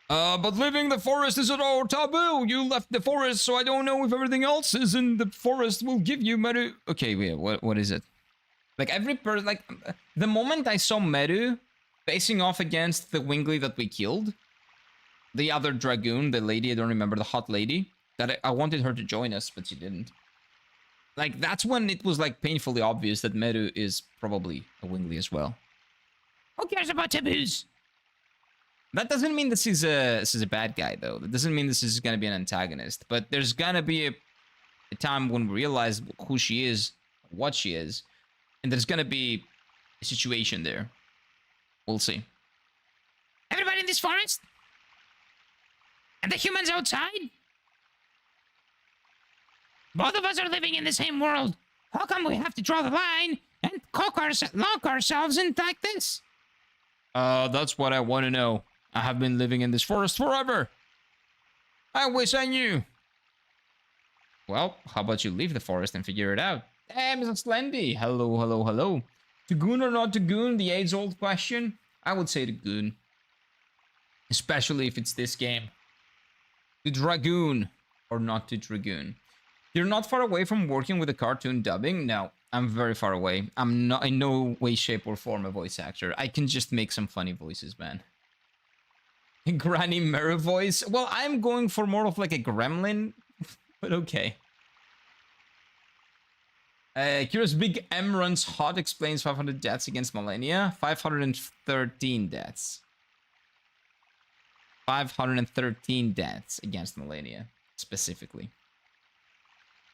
But living the forest is at all taboo. You left the forest, so I don't know if everything else is in the forest will give you Meru. Okay, wait, what is it? Like every person, like the moment I saw Meru facing off against the Wingly that we killed, the other dragoon, the lady, I don't remember, the hot lady, that I wanted her to join us, but she didn't. Like that's when it was like painfully obvious that Meru is probably a Wingly as well. Who cares about taboos? That doesn't mean this is a bad guy, though. That doesn't mean this is going to be an antagonist. But there's going to be a time when we realize who she is, what she is. And there's going to be a situation there. We'll see. Everybody in this forest? And the humans outside? Both of us are living in the same world. How come we have to draw the line and lock ourselves in like this? That's what I want to know. I have been living in this forest forever. I wish I knew. Well, how about you leave the forest and figure it out? Hey, Mr. Slendy. Hello. Dragoon or not Dragoon? The age-old question? I would say Dragoon. Especially if it's this game. To Dragoon or not to Dragoon. You're not far away from working with a cartoon dubbing? No, I'm very far away. I'm not in no way, shape, or form a voice actor. I can just make some funny voices, man. Granny Meru voice? Well, I'm going for more of like a gremlin, but okay. Curious Big M runs hot explains 500 deaths against Millennia. 513 deaths. 513 deaths against Millennia, specifically.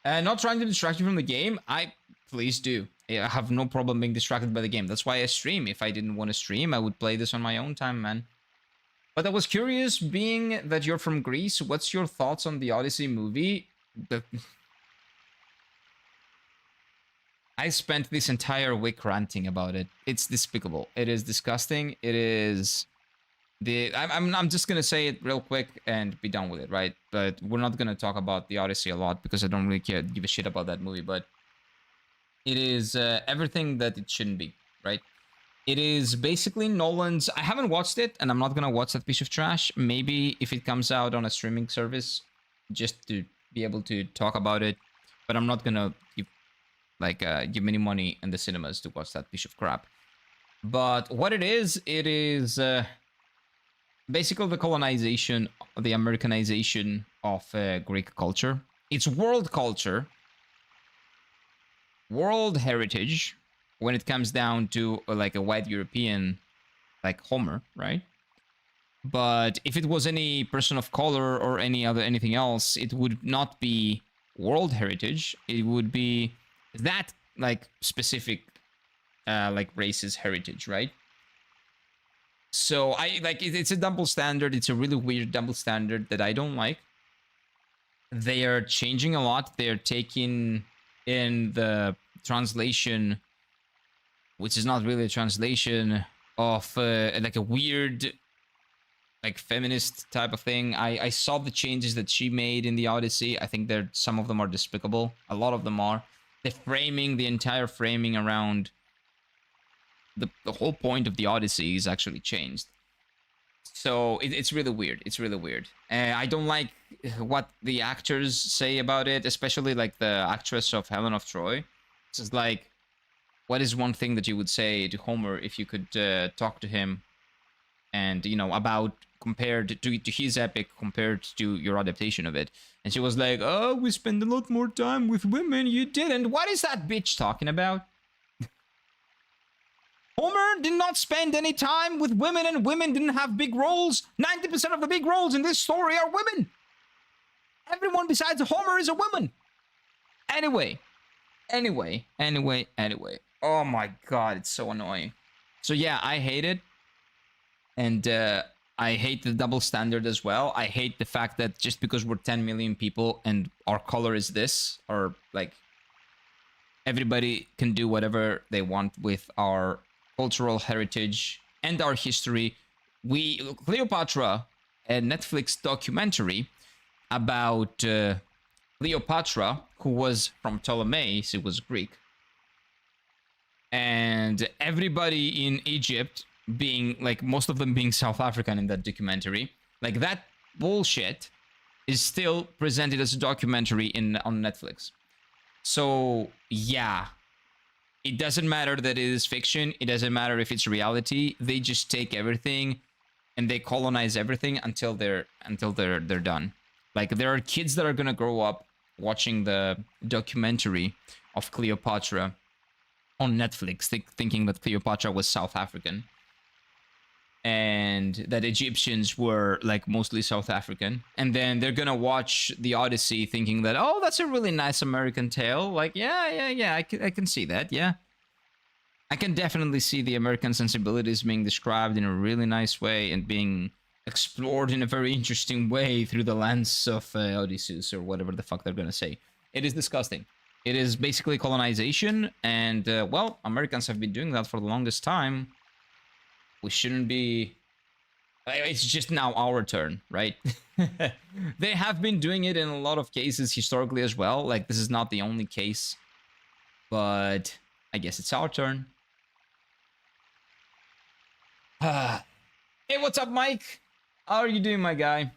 Not trying to distract you from the game. Please do. I have no problem being distracted by the game. That's why I stream. If I didn't want to stream, I would play this on my own time, man. But I was curious, being that you're from Greece, what's your thoughts on the Odyssey movie? I spent this entire week ranting about it. It's despicable. It is disgusting. It is... I'm just gonna say it real quick and be done with it, right? But we're not gonna talk about the Odyssey a lot because I don't really give a shit about that movie. But it is everything that it shouldn't be, right? It is basically Nolan's... I haven't watched it, and I'm not gonna watch that piece of trash. Maybe if it comes out on a streaming service, just to be able to talk about it. But I'm not gonna give any money in the cinemas to watch that piece of crap. But what it is basically the colonization, the Americanization of Greek culture. It's world culture, world heritage, when it comes down to like a white European, like Homer, right? But if it was any person of color or anything else, it would not be world heritage. It would be that like specific like race's heritage, right? So it's a double standard. It's a really weird double standard that I don't like. They are changing a lot. They're taking in the translation, which is not really a translation of like a weird like feminist type of thing. I saw the changes that she made in the Odyssey. I think some of them are despicable. A lot of them are. The entire framing around the whole point of the Odyssey is actually changed. So it's really weird. It's really weird. I don't like what the actors say about it, especially like the actress of Helen of Troy. It's just like, what is one thing that you would say to Homer if you could talk to him and, about compared to his epic compared to your adaptation of it? And she was like, oh, we spend a lot more time with women. You didn't. What is that bitch talking about? Homer did not spend any time with women, and women didn't have big roles. 90% of the big roles in this story are women. Everyone besides Homer is a woman. Anyway. Oh my god, it's so annoying. So yeah, I hate it. And I hate the double standard as well. I hate the fact that just because we're 10 million people and our color is this, or like everybody can do whatever they want with our cultural heritage and our history. Cleopatra, a Netflix documentary about Cleopatra, who was from Ptolemy, she was Greek, and everybody in Egypt being like, most of them being South African in that documentary. Like, that bullshit is still presented as a documentary on Netflix. So yeah, it doesn't matter that it is fiction. It doesn't matter if it's reality. They just take everything and they colonize everything until they're done. Like, there are kids that are gonna grow up watching the documentary of Cleopatra on Netflix, thinking that Cleopatra was South African and that Egyptians were like mostly South African, and then they're gonna watch the Odyssey thinking that, oh, that's a really nice American tale. Like, yeah, I can see that. Yeah, I can definitely see the American sensibilities being described in a really nice way and being explored in a very interesting way through the lens of Odysseus, or whatever the fuck they're gonna say. It is disgusting. It is basically colonization, and well, Americans have been doing that for the longest time. We shouldn't be... It's just now our turn, right? They have been doing it in a lot of cases historically as well. Like, this is not the only case, but I guess it's our turn. Hey, what's up, Mike? How are you doing, my guy?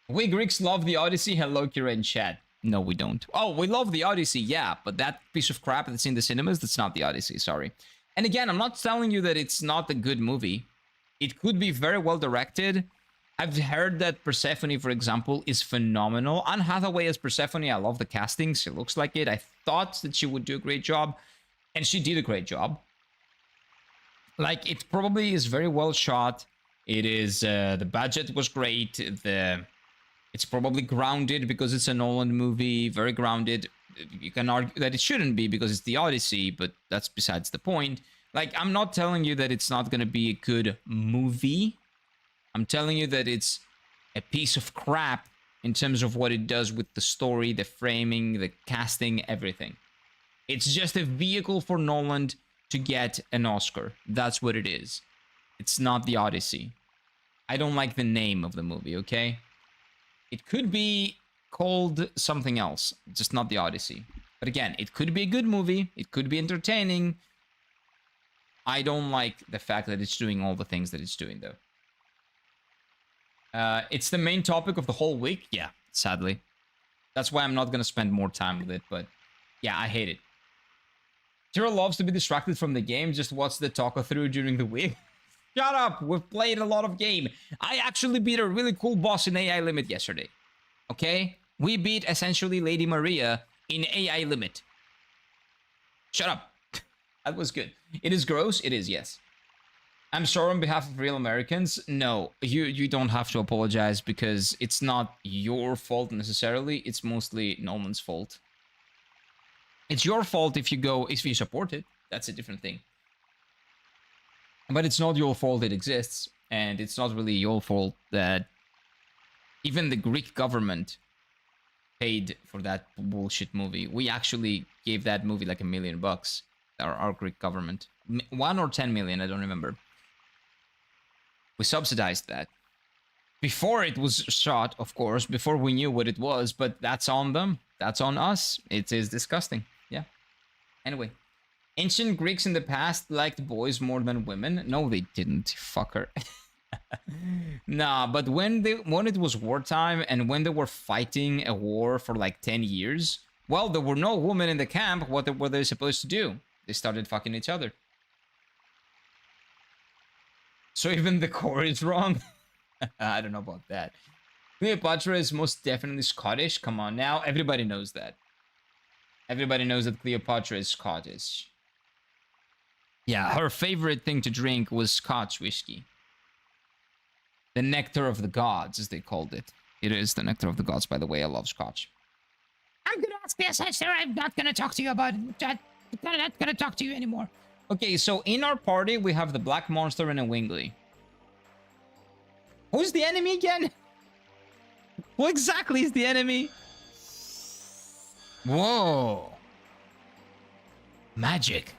We Greeks love the Odyssey. Hello, Kira in chat. No, we don't. Oh, we love the Odyssey, yeah, but that piece of crap that's in the cinemas, that's not the Odyssey, sorry. And again, I'm not telling you that it's not a good movie. It could be very well directed. I've heard that Persephone, for example, is phenomenal. Anne Hathaway as Persephone, I love the casting. She looks like it. I thought that she would do a great job, and she did a great job. Like, it probably is very well shot. It is, the budget was great. It's probably grounded because it's a Nolan movie, very grounded. You can argue that it shouldn't be because it's the Odyssey, but that's besides the point. Like, I'm not telling you that it's not going to be a good movie. I'm telling you that it's a piece of crap in terms of what it does with the story, the framing, the casting, everything. It's just a vehicle for Nolan to get an Oscar. That's what it is. It's not the Odyssey. I don't like the name of the movie, okay? It could be called something else, just not the Odyssey. But again, it could be a good movie. It could be entertaining. I don't like the fact that it's doing all the things that it's doing, though. It's the main topic of the whole week. Yeah, sadly. That's why I'm not going to spend more time with it, but yeah, I hate it. Tira loves to be distracted from the game, just watch the talk through during the week. Shut up, we've played a lot of game. I actually beat a really cool boss in AI Limit yesterday. Okay? We beat essentially Lady Maria in AI Limit. Shut up. That was good. It is gross? It is, yes. I'm sorry on behalf of real Americans. No, you don't have to apologize because it's not your fault necessarily. It's mostly Nolan's fault. It's your fault if you support it. That's a different thing. But it's not your fault it exists. And it's not really your fault that even the Greek government paid for that bullshit movie. We actually gave that movie like $1 million. Our Greek government. 1 or 10 million, I don't remember. We subsidized that. Before it was shot, of course, before we knew what it was, but that's on them. That's on us. It is disgusting. Yeah. Anyway. Ancient Greeks in the past liked boys more than women. No, they didn't. Fucker. Nah, but when it was wartime and when they were fighting a war for like 10 years, well, there were no women in the camp. What were they supposed to do? They started fucking each other. So even the core is wrong? I don't know about that. Cleopatra is most definitely Scottish. Come on now. Everybody knows that. Everybody knows that Cleopatra is Scottish. Yeah, her favorite thing to drink was Scotch whiskey. The nectar of the gods, as they called it. It is the nectar of the gods, by the way. I love Scotch. I'm gonna ask this, sir. I'm not gonna talk to you about that. I'm not gonna talk to you anymore. Okay, so in our party, we have the Black Monster and a Wingly. Who's the enemy again? Who exactly is the enemy? Whoa. Magic.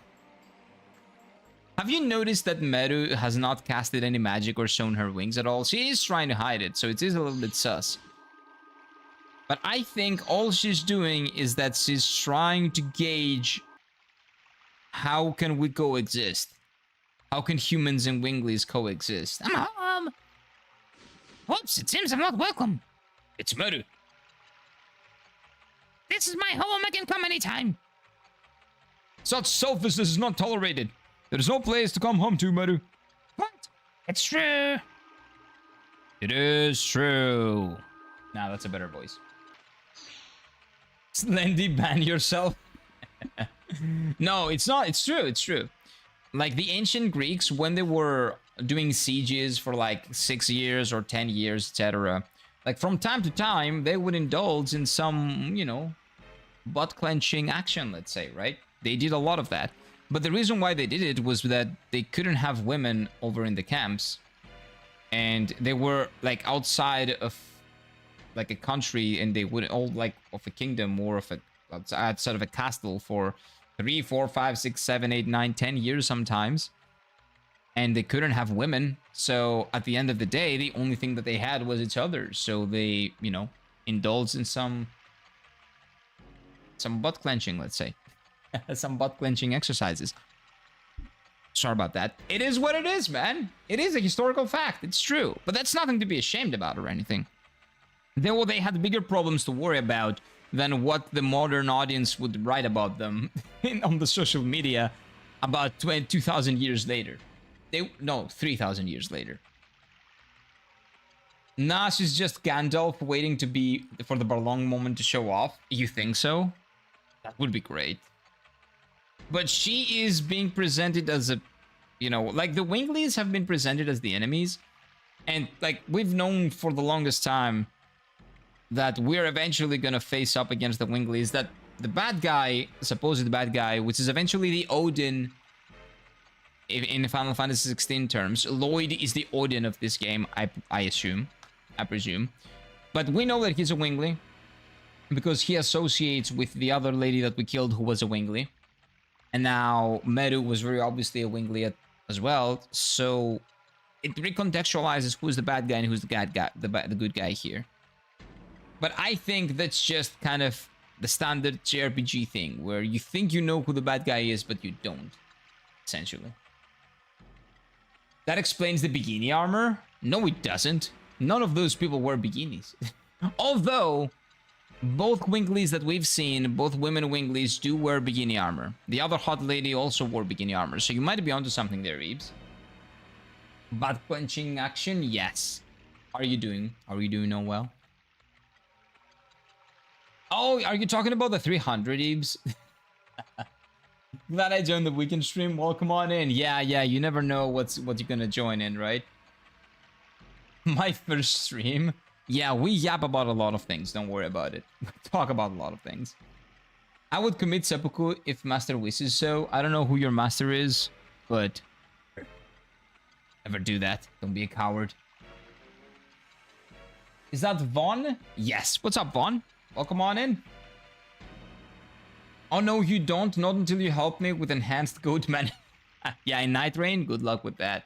Have you noticed that Meru has not casted any magic or shown her wings at all? She is trying to hide it, so it is a little bit sus. But I think all she's doing is that she's trying to gauge how can we coexist? How can humans and Winglies coexist? I'm home. Whoops, it seems I'm not welcome. It's Meru. This is my home. I can come anytime. Such selfishness is not tolerated. There is no place to come home to, Meru. What? It's true. It is true. Now that's a better voice. Slendy, ban yourself. No, it's not. It's true. It's true. Like the ancient Greeks, when they were doing sieges for like 6 years or 10 years, etc., like from time to time, they would indulge in some, you know, butt-clenching action, let's say, right? They did a lot of that. But the reason why they did it was that they couldn't have women over in the camps. And they were like outside of like a country, and they would all like of a kingdom or of a outside of a castle for 3, 4, 5, 6, 7, 8, 9, 10 years sometimes. And they couldn't have women. So at the end of the day, the only thing that they had was each other. So they, you know, indulged in some butt clenching, let's say. Some butt clenching exercises. Sorry about that. It is what it is, man. It is a historical fact. It's true. But that's nothing to be ashamed about or anything. They had bigger problems to worry about than what the modern audience would write about them on the social media about 2,000 years later. 3,000 years later. Nash is just Gandalf waiting for the Barlong moment to show off. You think so? That would be great. But she is being presented as a, you know, like the Winglies have been presented as the enemies. And like we've known for the longest time that we're eventually gonna face up against the Winglies. That the bad guy, supposed bad guy, which is eventually the Odin in Final Fantasy 16 terms. Lloyd is the Odin of this game, I assume. I presume. But we know that he's a Wingly because he associates with the other lady that we killed who was a Wingly. And now Meru was very obviously a Wingly as well. So it recontextualizes who's the bad guy and who's the bad guy, the good guy here. But I think that's just kind of the standard JRPG thing, where you think you know who the bad guy is, but you don't, essentially. That explains the bikini armor? No, it doesn't. None of those people wear bikinis. Although, both Winglies that we've seen, both women Winglies, do wear bikini armor. The other hot lady also wore bikini armor, so you might be onto something there, Reeves. Butt punching action? Yes. How are you doing? Are you doing all well? Oh, are you talking about the 300, Eebs? Glad I joined the weekend stream. Welcome on in. Yeah, you never know what you're gonna join in, right? My first stream. Yeah, we yap about a lot of things. Don't worry about it. We talk about a lot of things. I would commit seppuku if master wishes so. I don't know who your master is, but never do that. Don't be a coward. Is that Vaughn? Yes. What's up, Vaughn? Welcome on in. Oh no, you don't. Not until you help me with enhanced goat man. Yeah, in Night Rain, good luck with that.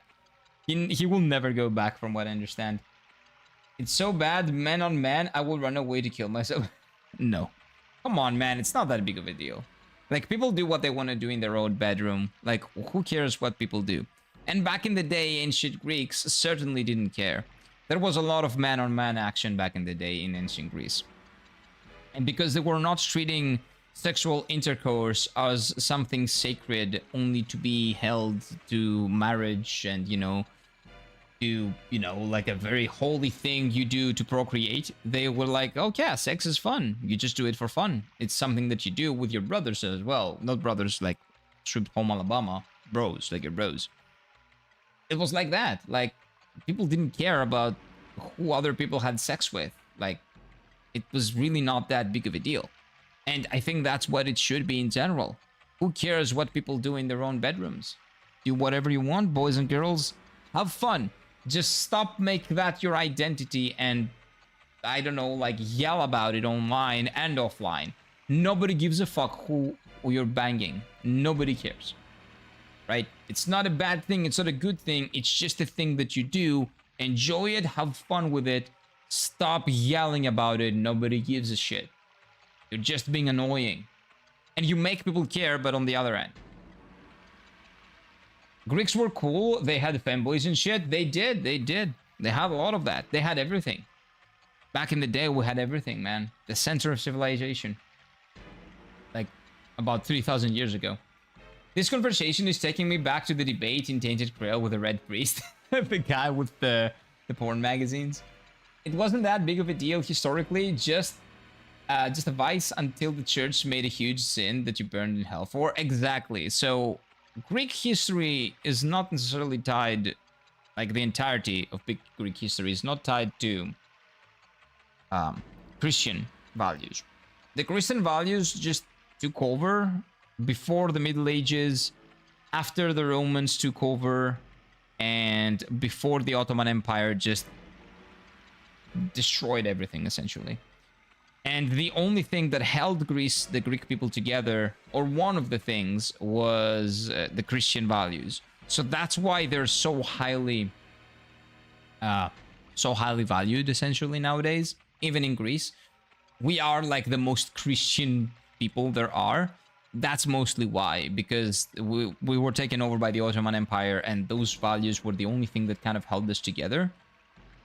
He will never go back from what I understand. It's so bad, man on man, I will run away to kill myself. No. Come on, man, it's not that big of a deal. Like, people do what they want to do in their own bedroom. Like, who cares what people do? And back in the day, ancient Greeks certainly didn't care. There was a lot of man on man action back in the day in ancient Greece. And because they were not treating sexual intercourse as something sacred only to be held to marriage and, like a very holy thing you do to procreate, they were like, oh yeah, sex is fun. You just do it for fun. It's something that you do with your brothers as well. Not brothers like Sweet Home Alabama. Bros, like your bros. It was like that. Like, people didn't care about who other people had sex with. Like, it was really not that big of a deal. And I think that's what it should be in general. Who cares what people do in their own bedrooms? Do whatever you want, boys and girls. Have fun. Just stop making that your identity and, I don't know, like, yell about it online and offline. Nobody gives a fuck who you're banging. Nobody cares. Right? It's not a bad thing. It's not a good thing. It's just a thing that you do. Enjoy it. Have fun with it. Stop yelling about it. Nobody gives a shit. You're just being annoying. And you make people care, but on the other end. Greeks were cool. They had fanboys and shit. They did. They had a lot of that. They had everything. Back in the day, we had everything, man. The center of civilization. Like, about 3,000 years ago. This conversation is taking me back to the debate in Tainted Grail with the Red Priest. The guy with the porn magazines. It wasn't that big of a deal historically, just a vice until the church made a huge sin that you burned in hell for. Exactly. So Greek history is not necessarily tied, like the entirety of big Greek history is not tied to Christian values. The Christian values just took over before the Middle Ages, after the Romans took over, and before the Ottoman Empire just destroyed everything, essentially. And the only thing that held Greece, the Greek people together, or one of the things, was the Christian values. So that's why they're so highly valued, essentially, nowadays. Even in Greece, we are like the most Christian people there are. That's mostly why, because we were taken over by the Ottoman Empire, and those values were the only thing that kind of held us together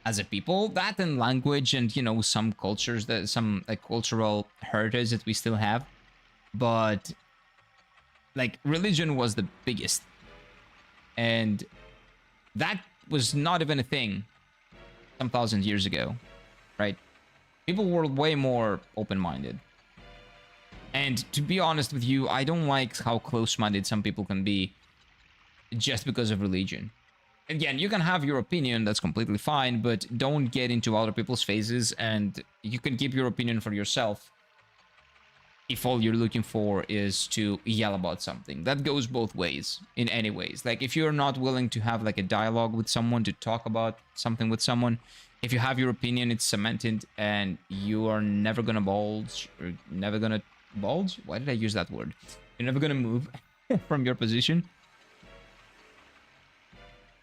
as a people. That and language and, some cultures, some like cultural heritage that we still have. But like religion was the biggest. And that was not even a thing some thousand years ago, right? People were way more open-minded. And to be honest with you, I don't like how close-minded some people can be just because of religion. again, you can have your opinion, that's completely fine, but don't get into other people's faces, and you can keep your opinion for yourself if all you're looking for is to yell about something. That goes both ways, in any ways. Like, if you're not willing to have like a dialogue with someone, to talk about something with someone, if you have your opinion, it's cemented, and you are never gonna bulge, or never gonna bulge? Why did I use that word? You're never gonna move from your position.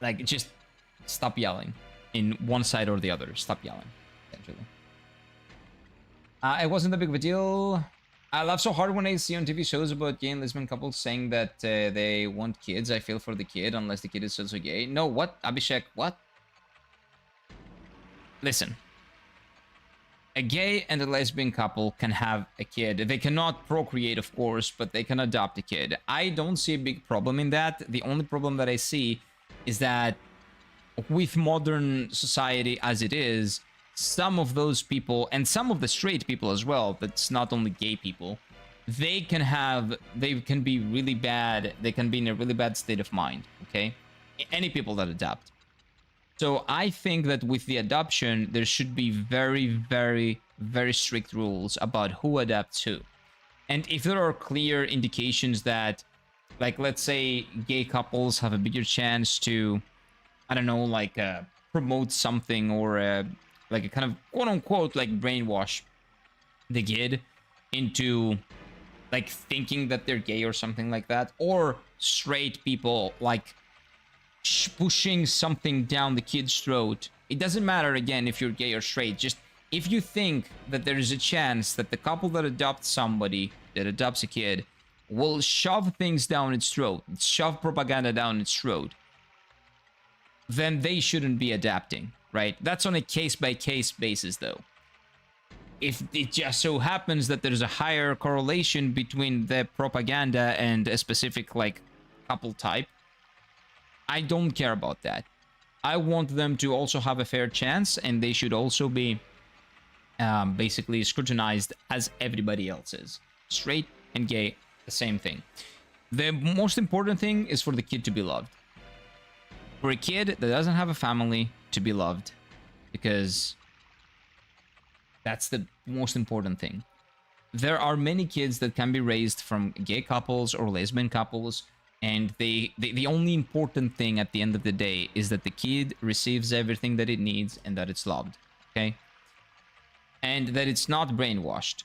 Like, just stop yelling in one side or the other. Stop yelling, essentially. It wasn't that big of a deal. I laugh so hard when I see on TV shows about gay and lesbian couples saying that they want kids. I feel for the kid unless the kid is also gay. No, what? Abhishek, what? Listen. A gay and a lesbian couple can have a kid. They cannot procreate, of course, but they can adopt a kid. I don't see a big problem in that. The only problem that I see is that with modern society as it is, some of those people, and some of the straight people as well, that's not only gay people, they can be really bad, they can be in a really bad state of mind, okay? Any people that adopt. So I think that with the adoption, there should be very, very, very strict rules about who adopts who. And if there are clear indications that, like, let's say gay couples have a bigger chance to, I don't know, like, promote something, or like a kind of quote-unquote like brainwash the kid into like thinking that they're gay or something like that, or straight people like pushing something down the kid's throat. It doesn't matter, again, if you're gay or straight. Just if you think that there is a chance that the couple that adopts somebody, that adopts a kid, will shove things down its throat, shove propaganda down its throat, then they shouldn't be adapting, right? That's on a case-by-case basis, though. If it just so happens that there's a higher correlation between the propaganda and a specific, like, couple type, I don't care about that. I want them to also have a fair chance, and they should also be basically scrutinized as everybody else is. Straight and gay, the same thing. The most important thing is for the kid to be loved. For a kid that doesn't have a family to be loved, because that's the most important thing. There are many kids that can be raised from gay couples or lesbian couples, and the only important thing at the end of the day is that the kid receives everything that it needs and that it's loved, okay? And that it's not brainwashed.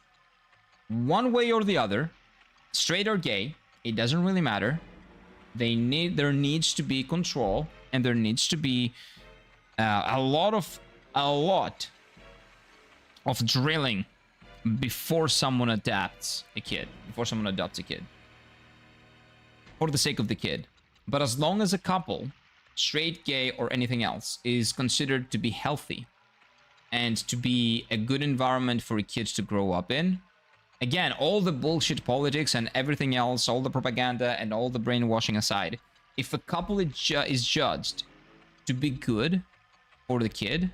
One way or the other, straight or gay, it doesn't really matter. There needs to be control, and there needs to be a lot of drilling before someone adopts a kid, for the sake of the kid. But as long as a couple, straight, gay, or anything else, is considered to be healthy and to be a good environment for kids to grow up in, again, all the bullshit politics and everything else, all the propaganda and all the brainwashing aside, if a couple is judged to be good for the kid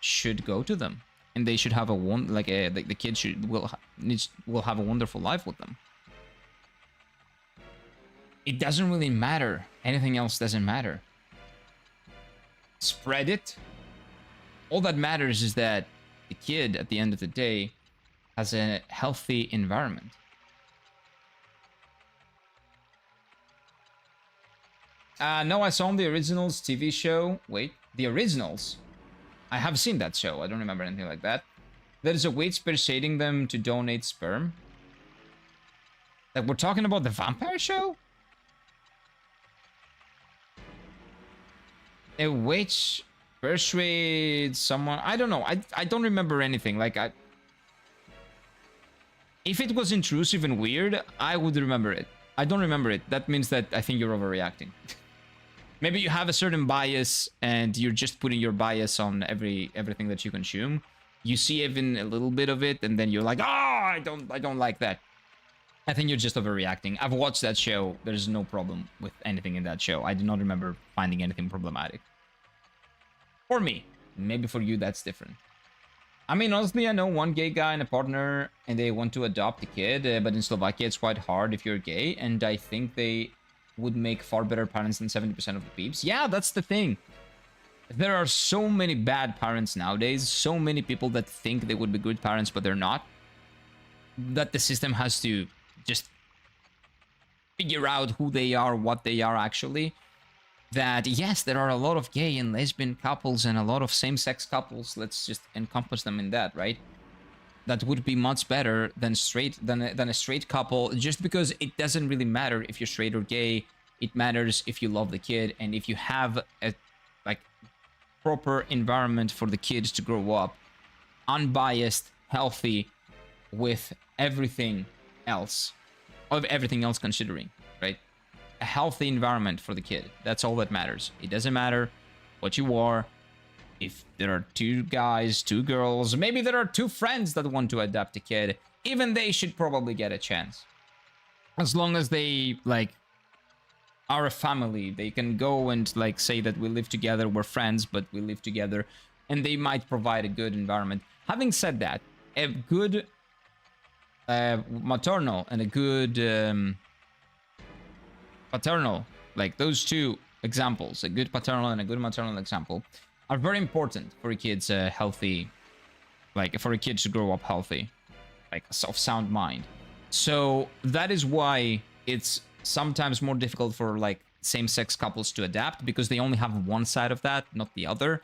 should go to them, and they should have the kid will have a wonderful life with them. It doesn't really matter. Anything else doesn't matter. Spread it. All that matters is that the kid, at the end of the day, has a healthy environment. No, I saw the Originals TV show. Wait, the Originals? I have seen that show. I don't remember anything like that. There is a witch persuading them to donate sperm. Like, we're talking about the vampire show? A witch persuades someone. I don't know. I don't remember anything. Like, if it was intrusive and weird, I would remember it. I don't remember it. That means that I think you're overreacting. Maybe you have a certain bias and you're just putting your bias on everything that you consume. You see even a little bit of it and then you're like, I don't like that. I think you're just overreacting. I've watched that show. There's no problem with anything in that show. I do not remember finding anything problematic. For me. Maybe for you that's different. I mean, honestly, I know one gay guy and a partner, and they want to adopt a kid, but in Slovakia it's quite hard if you're gay, and I think they would make far better parents than 70% of the peeps. Yeah, that's the thing. There are so many bad parents nowadays, so many people that think they would be good parents, but they're not, that the system has to just figure out who they are, what they are actually. That, yes, there are a lot of gay and lesbian couples and a lot of same-sex couples. Let's just encompass them in that, right? That would be much better than a straight couple, just because it doesn't really matter if you're straight or gay. It matters if you love the kid and if you have a proper environment for the kids to grow up, unbiased, healthy, with everything else considering, right? A healthy environment for the kid. That's all that matters. It doesn't matter what you are. If there are 2 guys, 2 girls, maybe there are 2 friends that want to adopt a kid, even they should probably get a chance. As long as they, are a family, they can go and, say that we live together, we're friends, but we live together, and they might provide a good environment. Having said that, a good maternal and a good paternal, those 2 examples, a good paternal and a good maternal example, are very important for a kid's healthy, for a kid to grow up healthy, of sound mind. So that is why it's sometimes more difficult for same-sex couples to adapt, because they only have one side of that, not the other,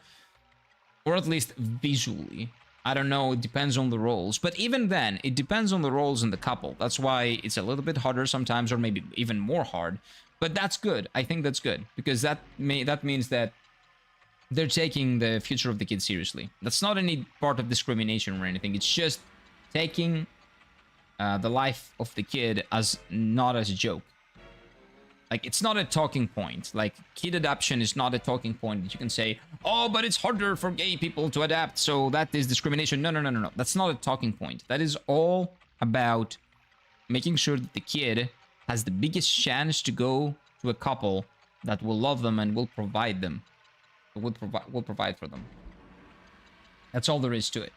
or at least visually. I don't know, it depends on the roles, but even then, it depends on the roles in the couple. That's why it's a little bit harder sometimes, or maybe even more hard, but that's good. I think that's good, because that means that they're taking the future of the kid seriously. That's not any part of discrimination or anything. It's just taking the life of the kid as not as a joke. It's not a talking point. Kid adoption is not a talking point that you can say, oh, but it's harder for gay people to adapt, so that is discrimination. No. That's not a talking point. That is all about making sure that the kid has the biggest chance to go to a couple that will love them and will provide them. Will provide for them. That's all there is to it.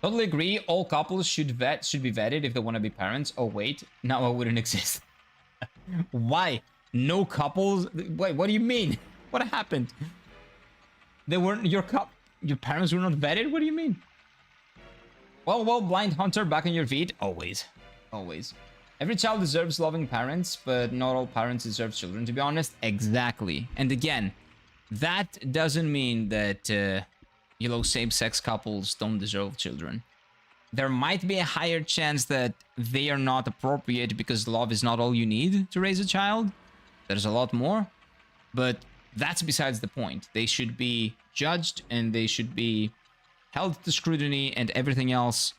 Totally agree. All couples should be vetted if they want to be parents. Oh wait, now I wouldn't exist. Why? No couples? Wait, what do you mean? What happened? They weren't your parents were not vetted? What do you mean? Well, Blind Hunter, back on your feet. Always. Every child deserves loving parents, but not all parents deserve children, to be honest. Exactly. And again, that doesn't mean that, same-sex couples don't deserve children. There might be a higher chance that they are not appropriate because love is not all you need to raise a child. There's a lot more. But that's besides the point. They should be judged and they should be held to scrutiny and everything else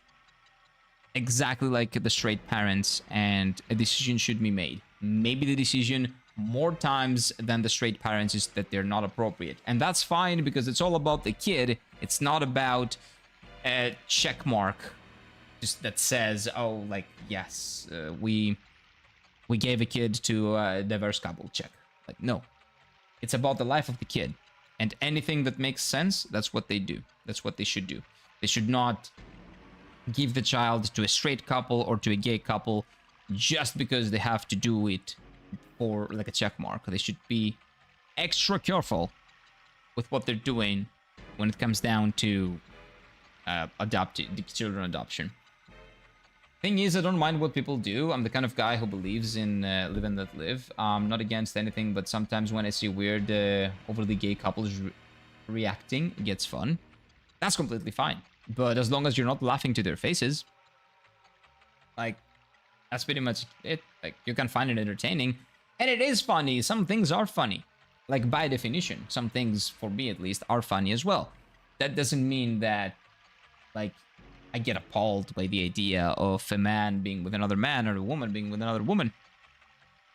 exactly like the straight parents, and a decision should be made. Maybe the decision more times than the straight parents is that they're not appropriate. And that's fine because it's all about the kid. It's not about a check mark just that says, oh, yes, we gave a kid to a diverse couple, check. No. It's about the life of the kid. And anything that makes sense, that's what they do. That's what they should do. They should not give the child to a straight couple or to a gay couple just because they have to do it for a check mark. They should be extra careful with what they're doing when it comes down to children adoption. Thing is, I don't mind what people do. I'm the kind of guy who believes in live and let live. I'm not against anything, but sometimes when I see weird, overly gay couples reacting, it gets fun. That's completely fine. But as long as you're not laughing to their faces, that's pretty much it. You can find it entertaining. And it is funny. Some things are funny. By definition, some things, for me at least, are funny as well. That doesn't mean that, I get appalled by the idea of a man being with another man or a woman being with another woman.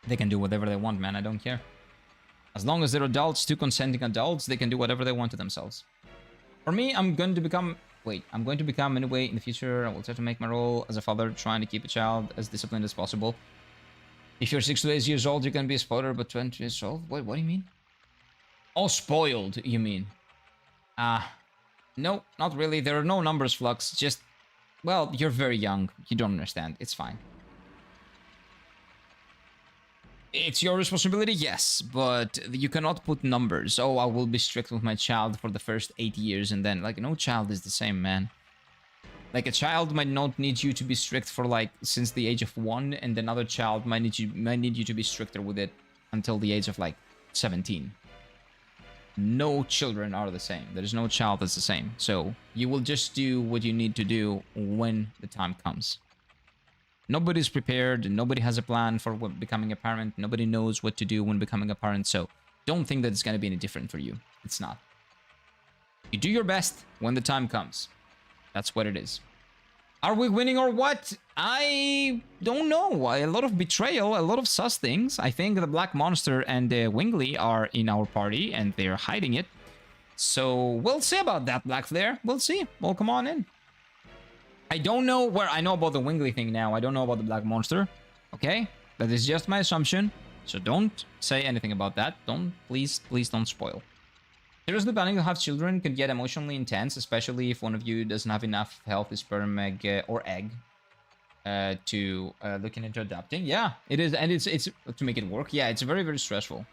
They can do whatever they want, man. I don't care. As long as they're adults, 2 consenting adults, they can do whatever they want to themselves. For me, I'm going to become anyway in the future. I will try to make my role as a father, trying to keep a child as disciplined as possible. If you're 6 to 8 years old, you can be a spoiler, but 20 years old? Wait, what do you mean? Oh, spoiled, you mean? No, not really. There are no numbers, Flux. Just, well, you're very young. You don't understand. It's fine. It's your responsibility, yes, but you cannot put numbers. Oh, I will be strict with my child for the first 8 years, and then, like, no child is the same, man. Like, a child might not need you to be strict for, like, since the age of 1, and another child might need you to be stricter with it until the age of, like, 17. No children are the same. There is no child that's the same. So, you will just do what you need to do when the time comes. Nobody's prepared. Nobody has a plan for becoming a parent. Nobody knows what to do when becoming a parent. So don't think that it's going to be any different for you. It's not. You do your best when the time comes. That's what it is. Are we winning or what? I don't know. A lot of betrayal, a lot of sus things. I think the Black Monster and Wingley are in our party and they're hiding it. So we'll see about that, Black Flare. We'll see. Well, come on in. I don't know where I know about the Wingley thing now. I don't know about the Black Monster. Okay? That is just my assumption. So don't say anything about that. Please don't spoil. Seriously, planning to have children can get emotionally intense, especially if one of you doesn't have enough healthy sperm, egg, or egg to looking into adopting. Yeah, it is. And it's to make it work. Yeah, it's very, very stressful.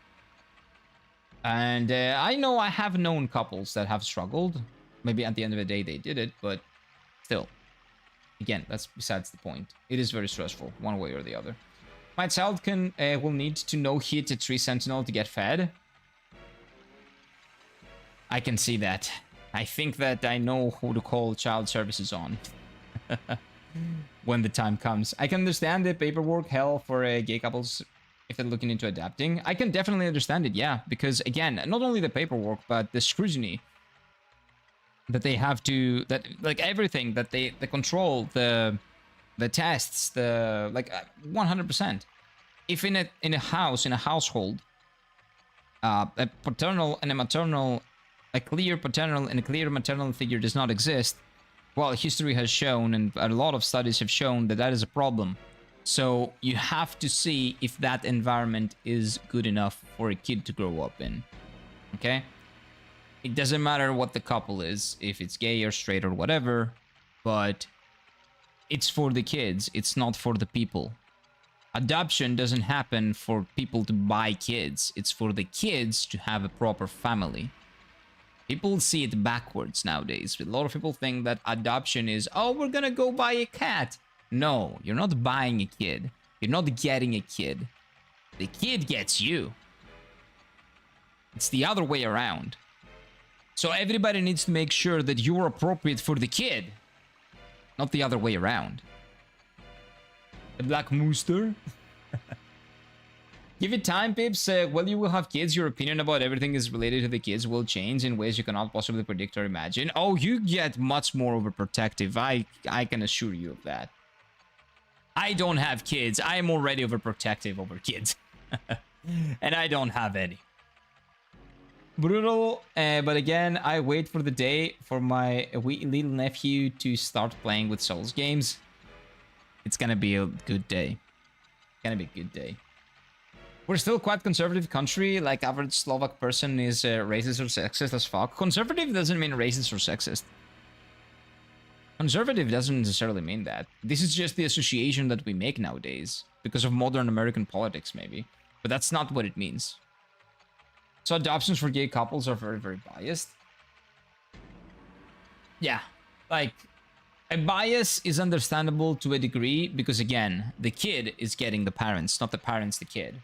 And I know I have known couples that have struggled. Maybe at the end of the day they did it, but still. Again, that's besides the point. It is very stressful, one way or the other. My child will need to no-hit a tree sentinel to get fed. I can see that. I think that I know who to call child services on. When the time comes. I can understand the paperwork hell for gay couples if they're looking into adapting. I can definitely understand it, yeah. Because, again, not only the paperwork, but the scrutiny that they have to, that like everything that the control, the tests, the like 100%. If in a household, a paternal and a maternal, a clear paternal and a clear maternal figure does not exist, well, history has shown and a lot of studies have shown that that is a problem. So you have to see if that environment is good enough for a kid to grow up in. Okay? It doesn't matter what the couple is, if it's gay or straight or whatever, but it's for the kids, it's not for the people. Adoption doesn't happen for people to buy kids, it's for the kids to have a proper family. People see it backwards nowadays. A lot of people think that adoption is, oh, we're gonna go buy a cat. No, you're not buying a kid. You're not getting a kid. The kid gets you. It's the other way around. So everybody needs to make sure that you're appropriate for the kid, not the other way around. The Black Mooster. Give it time, Pips. Well, you will have kids. Your opinion about everything is related to the kids will change in ways you cannot possibly predict or imagine. Oh, you get much more overprotective. I can assure you of that. I don't have kids. I am already overprotective over kids. And I don't have any. Brutal, but again, I wait for the day for my wee little nephew to start playing with Souls games. It's gonna be a good day. Gonna be a good day. We're still quite conservative country, like average Slovak person is racist or sexist as fuck. Conservative doesn't mean racist or sexist. Conservative doesn't necessarily mean that. This is just the association that we make nowadays, because of modern American politics maybe. But that's not what it means. So adoptions for gay couples are very, very biased. Yeah, like, a bias is understandable to a degree because, again, the kid is getting the parents, not the parents the kid.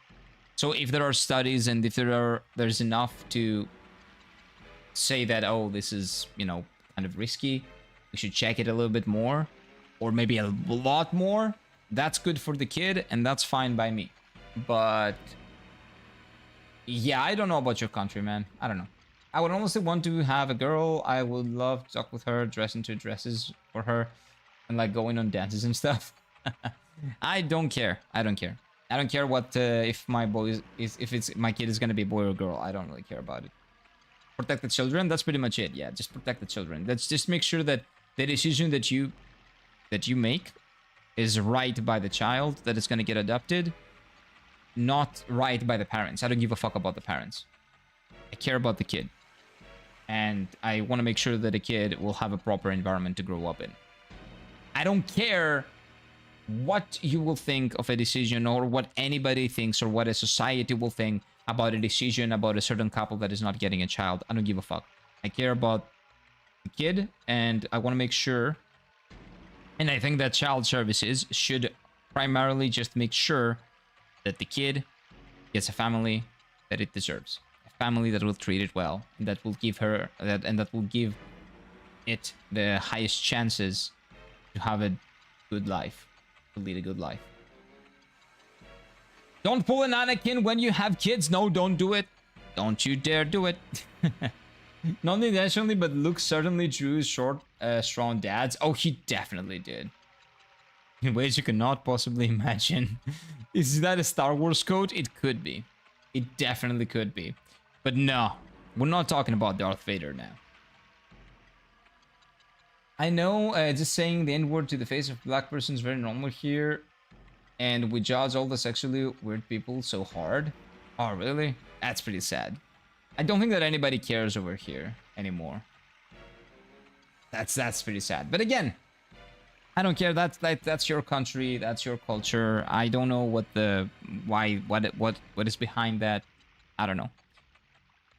So if there are studies and if there's enough to say that, oh, this is, you know, kind of risky, we should check it a little bit more, or maybe a lot more, that's good for the kid and that's fine by me. But yeah, I don't know about your country, man. I don't know. I would honestly want to have a girl. I would love to talk with her, dress into dresses for her, and like going on dances and stuff. I don't care. I don't care. I don't care what if my boy if it's my kid is gonna be a boy or girl. I don't really care about it. Protect the children. That's pretty much it. Yeah, just protect the children. Let's just make sure that the decision that you make is right by the child that is gonna get adopted. Not right by the parents. I don't give a fuck about the parents. I care about the kid. And I want to make sure that a kid will have a proper environment to grow up in. I don't care what you will think of a decision, or what anybody thinks, or what a society will think about a decision about a certain couple that is not getting a child. I don't give a fuck. I care about the kid, and I want to make sure, and I think that child services should primarily just make sure that the kid gets a family that it deserves, a family that will treat it well, and that will give her that, and that will give it the highest chances to have a good life, to lead a good life. Don't pull an Anakin when you have kids. No, don't do it. Don't you dare do it. Not intentionally, but Luke certainly drew short, strong dads. Oh, he definitely did. In ways you cannot possibly imagine. Is that a Star Wars code? It could be. It definitely could be. But no, we're not talking about Darth Vader now. I know, just saying the N-word to the face of a black person is very normal here. And we judge all the sexually weird people so hard. Oh, really? That's pretty sad. I don't think that anybody cares over here anymore. That's pretty sad. But again, I don't care. That's your country. That's your culture. I don't know what is behind that. I don't know.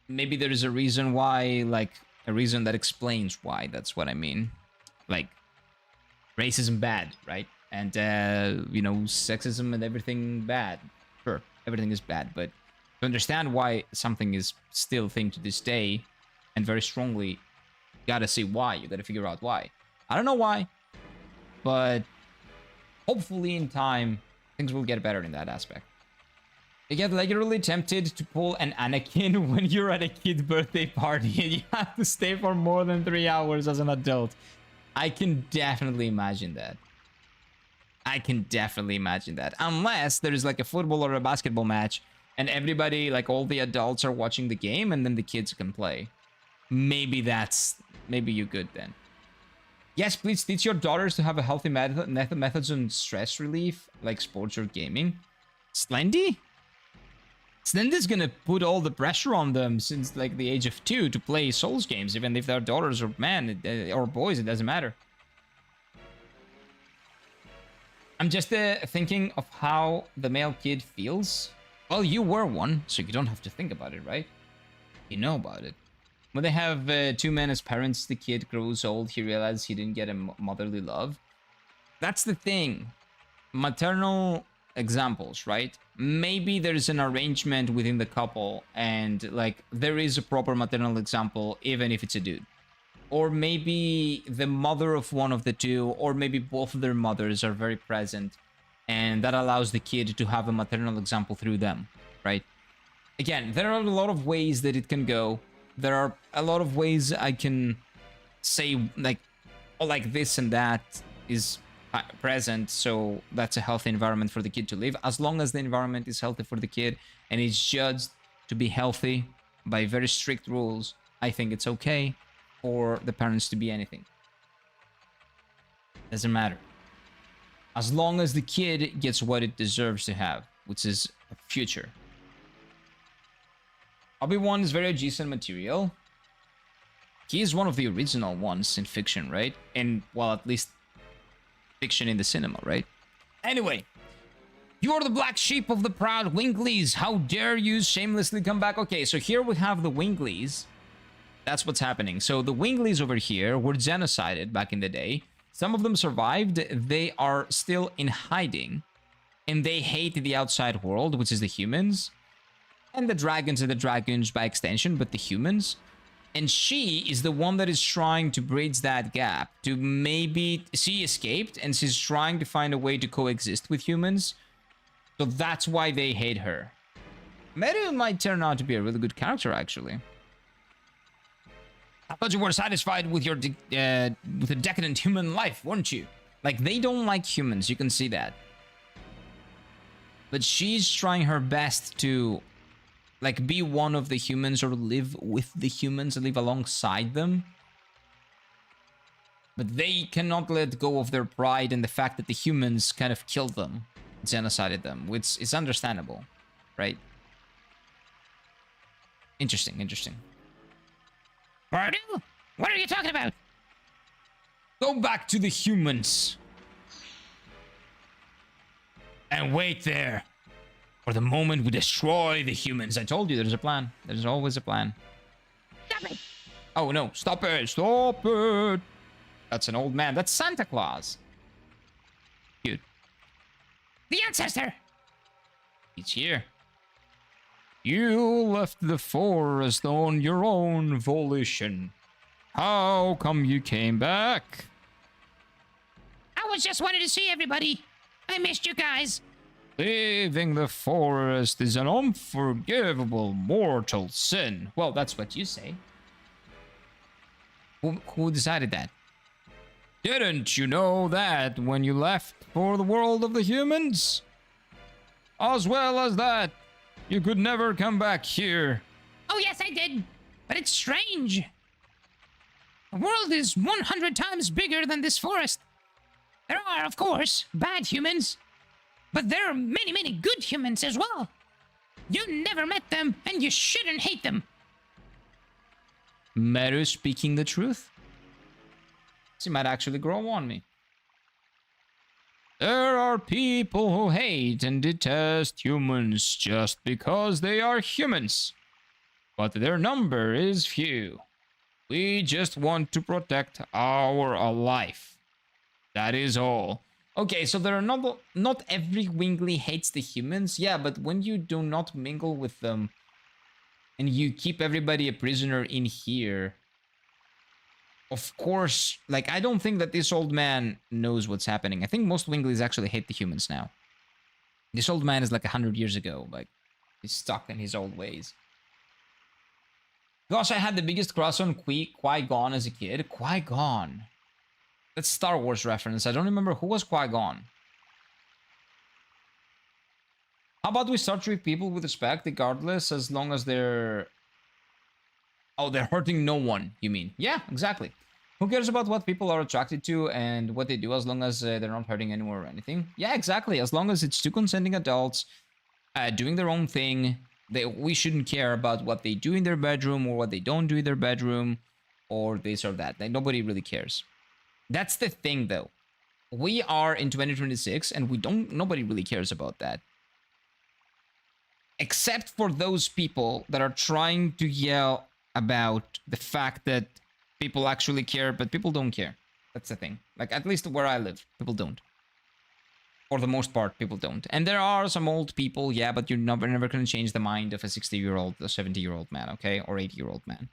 Maybe there is a reason why, like a reason that explains why. That's what I mean. Like, racism bad, right? And you know, sexism and everything bad. Sure, everything is bad, but to understand why something is still a thing to this day, and very strongly, you gotta see why. You gotta figure out why. I don't know why, but hopefully in time, things will get better in that aspect. You get literally tempted to pull an Anakin when you're at a kid's birthday party and you have to stay for more than 3 hours as an adult. I can definitely imagine that. I can definitely imagine that. Unless there is like a football or a basketball match and everybody, like all the adults are watching the game and then the kids can play. Maybe you're good then. Yes, please teach your daughters to have a healthy methods on stress relief, like sports or gaming. Slendy? Slendy's gonna put all the pressure on them since like the age of 2 to play Souls games, even if they're daughters or or boys, it doesn't matter. I'm just thinking of how the male kid feels. Well, you were one, so you don't have to think about it, right? You know about it. When they have 2 men as parents, the kid grows old, he realizes he didn't get a motherly love. That's the thing. Maternal examples, right? Maybe there's an arrangement within the couple and like there is a proper maternal example, even if it's a dude. Or maybe the mother of one of the two, or maybe both of their mothers are very present, and that allows the kid to have a maternal example through them, right? Again, there are a lot of ways that it can go. There are a lot of ways I can say, like, oh, like this and that is present, so that's a healthy environment for the kid to live. As long as the environment is healthy for the kid, and it's judged to be healthy by very strict rules, I think it's okay for the parents to be anything. Doesn't matter. As long as the kid gets what it deserves to have, which is a future. Obi-Wan is very adjacent material. He is one of the original ones in fiction, right? And, well, at least fiction in the cinema, right? Anyway, you are the black sheep of the proud Winkleys. How dare you shamelessly come back? Okay, so here we have the Winkleys. That's what's happening. So the Winkleys over here were genocided back in the day. Some of them survived. They are still in hiding. And they hate the outside world, which is the humans. And the dragons and the dragoons by extension, but the humans. And she is the one that is trying to bridge that gap. To maybe... She escaped and she's trying to find a way to coexist with humans. So that's why they hate her. Meru might turn out to be a really good character, actually. I thought you were satisfied with your with a decadent human life, weren't you? Like, they don't like humans, you can see that. But she's trying her best to, like, be one of the humans or live with the humans and live alongside them. But they cannot let go of their pride and the fact that the humans kind of killed them, genocided them, which is understandable, right? Interesting, interesting. Pardon? What are you talking about? Go back to the humans. And wait there for the moment we destroy the humans. I told you there's a plan. There's always a plan. Stop it! Oh no, stop it, stop it. That's an old man. That's Santa Claus. Cute. The ancestor! He's here. You left the forest on your own volition. How come you came back? I was just wanted to see everybody. I missed you guys. Leaving the forest is an unforgivable mortal sin. Well, that's what you say. Who decided that? Didn't you know that when you left for the world of the humans? As well as that, you could never come back here. Oh, yes, I did. But it's strange. The world is 100 times bigger than this forest. There are, of course, bad humans. But there are many, many good humans as well. You never met them, and you shouldn't hate them. Meru speaking the truth? She might actually grow on me. There are people who hate and detest humans just because they are humans. But their number is few. We just want to protect our life. That is all. Okay, so there are not every Wingley hates the humans. Yeah, but when you do not mingle with them and you keep everybody a prisoner in here, of course, like, I don't think that this old man knows what's happening. I think most Wingleys actually hate the humans now. This old man is like 100 years ago. Like, he's stuck in his old ways. Gosh, I had the biggest crush on Qui-Gon as a kid. Qui-Gon. That's Star Wars reference. I don't remember who was Qui-Gon. How about we start treating people with respect, regardless, as long as they're... Oh, they're hurting no one, you mean? Yeah, exactly. Who cares about what people are attracted to and what they do as long as they're not hurting anyone or anything? Yeah, exactly. As long as it's two consenting adults doing their own thing, we shouldn't care about what they do in their bedroom or what they don't do in their bedroom or this or that. Like, nobody really cares. That's the thing, though. We are in 2026 and nobody really cares about that. Except for those people that are trying to yell about the fact that people actually care, but people don't care. That's the thing. Like, at least where I live, people don't. For the most part, people don't. And there are some old people, yeah, but you're never going to change the mind of a 60-year-old, a 70-year-old man, okay? Or 80-year-old man.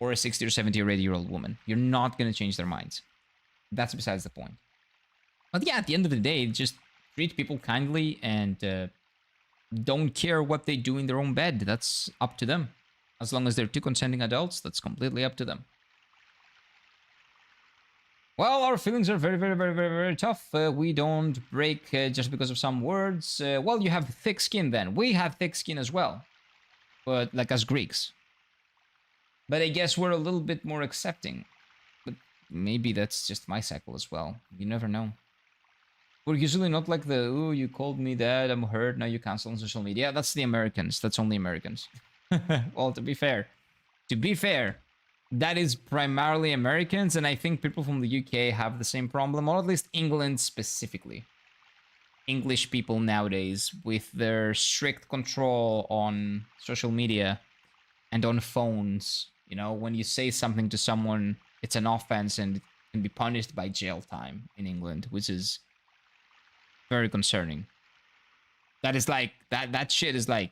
Or a 60 or 70 or 80-year-old woman. You're not going to change their minds. That's besides the point. But yeah, at the end of the day, just treat people kindly and don't care what they do in their own bed. That's up to them. As long as they're two consenting adults, that's completely up to them. Well, our feelings are very, very, very, very, very tough. We don't break just because of some words. Well, you have thick skin then. We have thick skin as well. But like us Greeks. But I guess we're a little bit more accepting. But maybe that's just my cycle as well. You never know. We're usually not like the, ooh, you called me that, I'm hurt, now you cancel on social media. That's the Americans. That's only Americans. Well, to be fair, that is primarily Americans, and I think people from the UK have the same problem, or at least England specifically. English people nowadays, with their strict control on social media and on phones. You know, when you say something to someone, it's an offense and it can be punished by jail time in England, which is very concerning. That is like, that shit is like,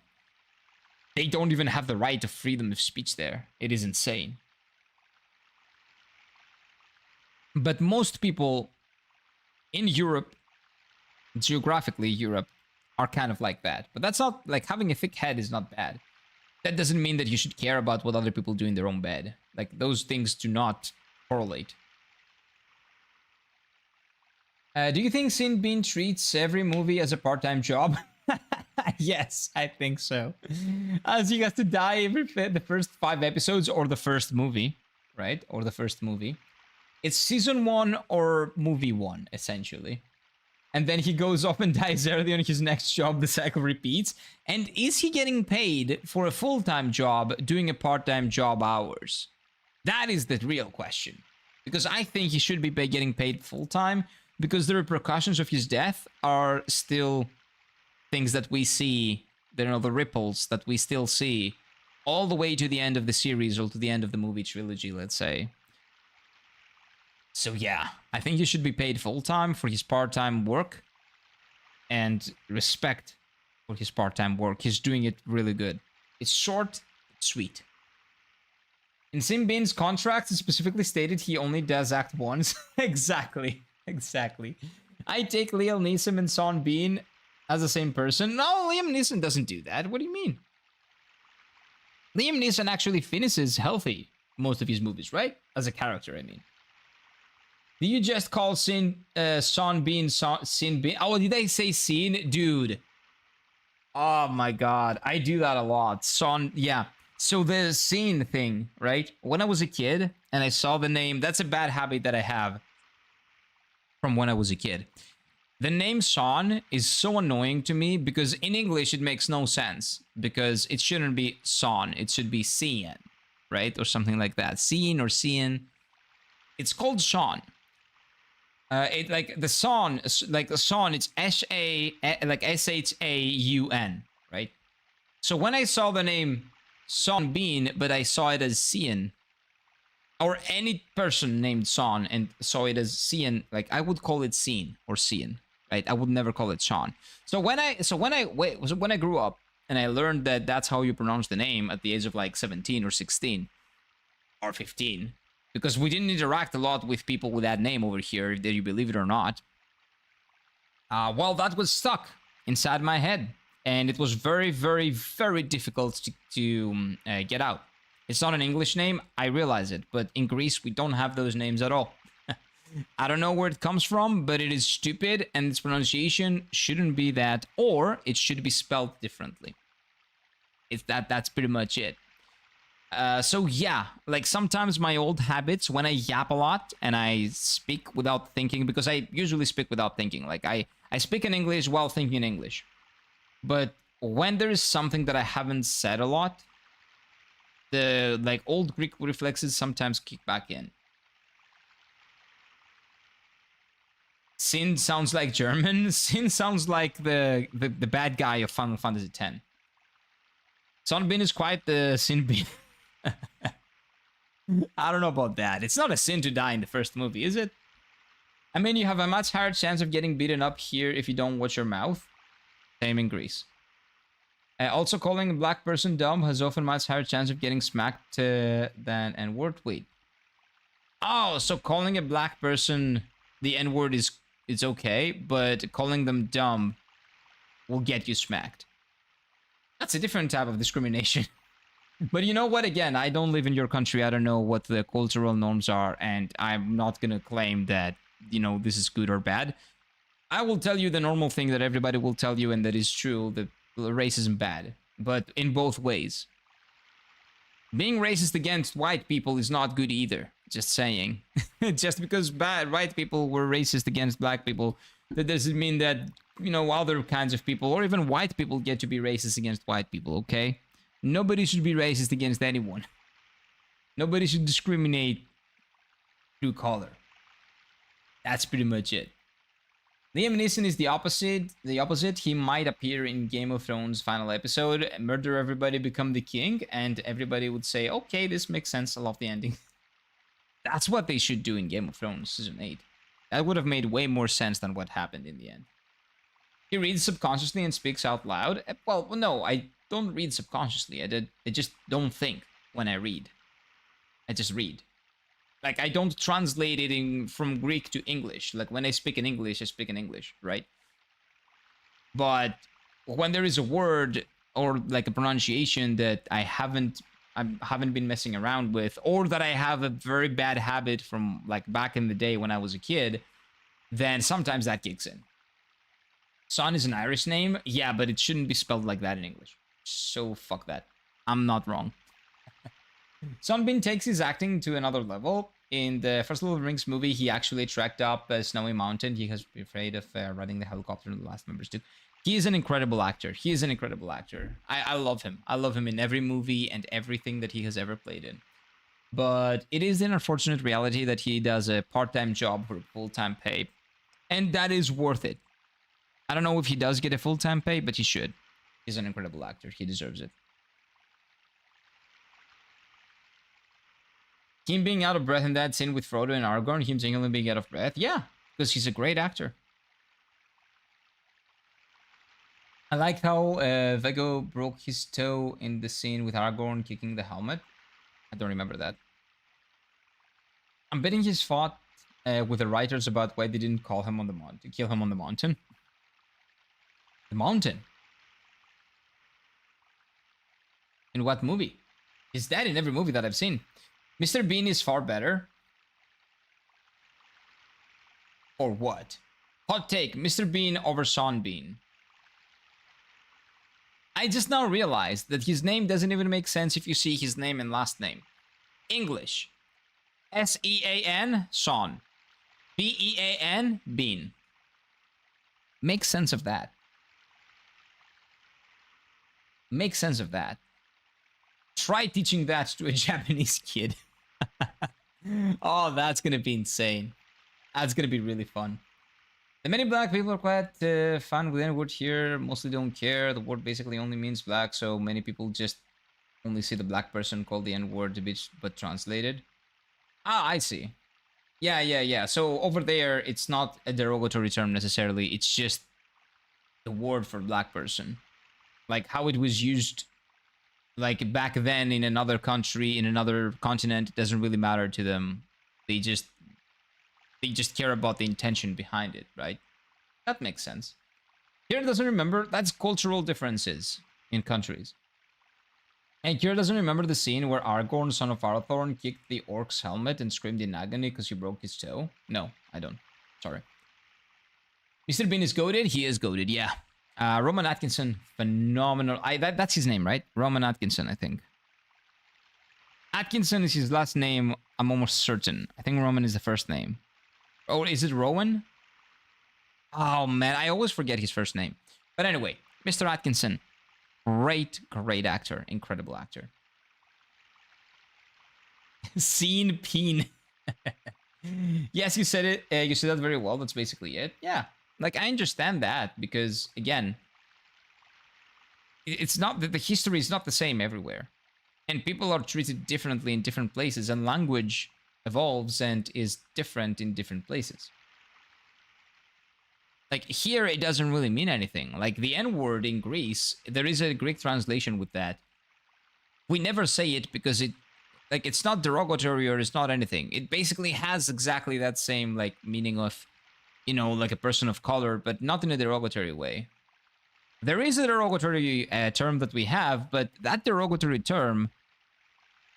they don't even have the right of freedom of speech there. It is insane. But most people in Europe, geographically Europe, are kind of like that. But that's not, like, having a thick head is not bad. That doesn't mean that you should care about what other people do in their own bed. Like, those things do not correlate. Do you think Sin Bean treats every movie as a part-time job? Yes, I think so. As he has to die every the first 5 episodes or the first movie, right? Or the first movie. It's season 1 or movie 1, essentially. And then he goes off and dies early on his next job, the cycle repeats. And is he getting paid for a full-time job doing a part-time job hours? That is the real question. Because I think he should be getting paid full-time because the repercussions of his death are still things that we see, the ripples that we still see all the way to the end of the series or to the end of the movie trilogy, let's say. So yeah, I think he should be paid full-time for his part-time work and respect for his part-time work. He's doing it really good. It's short, sweet. In Sin Bin's contract, it specifically stated he only does act once. Exactly. I take Liam Neeson and Sean Bean as the same person. No, Liam Neeson doesn't do that. What do you mean? Liam Neeson actually finishes healthy most of his movies, right? As a character, I mean. Do you just call Sean Bean Sin Bean? Oh, did I say Sin? Dude. Oh my god. I do that a lot. Yeah. So the Sin thing, right? When I was a kid and I saw the name, that's a bad habit that I have from when I was a kid. The name Sean is so annoying to me because in English it makes no sense, because it shouldn't be Sean, it should be Cian, right? Or something like that. Cian or Cian. It's called Sean. It like the Sean, like the Sean, it's Shaun, right? So when I saw the name Sean Bean, but I saw it as Cian, or any person named Sean and saw it as Cian, like I would call it Cian or Cian, right? I would never call it Sean. So when I grew up and I learned that that's how you pronounce the name at the age of like 17 or 16 or 15, because we didn't interact a lot with people with that name over here, if you believe it or not. Well, that was stuck inside my head, and it was very, very, very difficult to get out. It's not an English name, I realize it, but in Greece we don't have those names at all. I don't know where it comes from, but it is stupid, and its pronunciation shouldn't be that, or it should be spelled differently. That's pretty much it. So yeah, like sometimes my old habits, when I yap a lot and I speak without thinking, because I usually speak without thinking, like I speak in English while thinking in English. But when there is something that I haven't said a lot, the like old Greek reflexes sometimes kick back in. Sin sounds like German. Sin sounds like the bad guy of Final Fantasy X. Sean Bean is quite the Sin Bean. I don't know about that. It's not a sin to die in the first movie, is it? I mean, you have a much higher chance of getting beaten up here if you don't watch your mouth. Same in Greece. Also, calling a black person dumb has often much higher chance of getting smacked than N-word. Wait. Oh, so calling a black person the N-word is okay, but calling them dumb will get you smacked. That's a different type of discrimination. But you know what? Again, I don't live in your country. I don't know what the cultural norms are, and I'm not going to claim that, you know, this is good or bad. I will tell you the normal thing that everybody will tell you, and that is true, that racism bad, but in both ways. Being racist against white people is not good either. Just saying. Just because white people were racist against black people, that doesn't mean that, you know, other kinds of people, or even white people, get to be racist against white people, okay? Nobody should be racist against anyone. Nobody should discriminate through color. That's pretty much it. Liam Neeson is the opposite. He might appear in Game of Thrones' final episode, murder everybody, become the king, and everybody would say, okay, this makes sense, I love the ending. That's what they should do in Game of Thrones Season 8. That would have made way more sense than what happened in the end. He reads subconsciously and speaks out loud. Well, no, I don't read subconsciously. I just don't think when I read. I just read. Like, I don't translate it from Greek to English. Like, when I speak in English, I speak in English, right? But when there is a word or like a pronunciation that I haven't been messing around with, or that I have a very bad habit from like back in the day when I was a kid, then sometimes that kicks in. Son is an Irish name, yeah, but it shouldn't be spelled like that in English. So fuck that. I'm not wrong. Sean Bean takes his acting to another level. In the first Lord of the Rings movie, he actually tracked up a snowy mountain. He has been afraid of riding the helicopter in the last members too. He is an incredible actor. He is an incredible actor. I love him. I love him in every movie and everything that he has ever played in. But it is an unfortunate reality that he does a part-time job for full-time pay. And that is worth it. I don't know if he does get a full-time pay, but he should. He's an incredible actor. He deserves it. Him being out of breath in that scene with Frodo and Aragorn, him genuinely being out of breath, yeah, because he's a great actor. I like how Vego broke his toe in the scene with Aragorn kicking the helmet. I don't remember that. I'm betting he's fought with the writers about why they didn't call him on the mountain, kill him on the mountain. The mountain? In what movie? He's dead in every movie that I've seen. Mr. Bean is far better. Or what? Hot take, Mr. Bean over Sean Bean. I just now realized that his name doesn't even make sense if you see his name and last name. English. S-E-A-N, Sean. B-E-A-N, Bean. Make sense of that. Make sense of that. Try teaching that to a Japanese kid. Oh, that's gonna be insane. That's gonna be really fun. The many black people are quite fun with N-word here. Mostly don't care. The word basically only means black, so many people just only see the black person called the N-word, but translated. Ah, I see. Yeah. So over there, it's not a derogatory term necessarily. It's just the word for black person. Like how it was used, like back then in another country, in another continent, it doesn't really matter to them. They just care about the intention behind it, right? That makes sense. Kira doesn't remember. That's cultural differences in countries. And Kira doesn't remember the scene where Aragorn, son of Arathorn, kicked the orc's helmet and screamed in agony because he broke his toe. No, I don't. Sorry. Mr. Bean is goated. He is goated, yeah. Roman Atkinson, phenomenal. That's his name, right? Roman Atkinson, I think. Atkinson is his last name. I'm almost certain. I think Roman is the first name. Oh, is it Rowan? Oh, man. I always forget his first name. But anyway, Mr. Atkinson. Great actor. Incredible actor. Scene Peen. Yes, you said it. You said that very well. That's basically it. Yeah. Like, I understand that because, again, it's not that the history is not the same everywhere. And people are treated differently in different places, and language evolves and is different in different places. Like, here, it doesn't really mean anything. Like, the N-word in Greece, there is a Greek translation with that. We never say it because it's not derogatory or it's not anything. It basically has exactly that same, like, meaning of, you know, like a person of color, but not in a derogatory way. There is a derogatory term that we have, but that derogatory term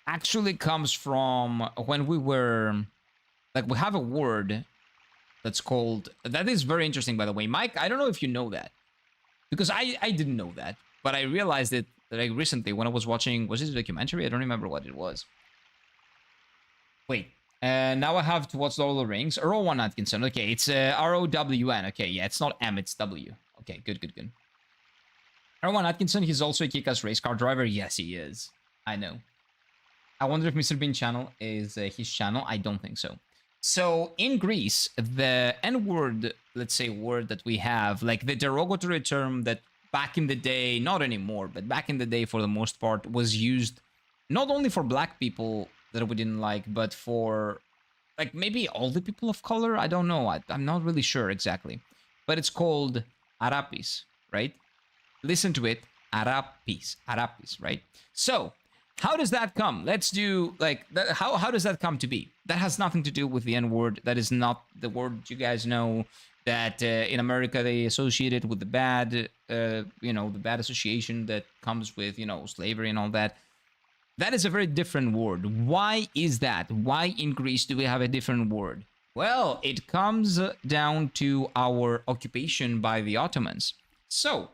actually comes from when we were, like, we have a word that's called, that is very interesting, by the way. Mike, I don't know if you know that, because I didn't know that, but I realized it like recently when I was watching, was it a documentary? I don't remember what it was. Wait, now I have to watch Lord of the Rings. Rowan Atkinson, okay, it's R-O-W-N, okay, yeah, it's not M, it's W. Okay, good. Rowan Atkinson, he's also a kick-ass race car driver. Yes, he is. I know. I wonder if Mr. Bean channel is his channel. I don't think so. So, in Greece, the N-word, let's say, word that we have, like the derogatory term that back in the day, not anymore, but back in the day for the most part, was used not only for black people that we didn't like, but for, like, maybe all the people of color? I don't know. I'm not really sure exactly. But it's called Arapis, right? Listen to it. Arapis, right? So, how does that come? Let's do, like, how does that come to be? That has nothing to do with the N-word. That is not the word you guys know that in America they associate it with the bad, you know, the bad association that comes with, you know, slavery and all that. That is a very different word. Why is that? Why in Greece do we have a different word? Well, it comes down to our occupation by the Ottomans. So,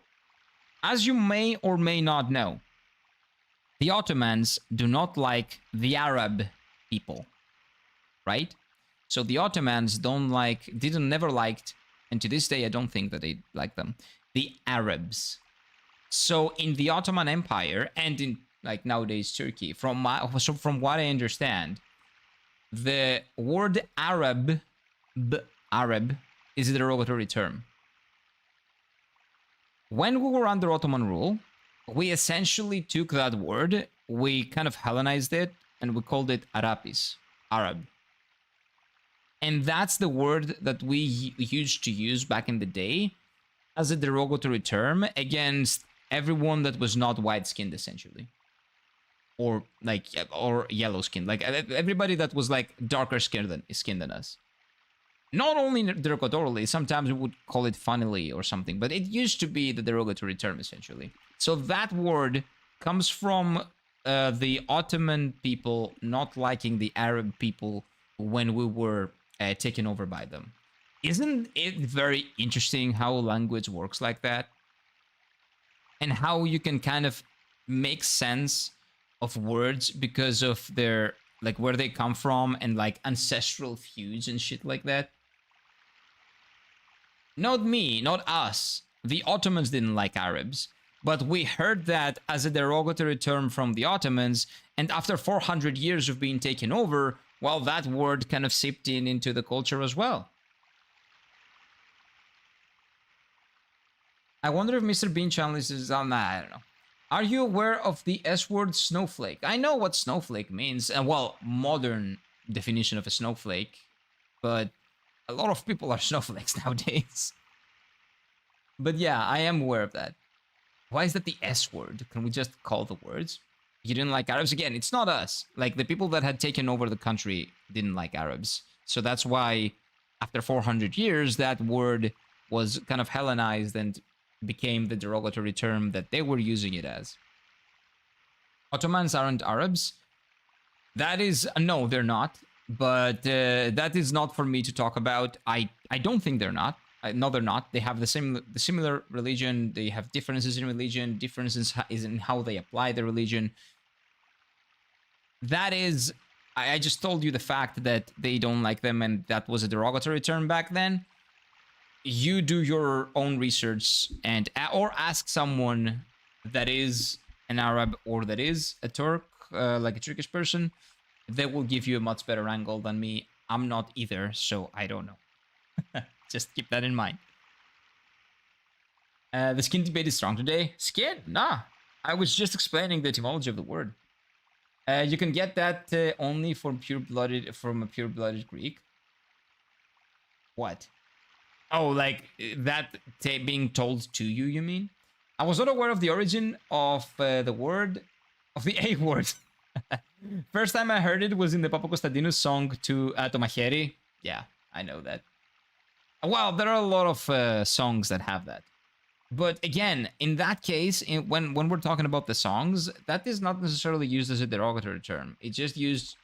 as you may or may not know, the Ottomans do not like the Arab people, right? So the Ottomans never liked, and to this day I don't think that they like them, the Arabs. So in the Ottoman Empire and in, like, nowadays Turkey, from what I understand, the word Arab is a derogatory term. When we were under Ottoman rule, we essentially took that word, we kind of Hellenized it, and we called it Arapis, Arab. And that's the word that we used to use back in the day as a derogatory term against everyone that was not white-skinned, essentially. Or yellow-skinned. Like, everybody that was, like, darker skinned than us. Not only derogatorily, sometimes we would call it funnily or something, but it used to be the derogatory term, essentially. So that word comes from the Ottoman people not liking the Arab people when we were taken over by them. Isn't it very interesting how language works like that? And how you can kind of make sense of words because of their, like, where they come from and, like, ancestral feuds and shit like that. Not me, not us. The Ottomans didn't like Arabs, but we heard that as a derogatory term from the Ottomans, and after 400 years of being taken over, well, that word kind of seeped into the culture as well. I wonder if Mr. Bean challenges on that. I don't know. Are you aware of the S-word snowflake? I know what snowflake means, and well, modern definition of a snowflake, but a lot of people are snowflakes nowadays. But yeah, I am aware of that. Why is that the S-word? Can we just call the words? You didn't like Arabs? Again, it's not us. Like, the people that had taken over the country didn't like Arabs. So that's why, after 400 years, that word was kind of Hellenized and became the derogatory term that they were using it as. Ottomans aren't Arabs. That is... no, they're not. But that is not for me to talk about. I don't think they're not. No, they're not. They have the similar religion. They have differences in religion. Differences is in how they apply the religion. That is... I just told you the fact that they don't like them and that was a derogatory term back then. You do your own research and or ask someone that is an Arab or that is a Turk, like a Turkish person. They will give you a much better angle than me. I'm not either, so I don't know. Just keep that in mind. The skin debate is strong today. Skin? Nah. I was just explaining the etymology of the word. You can get that only from a pure-blooded Greek. What? Oh, like that being told to you, you mean? I was not aware of the origin of the word, of the A word. First time I heard it was in the Papa Konstantinos song to Tomaheri. Yeah, I know that. Well, there are a lot of songs that have that. But again, in that case, when we're talking about the songs, that is not necessarily used as a derogatory term. It's just used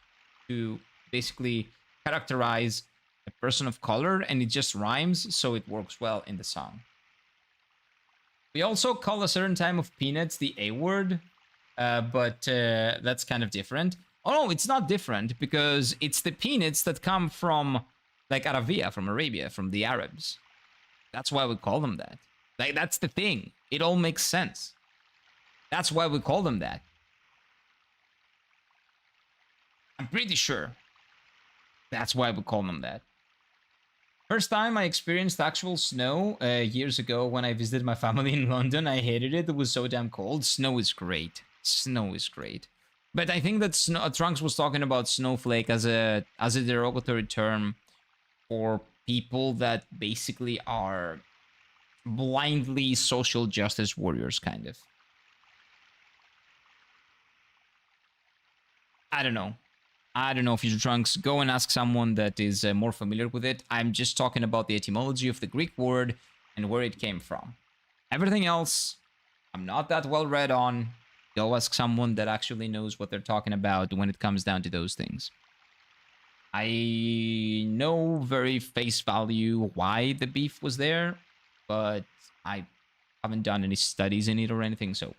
to basically characterize a person of color, and it just rhymes, so it works well in the song. We also call a certain time of peanuts the A word, but that's kind of different. Oh no, it's not different, because it's the peanuts that come from, like, Arabia, from Arabia, from the Arabs. That's why we call them that. Like, that's the thing. It all makes sense. That's why we call them that. I'm pretty sure that's why we call them that. First time I experienced actual snow years ago when I visited my family in London. I hated it. It was so damn cold. Snow is great. Snow is great. But I think that Trunks was talking about snowflake as a derogatory term for people that basically are blindly social justice warriors, kind of. I don't know. I don't know, Future Trunks. Go and ask someone that is more familiar with it. I'm just talking about the etymology of the Greek word and where it came from. Everything else, I'm not that well read on. Go ask someone that actually knows what they're talking about when it comes down to those things. I know very face value why the beef was there, but I haven't done any studies in it or anything, so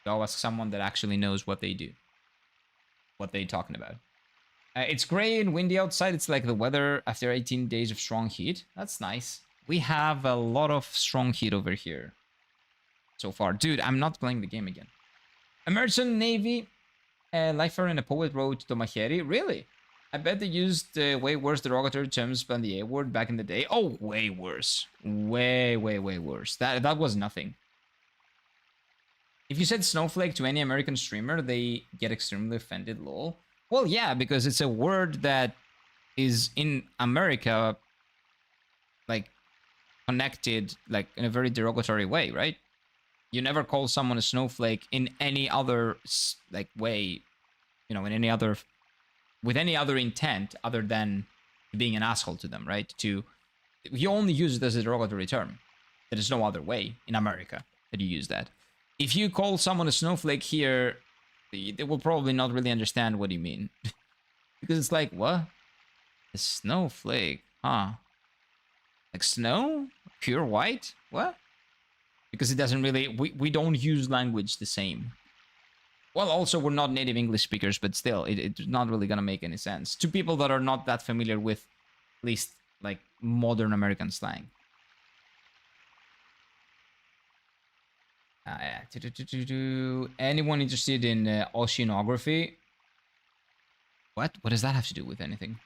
go ask someone that actually knows what they do. What they're talking about. It's gray and windy outside. It's like the weather after 18 days of strong heat. That's nice. We have a lot of strong heat over here so far. Dude, I'm not playing the game again. A merchant navy, a lifer and a poet wrote Tomaheri. Really? I bet they used way worse derogatory terms than the A word back in the day. Oh, way worse. Way worse. That was nothing. If you said snowflake to any American streamer, they get extremely offended, lol. Well, yeah, because it's a word that is in America, like, connected, like, in a very derogatory way, right? You never call someone a snowflake in any other, like, way, you know, in any other, with any other intent other than being an asshole to them, right? You only use it as a derogatory term. There is no other way in America that you use that. If you call someone a snowflake here, they will probably not really understand what you mean. Because it's like, what? A snowflake, huh? Like snow? Pure white? What? Because it doesn't really... We don't use language the same. Well, also, we're not native English speakers, but still, it's not really gonna make any sense. To people that are not that familiar with, at least, like, modern American slang. Anyone interested in oceanography? What? What does that have to do with anything?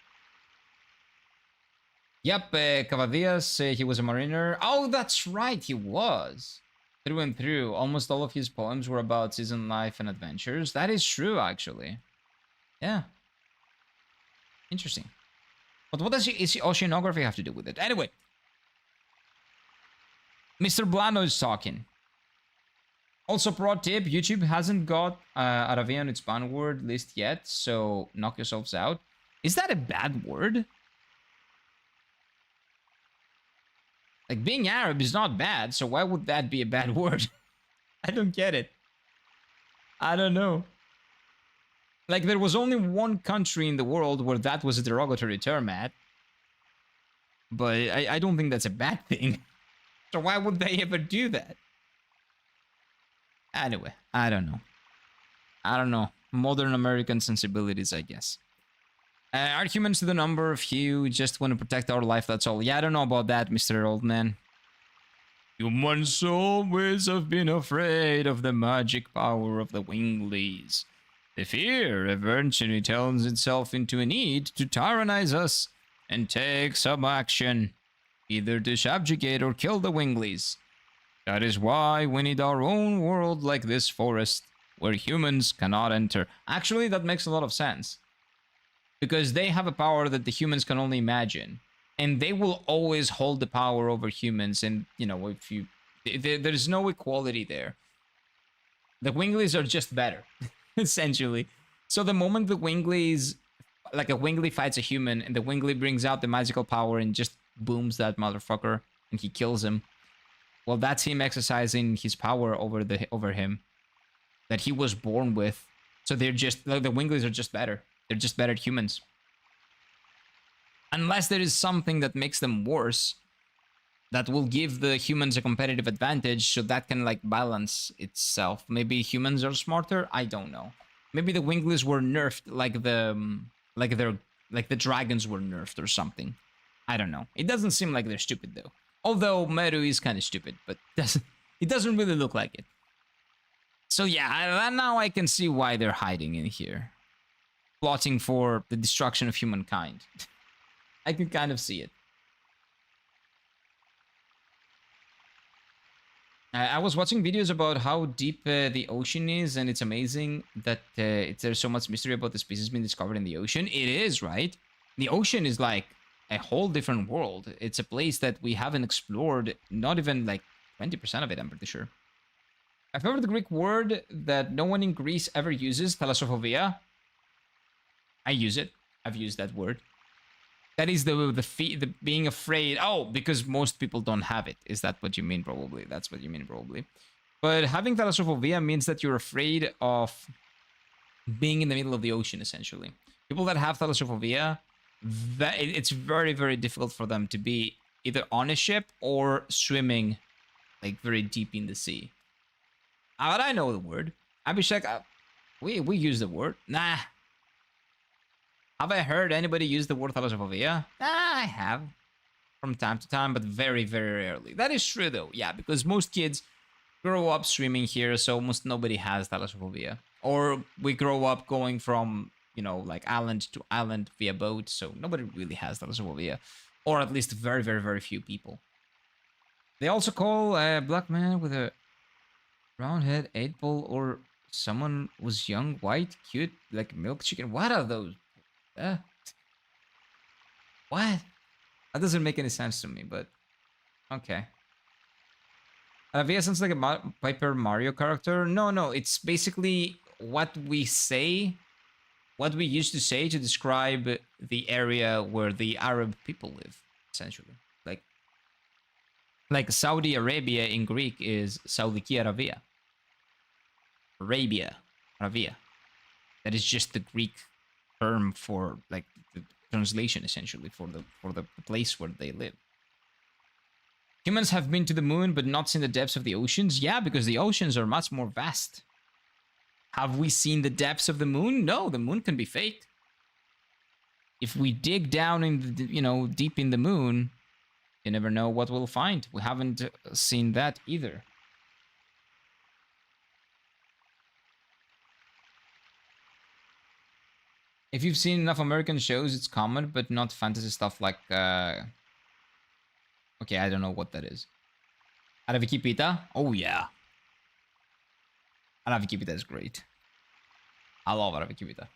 Yep, Cavadias, he was a mariner. Oh, that's right, he was. Through and through, almost all of his poems were about season life and adventures. That is true, actually. Yeah. Interesting. But what does oceanography have to do with it? Anyway. Mr. Blano is talking. Also, pro tip, YouTube hasn't got Arabian on its ban word list yet, so knock yourselves out. Is that a bad word? Like, being Arab is not bad, so why would that be a bad word? I don't get it. I don't know. Like, there was only one country in the world where that was a derogatory term at. But I don't think that's a bad thing. So why would they ever do that? Anyway, I don't know. I don't know. Modern American sensibilities, I guess. Are humans to the number of few just want to protect our life, that's all? Yeah, I don't know about that, Mr. Oldman. Humans always have been afraid of the magic power of the Winglies. The fear eventually turns itself into a need to tyrannize us and take some action, either to subjugate or kill the Winglies. That is why we need our own world like this forest, where humans cannot enter. Actually, that makes a lot of sense. Because they have a power that the humans can only imagine. And they will always hold the power over humans. And, you know, if you... There's no equality there. The Winglies are just better, essentially. So the moment the Winglies... Like, a Wingly fights a human, and the Wingly brings out the magical power and just booms that motherfucker, and he kills him. Well, that's him exercising his power over him. That he was born with. So they're just... Like, the Winglies are just better. They're just better humans. Unless there is something that makes them worse, that will give the humans a competitive advantage, so that can, like, balance itself. Maybe humans are smarter? I don't know. Maybe the Winglies were nerfed like the dragons were nerfed or something. I don't know. It doesn't seem like they're stupid, though. Although Meru is kind of stupid, but it doesn't really look like it. So yeah, now I can see why they're hiding in here. Plotting for the destruction of humankind. I can kind of see it. I was watching videos about how deep the ocean is, and it's amazing that there's so much mystery about the species being discovered in the ocean. It is, right? The ocean is like a whole different world. It's a place that we haven't explored, not even like 20% of it, I'm pretty sure. My favorite Greek word that no one in Greece ever uses, thalassophobia. I use it. I've used that word. That is the being afraid. Oh, because most people don't have it. Is that what you mean? Probably. That's what you mean, probably. But having thalassophobia means that you're afraid of being in the middle of the ocean, essentially. People that have thalassophobia, it's very, very difficult for them to be either on a ship or swimming, like, very deep in the sea. But I know the word. Abhishek, we use the word. Nah. Have I heard anybody use the word thalassophobia? I have. From time to time, but very, very rarely. That is true, though. Yeah, because most kids grow up swimming here, so almost nobody has thalassophobia. Or we grow up going from you know, like island to island via boat. So nobody really has thalassophobia, or at least very, very, very few people. They also call a black man with a round head 8-ball, or someone was young, white, cute, like milk chicken. What are those? What? That doesn't make any sense to me, but okay. Via sounds like a Piper Mario character. No, it's basically what we say, what we used to say to describe the area where the Arab people live, essentially. Like Saudi Arabia in Greek is Saudiki Arabia. Arabia, Arabia. That is just the Greek term for like the translation, essentially, for the place where they live. Humans have been to the moon but not seen the depths of the oceans. Yeah, because the oceans are much more vast. Have we seen the depths of the moon? No, the moon can be faked. If we dig down in the, you know, deep in the moon, you never know what we'll find. We haven't seen that either. If you've seen enough American shows, it's common, but not fantasy stuff like... Okay, I don't know what that is. Araviki Pita? Oh, yeah. Araviki Pita is great. I love Araviki Pita.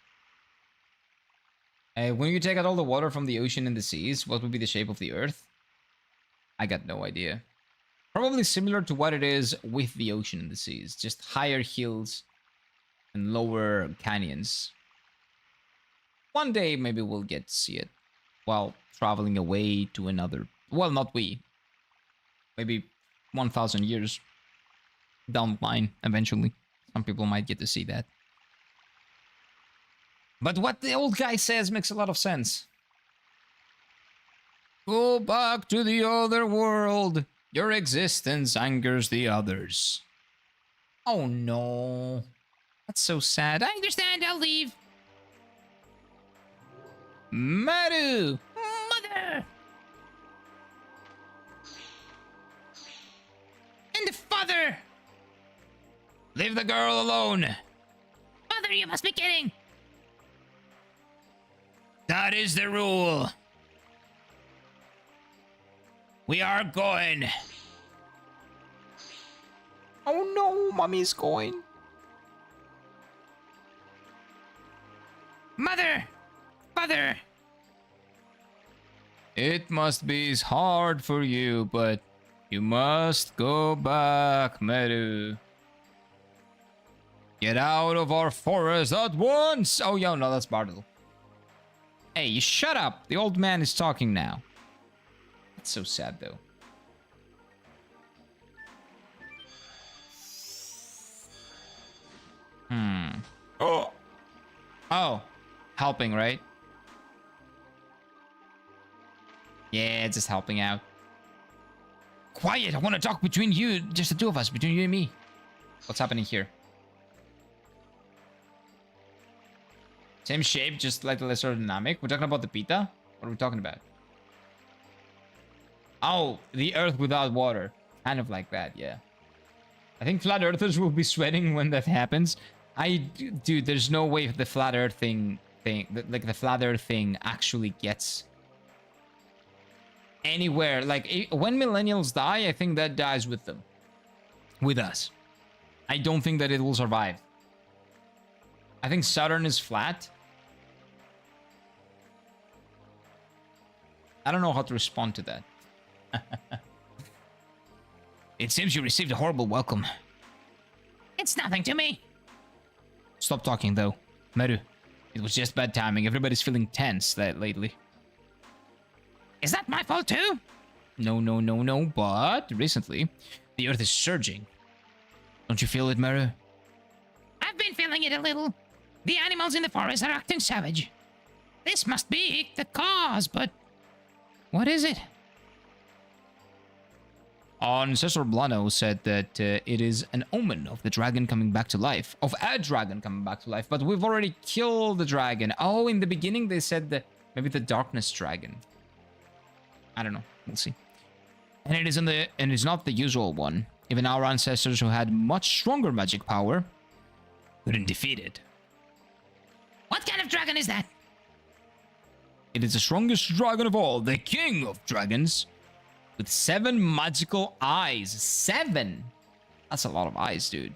When you take out all the water from the ocean and the seas, what would be the shape of the Earth? I got no idea. Probably similar to what it is with the ocean and the seas. Just higher hills and lower canyons. One day, maybe we'll get to see it while traveling away to another... Well, not we. Maybe 1,000 years down the line, eventually. Some people might get to see that. But what the old guy says makes a lot of sense. Go back to the other world. Your existence angers the others. Oh no. That's so sad. I understand, I'll leave. Maru! Mother! And father! Leave the girl alone. Mother, you must be kidding. That is the rule. We are going. Oh no, mommy's going. Mother! Father! It must be hard for you, but you must go back, Meru. Get out of our forest at once! Oh, yo, no, that's Bartle. Hey, you shut up. The old man is talking now. That's so sad, though. Oh. Helping, right? Yeah, just helping out. Quiet, I want to talk between you, just the two of us, between you and me. What's happening here? Same shape, just like the lesser dynamic. We're talking about the pita? What are we talking about? Oh, the earth without water. Kind of like that, yeah. I think flat earthers will be sweating when that happens. Dude, there's no way the flat earth thing, like the flat earth thing actually gets anywhere. Like, when millennials die, I think that dies with them. With us. I don't think that it will survive. I think Saturn is flat. I don't know how to respond to that. It seems you received a horrible welcome. It's nothing to me. Stop talking, though. Meru, it was just bad timing. Everybody's feeling tense lately. Is that my fault, too? No. But recently, the Earth is surging. Don't you feel it, Meru? I've been feeling it a little. The animals in the forest are acting savage. This must be the cause, but... what is it? Ancestor Blano said that it is an omen of the dragon coming back to life. Of a dragon coming back to life. But we've already killed the dragon. Oh, in the beginning they said that maybe the darkness dragon. I don't know. We'll see. And it's not the usual one. Even our ancestors who had much stronger magic power couldn't defeat it. What kind of dragon is that? It is the strongest dragon of all, the king of dragons, with 7 magical eyes. 7? That's a lot of eyes, dude.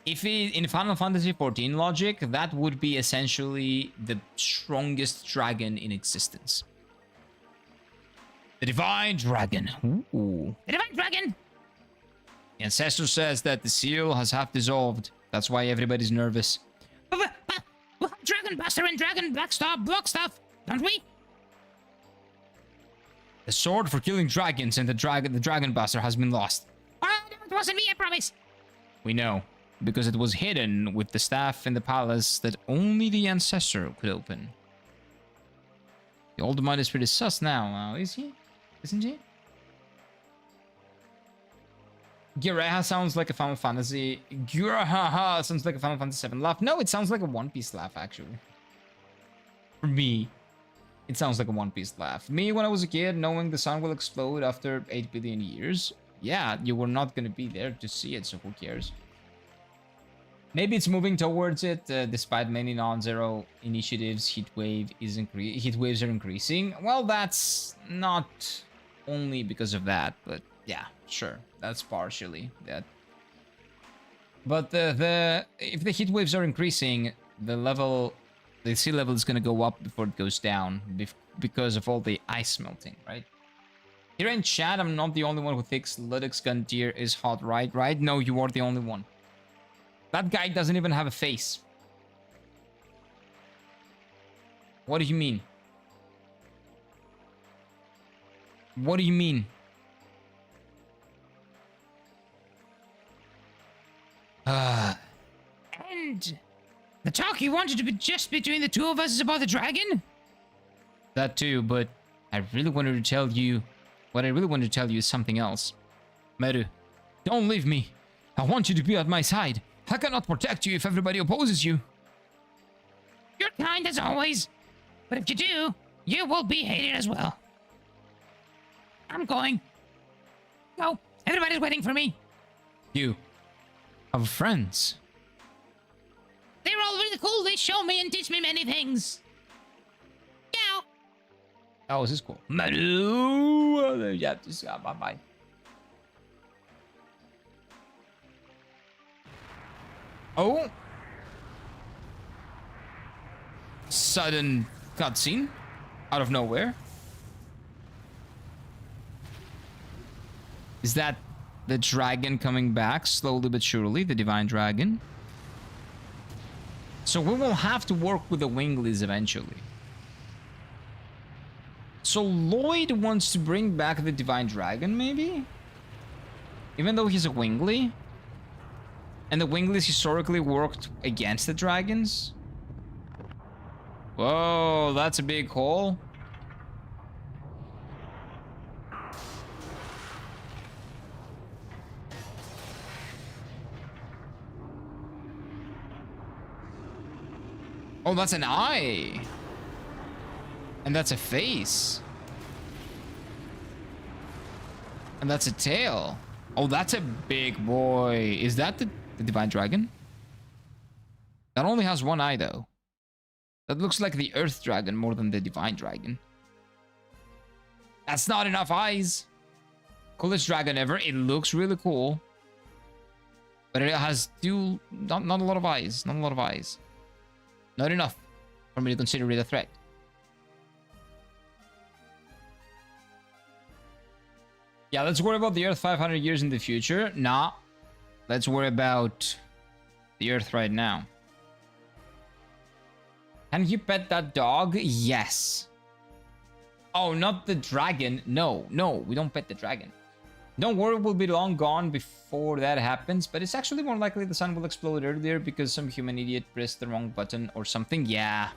If it, in Final Fantasy XIV logic, that would be essentially the strongest dragon in existence. The Divine Dragon. Ooh. The Divine Dragon? The Ancestor says that the seal has half dissolved. That's why everybody's nervous. But we have Dragon Buster and Dragon block stuff, don't we? The sword for killing dragons and the Dragon Buster has been lost. Oh, it wasn't me, I promise. We know, because it was hidden with the staff in the palace that only the Ancestor could open. The old man is pretty sus now, is he? Isn't he? Gireha sounds like a Final Fantasy... Gireha sounds like a Final Fantasy VII laugh. No, it sounds like a One Piece laugh, actually. For me, it sounds like a One Piece laugh. Me, when I was a kid, knowing the sun will explode after 8 billion years. Yeah, you were not going to be there to see it, so who cares? Maybe it's moving towards it, despite many non-zero initiatives. Heat waves are increasing. Well, that's not only because of that, but yeah, sure, that's partially that. But if the heat waves are increasing, the sea level is gonna go up before it goes down because of all the ice melting, right? Here in chat, I'm not the only one who thinks Ludwig's gun tier is hot, right? Right? No, you are the only one. That guy doesn't even have a face. What do you mean? What do you mean? And the talk you wanted to be just between the two of us is about the dragon? That too, but I really wanted to tell you... What I really wanted to tell you is something else. Meru, don't leave me. I want you to be at my side. I cannot protect you if everybody opposes you. You're kind as always. But if you do, you will be hated as well. I'm going. Go. Everybody's waiting for me. You have friends. They're all really cool. They show me and teach me many things. Yeah. Oh, this is cool. Meru! Yeah, just bye-bye. Oh. Sudden cutscene out of nowhere. Is that the dragon coming back slowly but surely? The Divine Dragon? So we will have to work with the Winglies eventually. So Lloyd wants to bring back the Divine Dragon, maybe? Even though he's a Wingly? And the Winglies historically worked against the dragons? Whoa, that's a big hole. Oh, that's an eye. And that's a face. And that's a tail. Oh, that's a big boy. Is that the Divine Dragon? That only has one eye, though. That looks like the Earth Dragon more than the Divine Dragon. That's not enough eyes. Coolest dragon ever. It looks really cool. But it has not a lot of eyes. Not a lot of eyes. Not enough for me to consider it a threat. Yeah, let's worry about the Earth 500 years in the future. Nah. Let's worry about the Earth right now. Can you pet that dog? Yes. Oh, not the dragon. No, we don't pet the dragon. Don't worry, we'll be long gone before that happens, but it's actually more likely the sun will explode earlier because some human idiot pressed the wrong button or something. Yeah.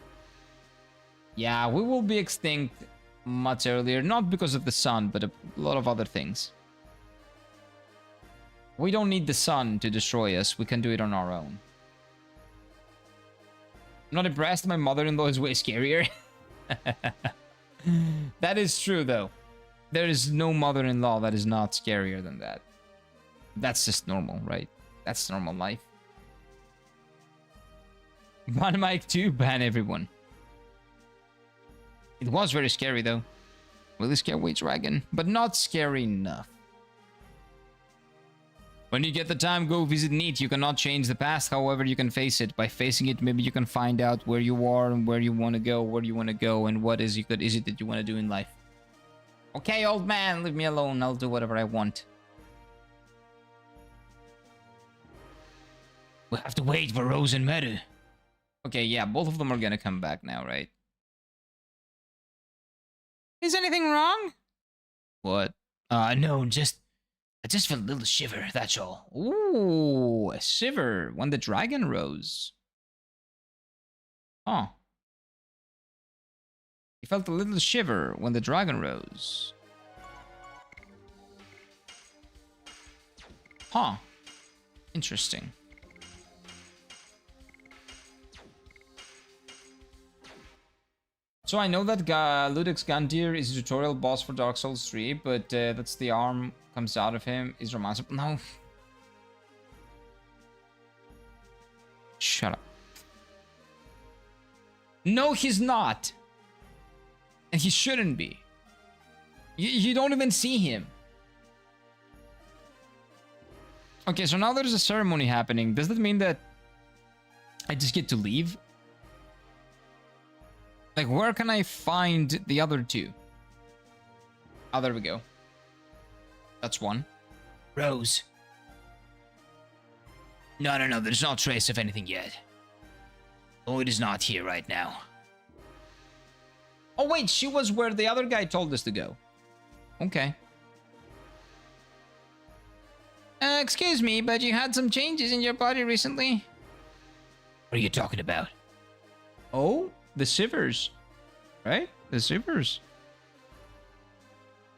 Yeah, we will be extinct much earlier, not because of the sun, but a lot of other things. We don't need the sun to destroy us. We can do it on our own. I'm not impressed. My mother-in-law is way scarier. That is true, though. There is no mother-in-law that is not scarier than that. That's just normal, right? That's normal life. Ban Mike 2, ban everyone. It was very scary though. Really scary dragon, but not scary enough. When you get the time, go visit Neat. You cannot change the past, however you can face it. By facing it, maybe you can find out where you are and where you want to go, and what is it that you want to do in life. Okay, old man, leave me alone. I'll do whatever I want. We'll have to wait for Rose and Meru. Okay, yeah, both of them are gonna come back now, right? Is anything wrong? What? No, I just felt a little shiver, that's all. Ooh, a shiver when the dragon rose. Huh. You felt a little shiver when the dragon rose. Huh. Interesting. So I know that Ludex Gandir is a tutorial boss for Dark Souls 3, but that's the arm comes out of him is romanceable. No. Shut up. No, he's not. And he shouldn't be. You don't even see him. Okay, so now there's a ceremony happening. Does that mean that I just get to leave? Like, where can I find the other two? Oh, there we go. That's one. Rose. No, there's no trace of anything yet. Oh, it is not here right now. Oh, wait, she was where the other guy told us to go. Okay. Excuse me, but you had some changes in your body recently. What are you talking about? Oh? The shivers, right? The shivers.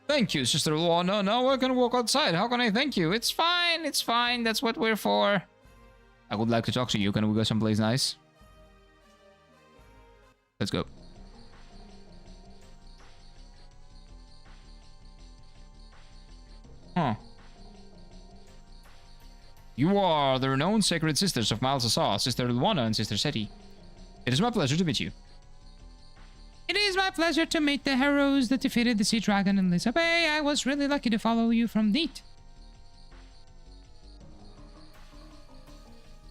Thank you, Sister Luana. Now I can walk outside. How can I thank you? It's fine. It's fine. That's what we're for. I would like to talk to you. Can we go someplace nice? Let's go. Huh. You are the renowned sacred sisters of Malsasa, Sister Luana and Sister Seti. It is my pleasure to meet you. It is my pleasure to meet the heroes that defeated the Sea Dragon in Lisa Bay. I was really lucky to follow you from Neat.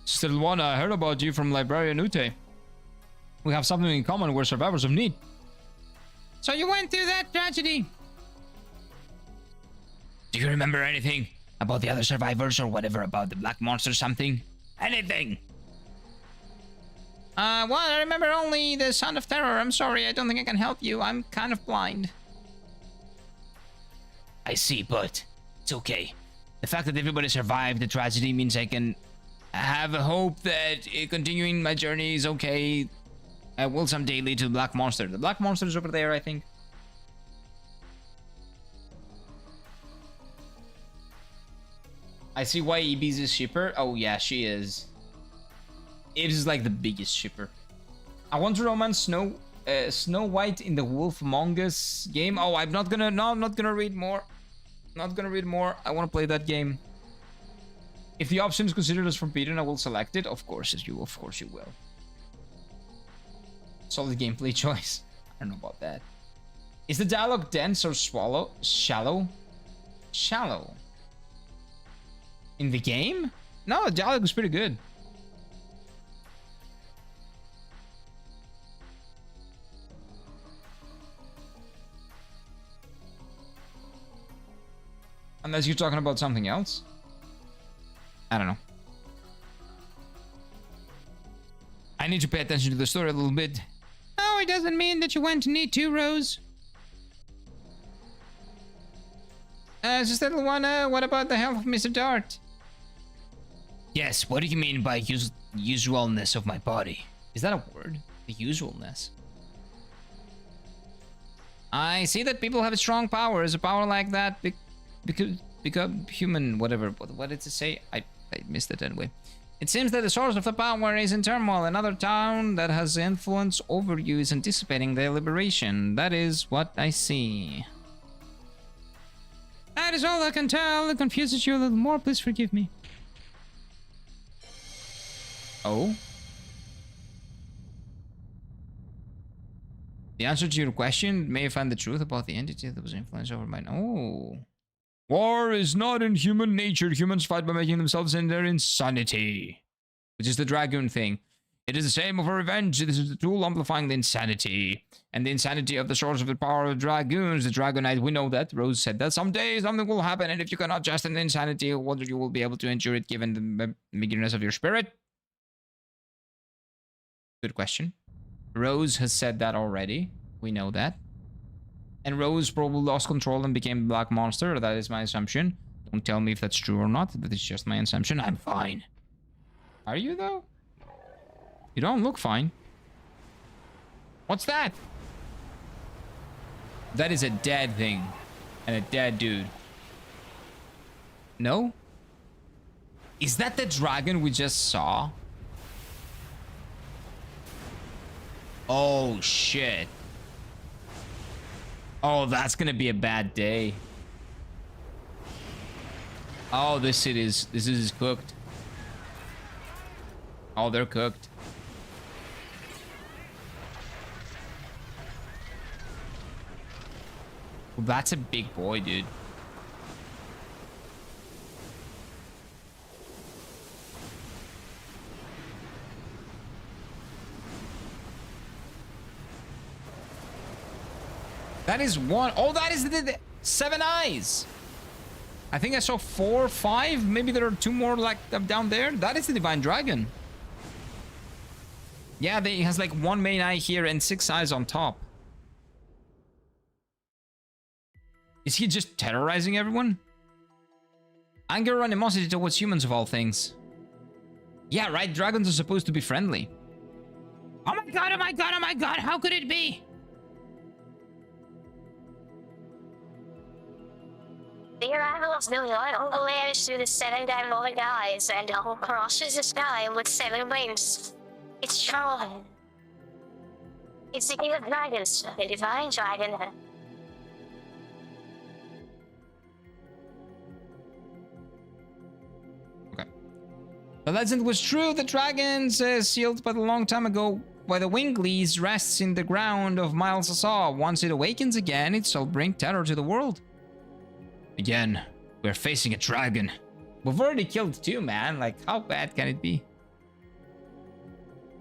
Sister Luana, I heard about you from Librarian Ute. We have something in common. We're survivors of Neat. So you went through that tragedy. Do you remember anything about the other survivors or whatever, about the black monster or something? Anything? Well, I remember only the Sound of Terror. I'm sorry, I don't think I can help you. I'm kind of blind. I see, but it's okay. The fact that everybody survived the tragedy means I can have a hope that continuing my journey is okay. I will someday lead to the Black Monster. The Black Monster is over there, I think. I see why Ibis is shipper. Oh yeah, she is. Ibis is like the biggest shipper. I want to romance Snow White in the Wolf Among Us game. Oh, I'm not gonna. No, I'm not gonna read more. Not gonna read more. I want to play that game. If the option is considered as forbidden, I will select it. Of course, you will. Solid gameplay choice. I don't know about that. Is the dialogue dense or shallow? Shallow. In the game? No, the dialogue is pretty good. Unless you're talking about something else. I don't know. I need to pay attention to the story a little bit. No, it doesn't mean that you went to need to, Rose. Sister Luana, what about the health of Mr. Dart? Yes, what do you mean by usualness of my body? Is that a word? The usualness. I see that people have strong powers. A power like that become human, whatever. What did it say? I missed it anyway. It seems that the source of the power is in turmoil. Another town that has influence over you is anticipating their liberation. That is what I see. That is all I can tell. It confuses you a little more. Please forgive me. Oh? The answer to your question may find the truth about the entity that was influenced over mine. Oh. War is not in human nature. Humans fight by making themselves in their insanity. Which is the Dragoon thing. It is the same over revenge. This is the tool amplifying the insanity. And the insanity of the source of the power of Dragoons. The Dragonite, we know that. Rose said that someday something will happen. And if you cannot just in the insanity, whether you will be able to endure it given the meagerness of your spirit? Good question. Rose has said that already. We know that. And Rose probably lost control and became a black monster. That is my assumption. Don't tell me if that's true or not, but it's just my assumption. I'm fine. Are you, though? You don't look fine. What's that? That is a dead thing. And a dead dude. No? Is that the dragon we just saw? Oh, shit. Oh, that's gonna be a bad day. Oh, this is cooked. Oh, they're cooked. Well, that's a big boy, dude. That is one. Oh, that is the 7 eyes. I think I saw 4 or 5. Maybe there are 2 more like down there. That is the Divine Dragon. Yeah, he has like 1 main eye here and 6 eyes on top. Is he just terrorizing everyone? Anger or animosity towards humans of all things. Yeah, right? Dragons are supposed to be friendly. Oh my god, oh my god, oh my god, how could it be? The arrival of the Lord glares through the 7 diamond eyes and crosses the sky with 7 wings. It's Charlotte. It's the King of Dragons, the Divine Dragon. Okay. The legend was true. The dragons sealed but a long time ago by the Winglies rests in the ground of Miles Saw. Once it awakens again, it shall bring terror to the world. Again, we're facing a dragon. We've already killed 2, man. Like, how bad can it be?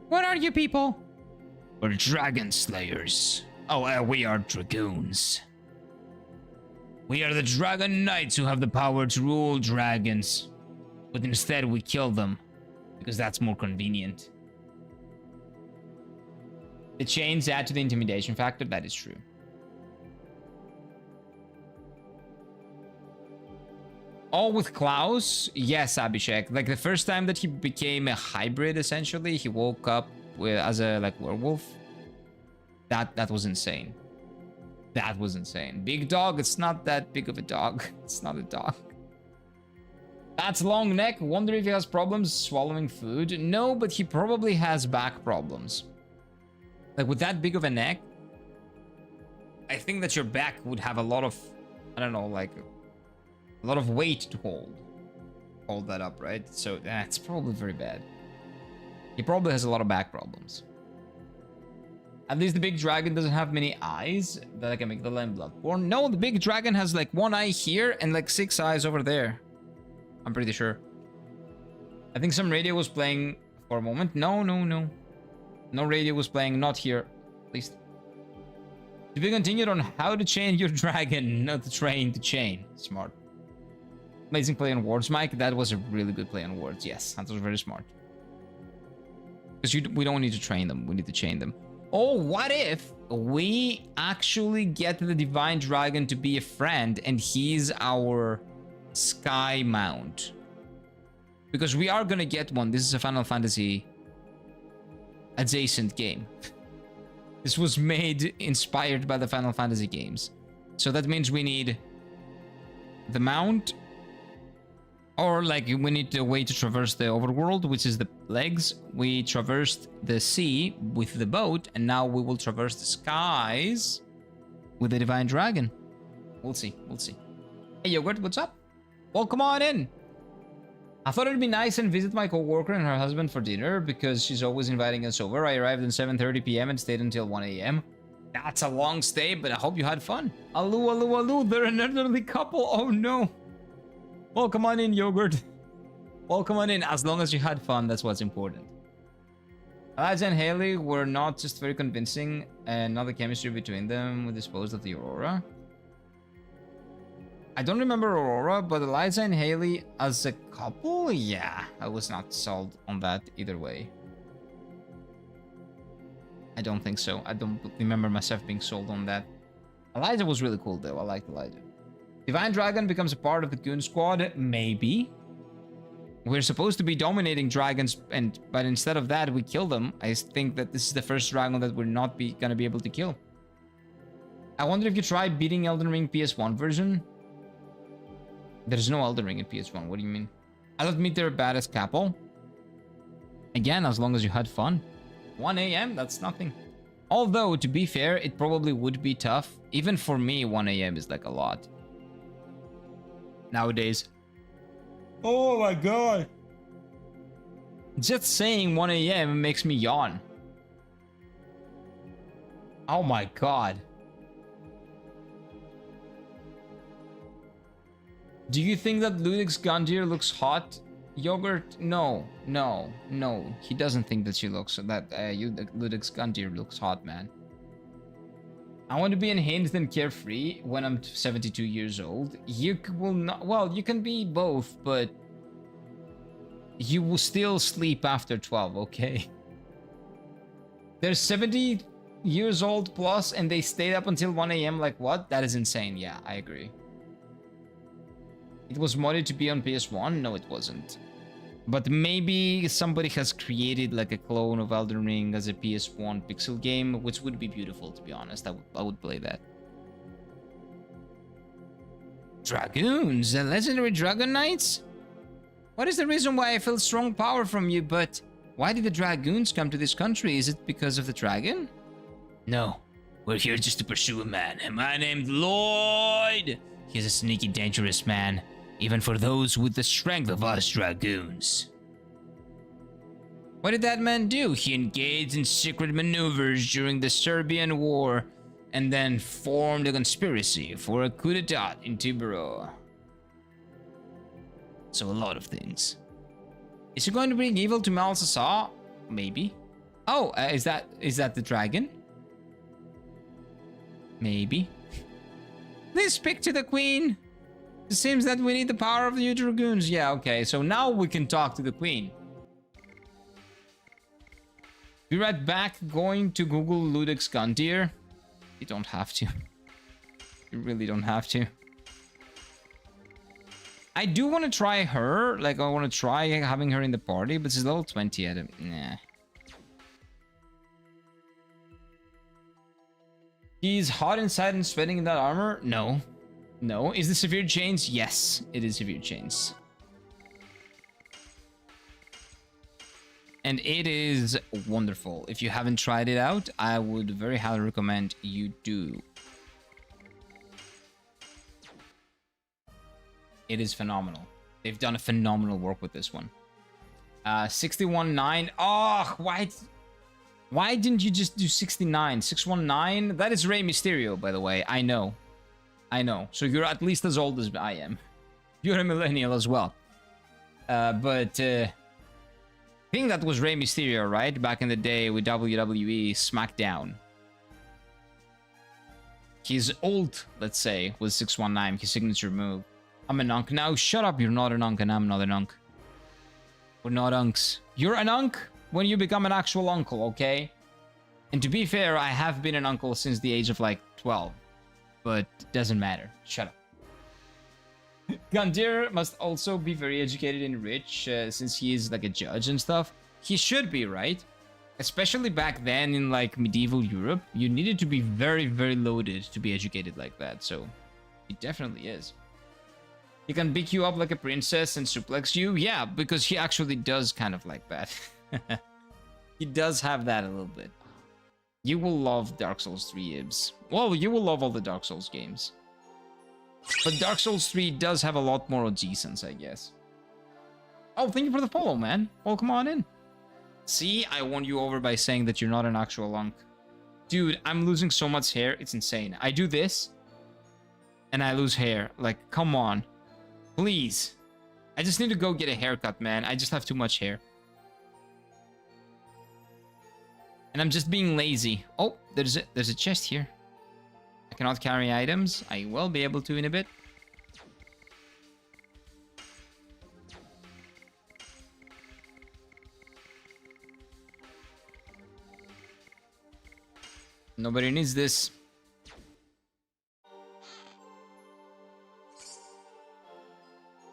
What are you people? We're dragon slayers. Oh, we are dragoons. We are the dragon knights who have the power to rule dragons. But instead we kill them. Because that's more convenient. The chains add to the intimidation factor. That is true. All with Klaus? Yes, Abhishek. Like the first time that he became a hybrid, essentially, he woke up as a like werewolf. That was insane. That was insane. Big dog, it's not that big of a dog. It's not a dog. That's long neck. Wonder if he has problems swallowing food. No, but he probably has back problems. Like with that big of a neck, I think that your back would have a lot of, I don't know, like a lot of weight to hold that up, right? So that's probably very bad. He probably has a lot of back problems. At least the big dragon doesn't have many eyes that I can make the lamb bloodborne. No, the big dragon has like 1 eye here and like 6 eyes over there. I'm pretty sure. I think some radio was playing for a moment. No. No radio was playing, not here, at least. To be continued on how to chain your dragon, not to train to chain. Smart. Amazing play on words, Mike. That was a really good play on words. Yes, that was very smart. Because we don't need to train them. We need to chain them. Oh, what if we actually get the Divine Dragon to be a friend and he's our sky mount? Because we are going to get one. This is a Final Fantasy adjacent game. This was made inspired by the Final Fantasy games. So that means we need the mount, or like we need a way to traverse the overworld, which is the legs. We traversed the sea with the boat, and now we will traverse the skies with the Divine Dragon. We'll see. Hey, Yogurt, what's up? Welcome on in. I thought it'd be nice and visit my coworker and her husband for dinner because she's always inviting us over. I arrived at 7:30 p.m. and stayed until 1 a.m. That's a long stay, but I hope you had fun. Alu, alu, alu, they're an elderly couple. Oh no. Welcome on in, Yogurt. Welcome on in. As long as you had fun, that's what's important. Elijah and Haley were not just very convincing, and not the chemistry between them with disposed of the Aurora. I don't remember Aurora, but Elijah and Haley as a couple, yeah, I was not sold on that either way. I don't think so. I don't remember myself being sold on that. Elijah was really cool though. I liked Elijah. Divine Dragon becomes a part of the Goon Squad? Maybe. We're supposed to be dominating dragons, but instead of that, we kill them. I think that this is the first dragon that we're not gonna be able to kill. I wonder if you try beating Elden Ring PS1 version. There's no Elden Ring in PS1. What do you mean? I'll admit they're a badass couple. Again, as long as you had fun. 1 a.m. That's nothing. Although, to be fair, it probably would be tough. Even for me, 1 a.m. is like a lot. Nowadays. Oh my god. Just saying 1 a.m. makes me yawn. Oh my god. Do you think that Ludwig's Gundyr looks hot? Yogurt? No. He doesn't think that she looks that Ludwig's Gundyr looks hot, man. I want to be unhinged and carefree when I'm 72 years old. You will not. Well, you can be both, but you will still sleep after 12, okay? They're 70 years old plus and they stayed up until 1 a.m. Like what? That is insane. Yeah, I agree. It was modded to be on PS1? No, it wasn't. But maybe somebody has created like a clone of Elden Ring as a PS1 pixel game, which would be beautiful, to be honest. I would play that. Dragoons, the legendary Dragon Knights? What is the reason why I feel strong power from you, but why did the Dragoons come to this country? Is it because of the dragon? No, we're here just to pursue a man. A man named Lloyd. He's a sneaky, dangerous man. Even for those with the strength of us Dragoons. What did that man do? He engaged in secret maneuvers during the Serbian War and then formed a conspiracy for a coup d'etat in Tibero. So a lot of things. Is he going to bring evil to Malsasa? Maybe. Oh, is that the dragon? Maybe. Please speak to the queen. It seems that we need the power of the Dragoons. Yeah, okay. So now we can talk to the queen. Be right back. Going to Google Ludwig's Gundyr. You don't have to. You really don't have to. I do want to try her. Like, I want to try having her in the party, but she's level 20 at it. Nah. He's hot inside and sweating in that armor? No. No. Is this severe chains? Yes, it is severe chains. And it is wonderful. If you haven't tried it out, I would very highly recommend you do. It is phenomenal. They've done a phenomenal work with this one. 61.9. Oh, why didn't you just do 69? 619? That is Rey Mysterio, by the way. I know. So you're at least as old as I am. You're a millennial as well. I think that was Rey Mysterio, right? Back in the day with WWE SmackDown. His ult, let's say, was 619, his signature move. I'm an unk now. Shut up, you're not an unk and I'm not an unk. We're not unks. You're an unk when you become an actual uncle, okay? And to be fair, I have been an uncle since the age of like 12. But it doesn't matter. Shut up. Gundyr must also be very educated and rich, since he is like a judge and stuff. He should be, right? Especially back then in like medieval Europe, you needed to be very, very loaded to be educated like that. So he definitely is. He can pick you up like a princess and suplex you. Yeah, because he actually does kind of like that. He does have that a little bit. You will love Dark Souls 3, Ibs. Well, you will love all the Dark Souls games. But Dark Souls 3 does have a lot more obeisance, I guess. Oh, thank you for the follow, man. Welcome on in. See, I won you over by saying that you're not an actual lunk. Dude, I'm losing so much hair. It's insane. I do this and I lose hair. Like, come on. Please. I just need to go get a haircut, man. I just have too much hair. And I'm just being lazy. Oh, there's a chest here. I cannot carry items. I will be able to in a bit. Nobody needs this.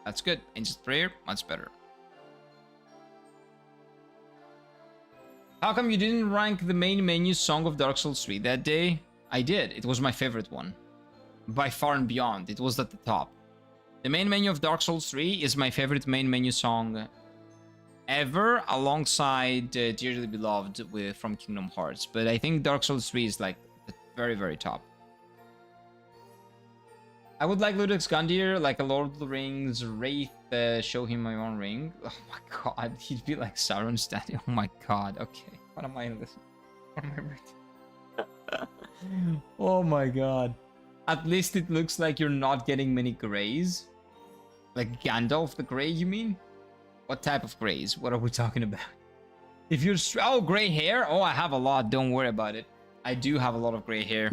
That's good. Instant prayer, much better. How come you didn't rank the main menu song of Dark Souls 3 that day? I did. It was my favorite one. By far and beyond. It was at the top. The main menu of Dark Souls 3 is my favorite main menu song ever, alongside Dearly Beloved from Kingdom Hearts. But I think Dark Souls 3 is like the very, very top. I would like Ludwig's Gundyr, like a Lord of the Rings Wraith, show him my own ring. Oh my god, he'd be like Sauron standing. Oh my god, okay. What am I listening? What am I reading? Oh my god. At least it looks like you're not getting many grays. Like Gandalf the Grey, you mean? What type of grays? What are we talking about? If you're... Oh, gray hair? Oh, I have a lot. Don't worry about it. I do have a lot of gray hair.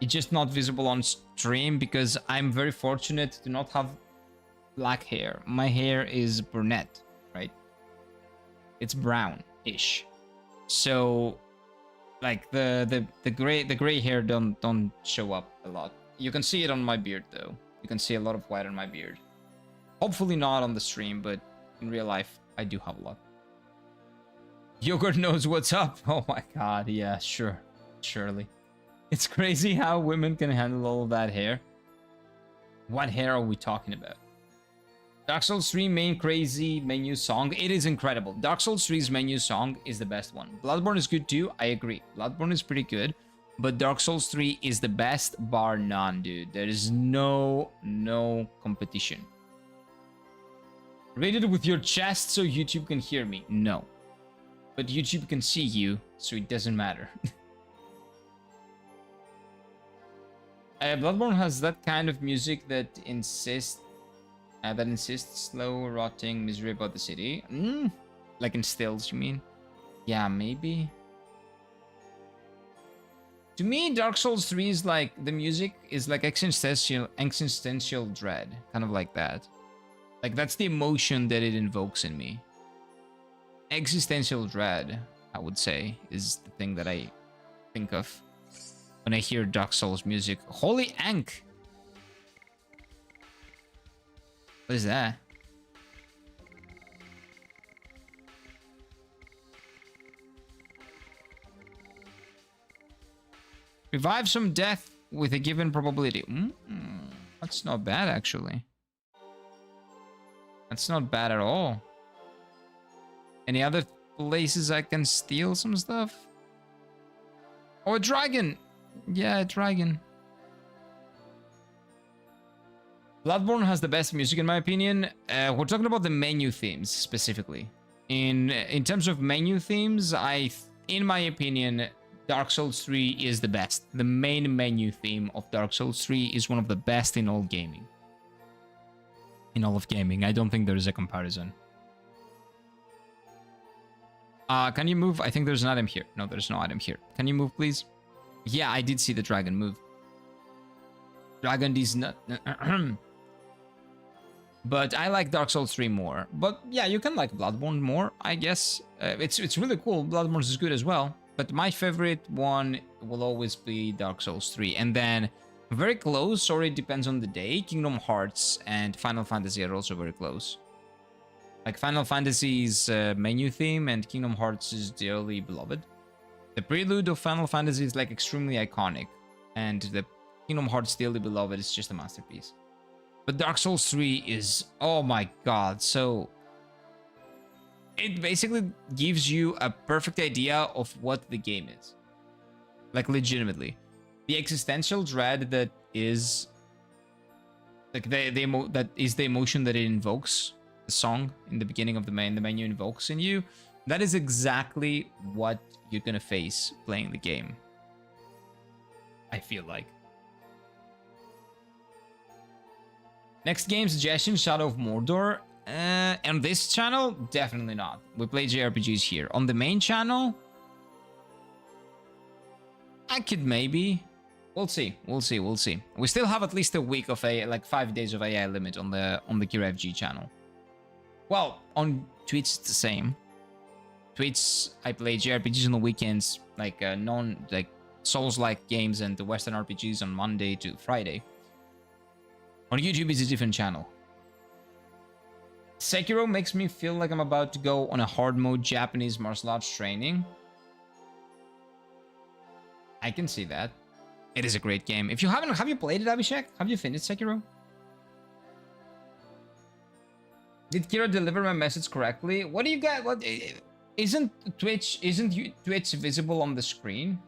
It's just not visible on stream because I'm very fortunate to not have black hair. My hair is brunette, right? It's brown-ish. So, like the gray hair don't show up a lot. You can see it on my beard though. You can see a lot of white on my beard. Hopefully not on the stream, but in real life I do have a lot. Yogurt knows what's up. Oh my god, yeah, sure. Surely. It's crazy how women can handle all of that hair. What hair are we talking about? Dark Souls 3 main crazy menu song. It is incredible. Dark Souls 3's menu song is the best one. Bloodborne is good too. I agree. Bloodborne is pretty good. But Dark Souls 3 is the best bar none, dude. There is no competition. Read it with your chest so YouTube can hear me. No. But YouTube can see you, so it doesn't matter. Bloodborne has that kind of music that insists slow rotting misery about the city. Like in stills, you mean? Yeah, maybe. To me, Dark Souls 3 is like the music is like existential dread, kind of like that. Like that's the emotion that it invokes in me. Existential dread, I would say, is the thing that I think of when I hear Dark Souls music. Holy Ankh! What is that? Revive some death with a given probability. That's not bad, actually. That's not bad at all. Any other places I can steal some stuff? Oh, a dragon! Yeah, a dragon. Bloodborne has the best music in my opinion. We're talking about the menu themes specifically. In terms of menu themes, in my opinion, Dark Souls 3 is the best. The main menu theme of Dark Souls 3 is one of the best in all gaming. In all of gaming, I don't think there is a comparison. Can you move? I think there's an item here. No, there's no item here. Can you move, please? Yeah, I did see the dragon move. Dragon is not... But I like Dark Souls 3 more. But yeah, you can like Bloodborne more, I guess. It's really cool. Bloodborne is good as well. But my favorite one will always be Dark Souls 3. And then very close, or it depends on the day, Kingdom Hearts and Final Fantasy are also very close. Like Final Fantasy's menu theme and Kingdom Hearts is Dearly Beloved. The prelude of Final Fantasy is like extremely iconic. And the Kingdom Hearts Dearly Beloved is just a masterpiece. But Dark Souls 3 is, oh my god, so... It basically gives you a perfect idea of what the game is. Like, legitimately. The existential dread that is... Like, that is the emotion that it invokes. The song in the beginning of the menu invokes in you. That is exactly what you're gonna face playing the game. I feel like. Next game suggestion, Shadow of Mordor. On this channel, definitely not. We play JRPGs here. On the main channel, I could maybe. We'll see. We'll see. We'll see. We still have at least a week of like 5 days of AI limit on the KiraFG channel. Well, on Twitch it's the same. Twitch, I play JRPGs on the weekends, like like Souls-like games and the Western RPGs on Monday to Friday. On YouTube it's a different channel. Sekiro makes me feel like I'm about to go on a hard mode Japanese martial arts training. I can see that. It is a great game. If you haven't, have you played it, Abhishek? Have you finished Sekiro? Did Kira deliver my message correctly? What do you got? What isn't Twitch visible on the screen?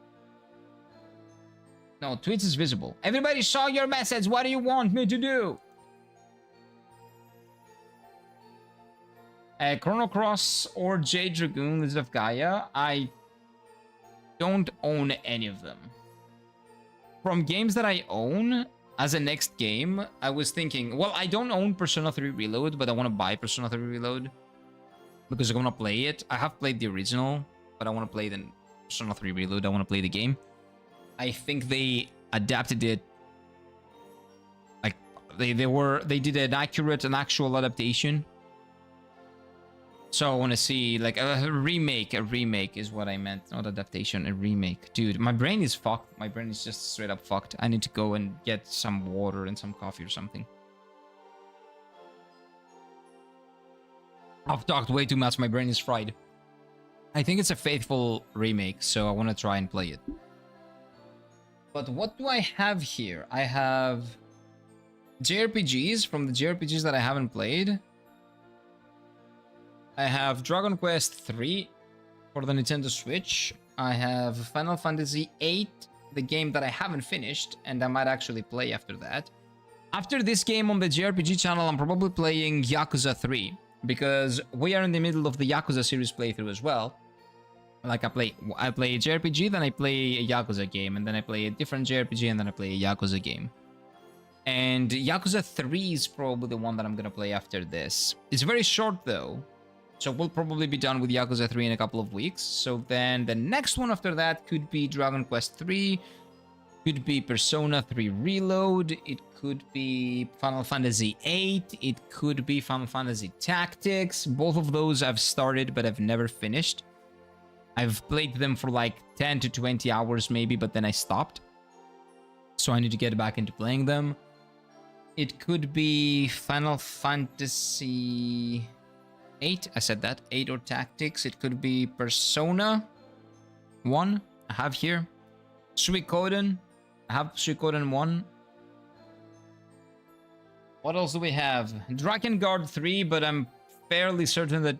No, Twitch is visible. Everybody saw your message. What do you want me to do? Chrono Cross or J Dragoon, Legend of Gaia. I don't own any of them. From games that I own as a next game, I was thinking, well, I don't own Persona 3 Reload, but I want to buy Persona 3 Reload because I want to play it. I have played the original, but I want to play the Persona 3 Reload. I want to play the game. I think they adapted it like they did an actual adaptation. So I want to see like a remake. A remake is what I meant, not adaptation. A remake, dude. My brain is fucked. My brain is just straight up fucked. I need to go and get some water and some coffee or something. I've talked way too much. My brain is fried. I think it's a faithful remake, so I want to try and play it. But what do I have here? I have JRPGs from the JRPGs that I haven't played. I have Dragon Quest III for the Nintendo Switch. I have Final Fantasy VIII, the game that I haven't finished, and I might actually play after that. After this game on the JRPG channel, I'm probably playing Yakuza 3, because we are in the middle of the Yakuza series playthrough as well. Like I play a JRPG, then I play a Yakuza game, and then I play a different JRPG, and then I play a Yakuza game. And Yakuza 3 is probably the one that I'm gonna play after this. It's very short though. So we'll probably be done with Yakuza 3 in a couple of weeks. So then the next one after that could be Dragon Quest 3, could be Persona 3 Reload, it could be Final Fantasy VIII, it could be Final Fantasy Tactics. Both of those I've started but I've never finished. I've played them for like 10 to 20 hours maybe, but then I stopped. So I need to get back into playing them. It could be Final Fantasy 8, I said that, 8 or Tactics. It could be Persona 1, I have here. Suikoden, I have Suikoden 1. What else do we have? Drakengard 3, but I'm fairly certain that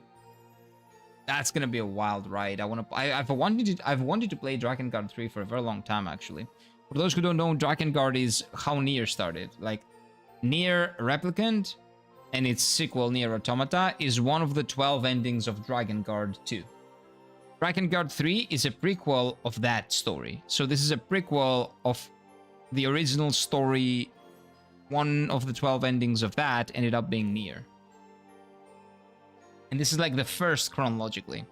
that's gonna be a wild ride. I've wanted to play Drakengard 3 for a very long time, actually. For those who don't know, Drakengard is how Nier started. Like, Nier Replicant and its sequel, Nier Automata, is one of the 12 endings of Drakengard 2. Drakengard 3 is a prequel of that story. So this is a prequel of the original story. One of the 12 endings of that ended up being Nier. And this is like the first chronologically.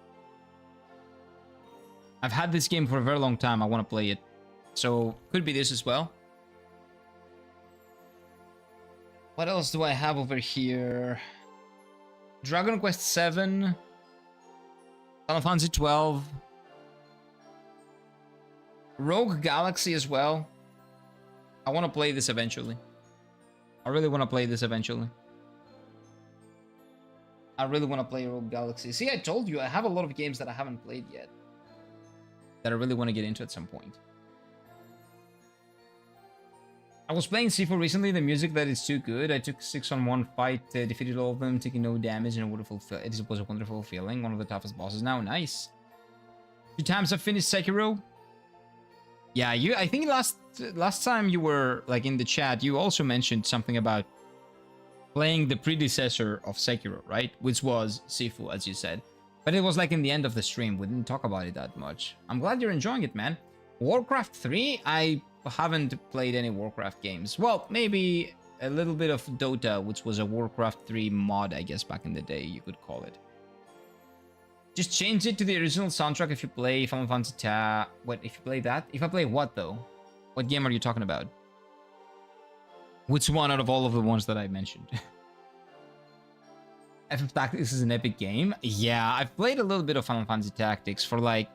I've had this game for a very long time. I want to play it. So could be this as well. What else do I have over here? Dragon Quest VII, Final Fantasy XII, Rogue Galaxy as well. I want to play this eventually. I really want to play this eventually. I really want to play Rogue Galaxy. See, I told you, I have a lot of games that I haven't played yet that I really want to get into at some point. I was playing C4 recently, the music that is too good. I took 6-on-1 fight, defeated all of them, taking no damage, and it was a wonderful feeling. One of the toughest bosses now. Nice. 2 times I've finished Sekiro. Yeah, I think last time you were like in the chat, you also mentioned something about playing the predecessor of Sekiro, right? Which was Sifu, as you said. But it was like in the end of the stream. We didn't talk about it that much. I'm glad you're enjoying it, man. Warcraft 3, I haven't played any Warcraft games. Well, maybe a little bit of Dota, which was a Warcraft 3 mod, I guess, back in the day, you could call it. Just change it to the original soundtrack if you play Final Fantasy VIII. What, if you play that? If I play what, though? What game are you talking about? Which one out of all of the ones that I mentioned? FF Tactics is an epic game. Yeah, I've played a little bit of Final Fantasy Tactics for like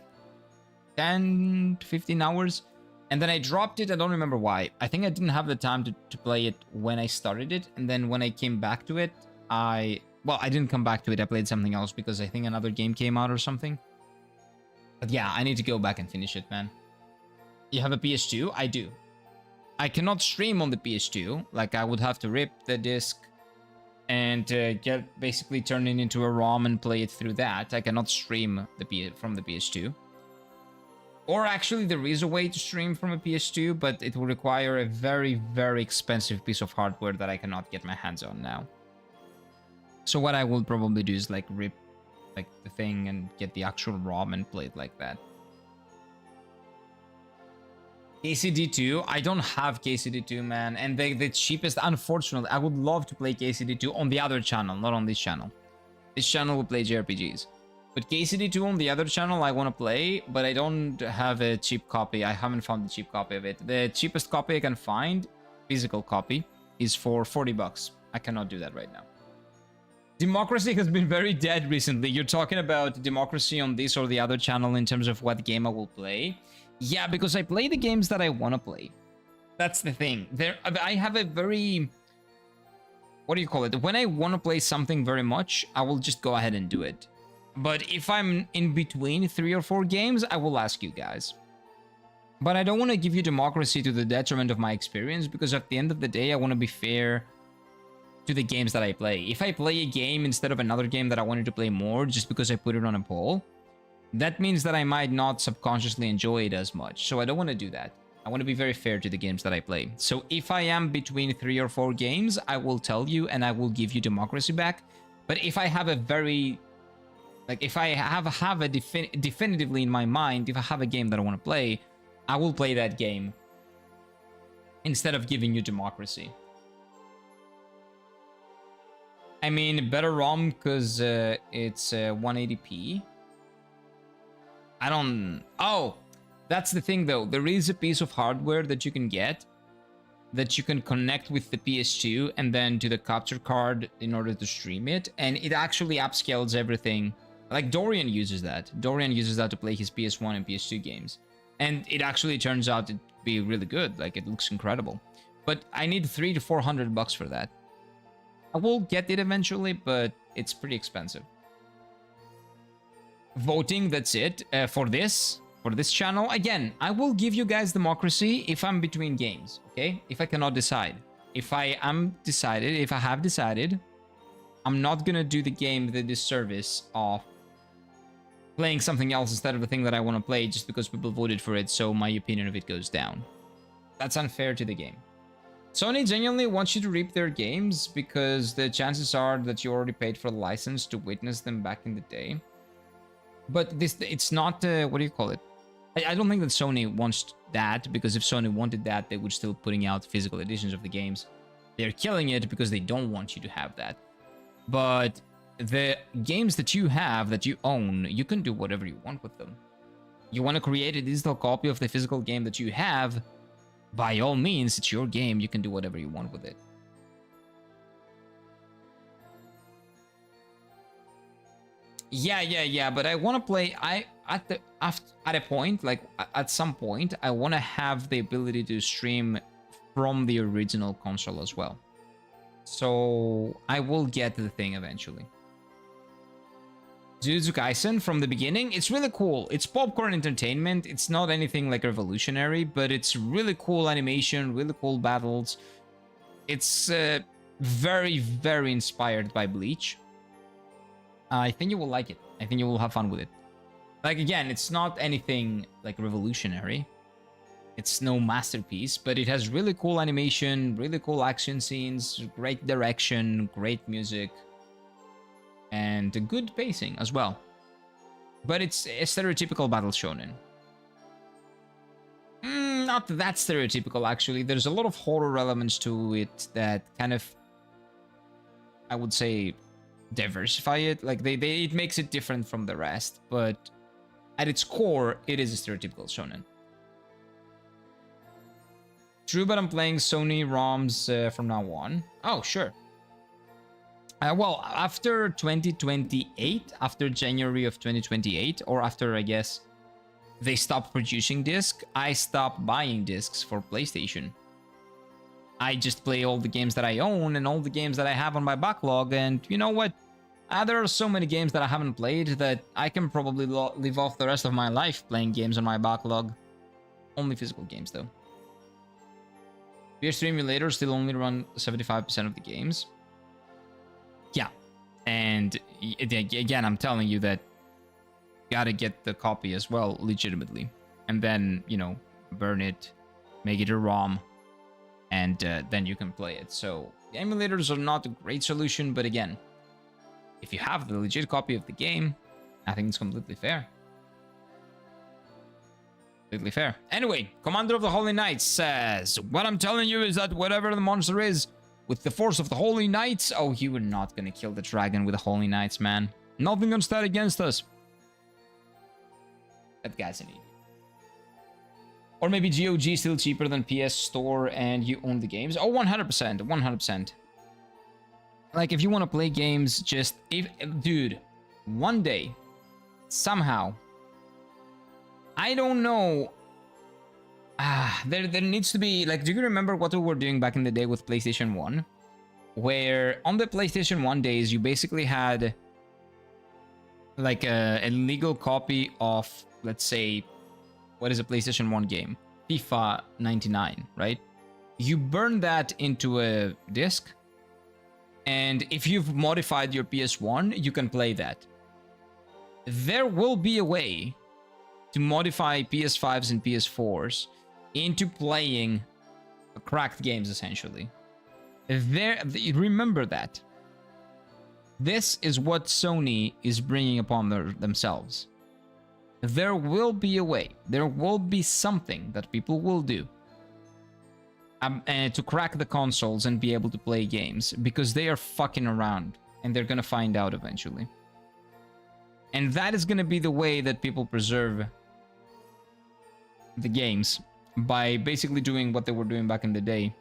10 to 15 hours. And then I dropped it. I don't remember why. I think I didn't have the time to play it when I started it. And then when I came back to it, well, I didn't come back to it. I played something else because I think another game came out or something. But yeah, I need to go back and finish it, man. You have a PS2? I do. I cannot stream on the PS2. Like, I would have to rip the disc and basically turn it into a ROM and play it through that. I cannot stream from the PS2. Or actually, there is a way to stream from a PS2, but it will require a very, very expensive piece of hardware that I cannot get my hands on now. So what I will probably do is like rip like the thing and get the actual ROM and play it like that. KCD2, I don't have KCD2, man, and the cheapest, unfortunately, I would love to play KCD2 on the other channel, not on this channel. This channel will play JRPGs. But KCD2 on the other channel I want to play, but I don't have a cheap copy. I haven't found the cheap copy of it. The cheapest copy I can find, physical copy, is for 40 bucks. I cannot do that right now. Democracy has been very dead recently. You're talking about democracy on this or the other channel in terms of what game I will play. Yeah, because I play the games that I want to play. That's the thing. I have a very... What do you call it? When I want to play something very much, I will just go ahead and do it. But if I'm in between 3 or 4 games, I will ask you guys. But I don't want to give you democracy to the detriment of my experience, because at the end of the day, I want to be fair to the games that I play. If I play a game instead of another game that I wanted to play more just because I put it on a poll, that means that I might not subconsciously enjoy it as much. So I don't want to do that. I want to be very fair to the games that I play. So if I am between 3 or 4 games, I will tell you and I will give you democracy back. But if I have a very... Like, if I have a definitively in my mind, if I have a game that I want to play, I will play that game instead of giving you democracy. I mean, better ROM because it's 180p. I don't... Oh, that's the thing, though. There is a piece of hardware that you can get that you can connect with the PS2 and then to the capture card in order to stream it. And it actually upscales everything. Like, Dorian uses that. Dorian uses that to play his PS1 and PS2 games. And it actually turns out to be really good. Like, it looks incredible. But I need 300 to 400 bucks for that. I will get it eventually, but it's pretty expensive. Voting, that's it. For this channel, again, I will give you guys democracy if I'm between games, okay? If I cannot decide. If I have decided, I'm not gonna do the game the disservice of playing something else instead of the thing that I want to play just because people voted for it, so my opinion of it goes down. That's unfair to the game. Sony genuinely wants you to reap their games because the chances are that you already paid for the license to witness them back in the day. But it's not, what do you call it? I don't think that Sony wants that, because if Sony wanted that, they would still putting out physical editions of the games. They're killing it because they don't want you to have that. But the games that you have, that you own, you can do whatever you want with them. You want to create a digital copy of the physical game that you have, by all means, it's your game, you can do whatever you want with it. Yeah, but I want to play, at a point, like, at some point, I want to have the ability to stream from the original console as well. So I will get the thing eventually. Jujutsu Kaisen from the beginning, it's really cool. It's popcorn entertainment. It's not anything like revolutionary, but it's really cool animation, really cool battles. It's very, very inspired by Bleach. I think you will like it. I think you will have fun with it. Like, again, it's not anything like revolutionary. It's no masterpiece, but it has really cool animation, really cool action scenes, great direction, great music, and a good pacing as well. But it's a stereotypical battle shonen. not that stereotypical, actually. There's a lot of horror elements to it that kind of, I would say, diversify it. Like, it makes it different from the rest, but at its core, it is a stereotypical shonen. True, but I'm playing Sony ROMs from now on. Oh, sure. Well, after 2028, after January of 2028, or after, I guess, they stopped producing discs, I stopped buying discs for PlayStation. I just play all the games that I own and all the games that I have on my backlog, and you know what? There are so many games that I haven't played that I can probably live off the rest of my life playing games on my backlog. Only physical games, though. PS3 emulators still only run 75% of the games. Yeah, and again, I'm telling you that you gotta get the copy as well, legitimately. And then, you know, burn it, make it a ROM, and then you can play it. So, emulators are not a great solution, but again, if you have the legit copy of the game, I think it's completely fair. Completely fair. Anyway, Commander of the Holy Knights says, what I'm telling you is that whatever the monster is, with the force of the Holy Knights, oh, you were not gonna kill the dragon with the Holy Knights, man. Nothing can stand against us. That guy's an idiot. Or maybe GOG still cheaper than PS Store and you own the games. Oh, 100%, 100%. Like, if you want to play games, just... Dude, one day, somehow, I don't know... There needs to be... Like, do you remember what we were doing back in the day with PlayStation 1? Where, on the PlayStation 1 days, you basically had... like, a legal copy of, let's say... What is a PlayStation 1 game? FIFA 99, right? You burn that into a disc... And if you've modified your PS1, you can play that. There will be a way to modify PS5s and PS4s into playing cracked games, essentially. Remember that. This is what Sony is bringing upon themselves. There will be a way. There will be something that people will do. To crack the consoles and be able to play games, because they are fucking around and they're gonna find out eventually. And that is gonna be the way that people preserve the games, by basically doing what they were doing back in the day,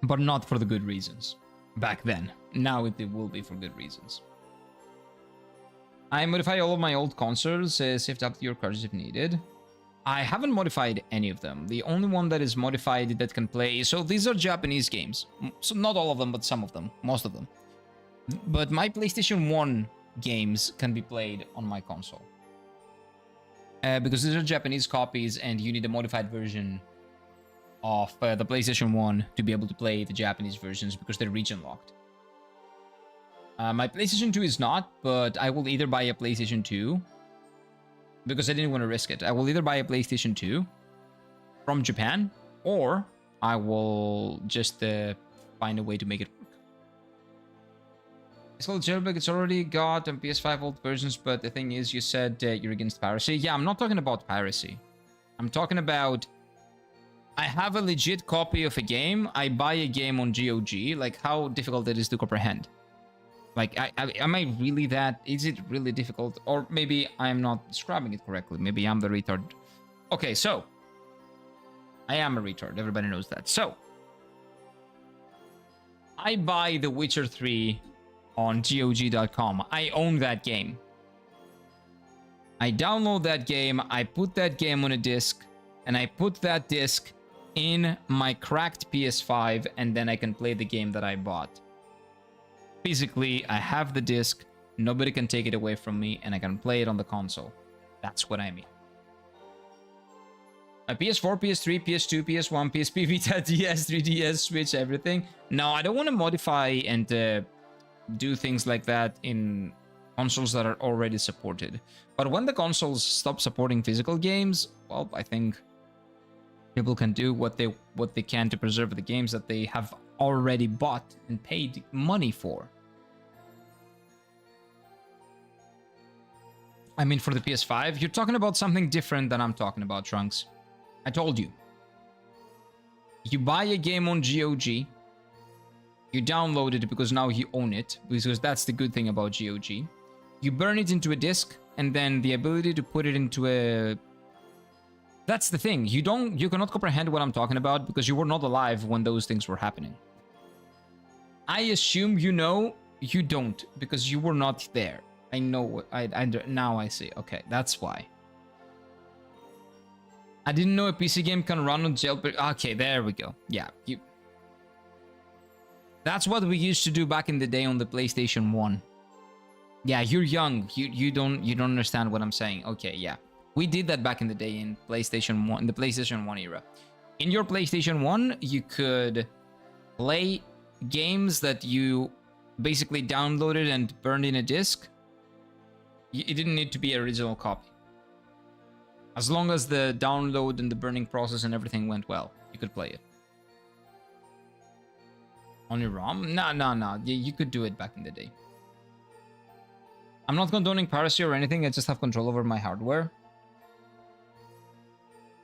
but not for the good reasons back then. Now it will be for good reasons. I modify all of my old consoles, sift up your cards if needed. I haven't modified any of them. The only one that is modified that can play... So these are Japanese games. So not all of them, but some of them. Most of them. But my PlayStation 1 games can be played on my console. Because these are Japanese copies and you need a modified version of the PlayStation 1 to be able to play the Japanese versions because they're region locked. My PlayStation 2 is not, but I will either buy a PlayStation 2... because I didn't want to risk it. I will either buy a PlayStation 2 from Japan, or I will just find a way to make it work. It's called Jailbreak. It's already got on PS5 old versions, but the thing is, you said you're against piracy. Yeah, I'm not talking about piracy. I'm talking about... I have a legit copy of a game. I buy a game on GOG. Like, how difficult it is to comprehend. Like, am I really that... Is it really difficult? Or maybe I'm not describing it correctly. Maybe I'm the retard. Okay, so... I am a retard. Everybody knows that. So... I buy The Witcher 3 on GOG.com. I own that game. I download that game. I put that game on a disc. And I put that disc in my cracked PS5. And then I can play the game that I bought. Physically, I have the disc, nobody can take it away from me, and I can play it on the console. That's what I mean. A PS4, PS3, PS2, PS1, PSP, Vita, DS, 3DS, Switch, everything. No, I don't want to modify and do things like that in consoles that are already supported. But when the consoles stop supporting physical games, well, I think people can do what they can to preserve the games that they have already bought and paid money for. I mean, for the PS5, you're talking about something different than I'm talking about, Trunks. I told you. You buy a game on GOG. You download it because now you own it, because that's the good thing about GOG. You burn it into a disc, and then the ability to put it into a... That's the thing. You cannot comprehend what I'm talking about because you were not alive when those things were happening. I assume you know, you don't, because you were not there. I know, now I see. Okay, that's why. I didn't know a PC game can run on jailbreak. Okay, there we go. Yeah, that's what we used to do back in the day on the PlayStation 1. Yeah, you're young. You don't understand what I'm saying. Okay, yeah. We did that back in the day in PlayStation 1, in the PlayStation 1 era. In your PlayStation 1, you could play games that you basically downloaded and burned in a disc. It didn't need to be an original copy. As long as the download and the burning process and everything went well, you could play it. On your ROM? No. You could do it back in the day. I'm not condoning piracy or anything, I just have control over my hardware.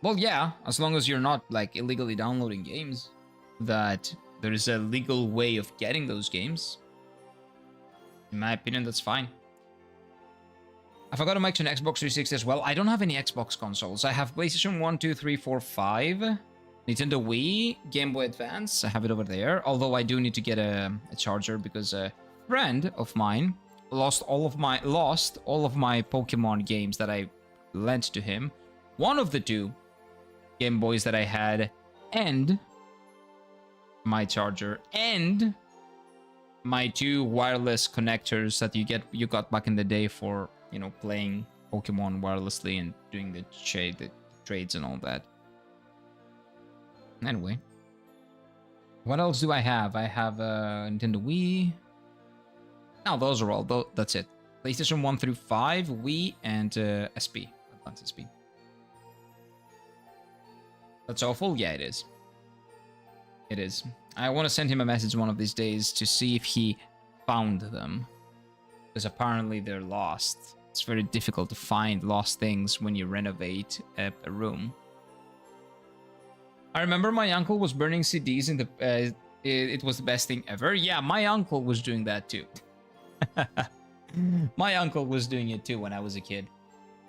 Well, yeah, as long as you're not, like, illegally downloading games, that there is a legal way of getting those games. In my opinion, that's fine. I forgot to mention Xbox 360 as well. I don't have any Xbox consoles. I have PlayStation 1, 2, 3, 4, 5, Nintendo Wii, Game Boy Advance. I have it over there. Although I do need to get a charger because a friend of mine lost all of my Pokemon games that I lent to him. One of the two Game Boys that I had, and my charger, and my two wireless connectors that you got back in the day for, you know, playing Pokemon wirelessly and doing the trades and all that. Anyway, what else do I have? I have a Nintendo Wii. No, those are all. That's it. PlayStation 1 through 5, Wii, and SP, Advanced SP. That's awful? Yeah, it is. It is. I want to send him a message one of these days to see if he found them. Because apparently they're lost. It's very difficult to find lost things when you renovate a room. I remember my uncle was burning CDs in the... it was the best thing ever. Yeah, my uncle was doing that too. My uncle was doing it too when I was a kid.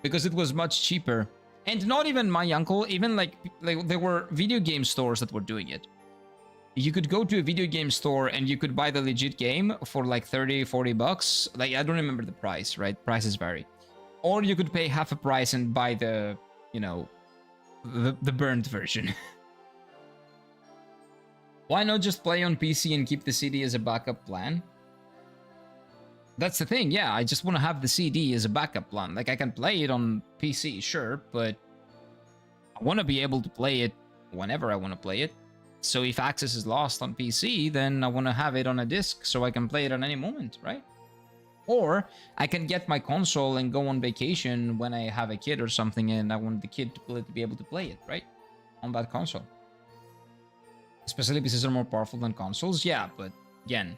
Because it was much cheaper. And not even my uncle, even like there were video game stores that were doing it. You could go to a video game store and you could buy the legit game for like 30, 40 bucks. Like, I don't remember the price, right? Prices vary. Or you could pay half a price and buy the, you know, the burned version. Why not just play on PC and keep the CD as a backup plan? That's the thing, yeah, I just want to have the CD as a backup plan. Like, I can play it on PC, sure, but I want to be able to play it whenever I want to play it. So if access is lost on PC, then I want to have it on a disc so I can play it at any moment, right? Or I can get my console and go on vacation when I have a kid or something and I want the kid to be able to play it, right? On that console. Especially PCs are more powerful than consoles, yeah, but again,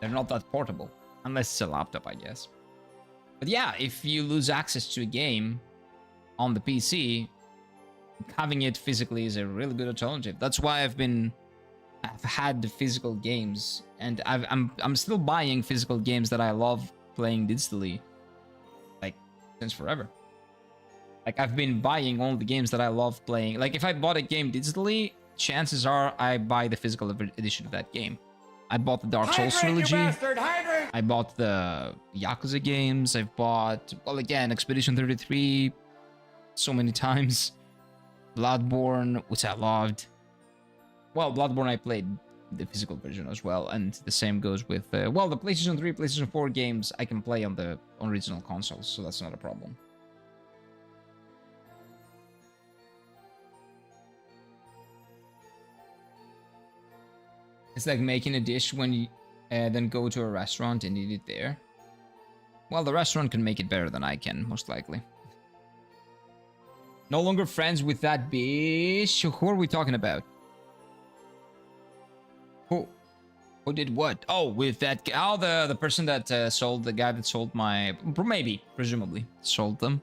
they're not that portable. Unless it's a laptop, I guess. But yeah, if you lose access to a game on the PC, having it physically is a really good alternative. That's why I've had the physical games, and I'm still buying physical games that I love playing digitally, like, since forever. Like, I've been buying all the games that I love playing. Like, if I bought a game digitally, chances are I buy the physical edition of that game. I bought the Dark Souls trilogy. I bought the Yakuza games. I've bought, well, again, Expedition 33 so many times. Bloodborne, which I loved. Well, Bloodborne I played the physical version as well, and the same goes with, well, the PlayStation 3, PlayStation 4 games I can play on the original consoles, so that's not a problem. It's like making a dish when you then go to a restaurant and eat it there. Well, the restaurant can make it better than I can, most likely. No longer friends with that bitch. Who are we talking about? Who did what? Oh, with that... Oh, the person that sold... The guy that sold my... Maybe, presumably, sold them.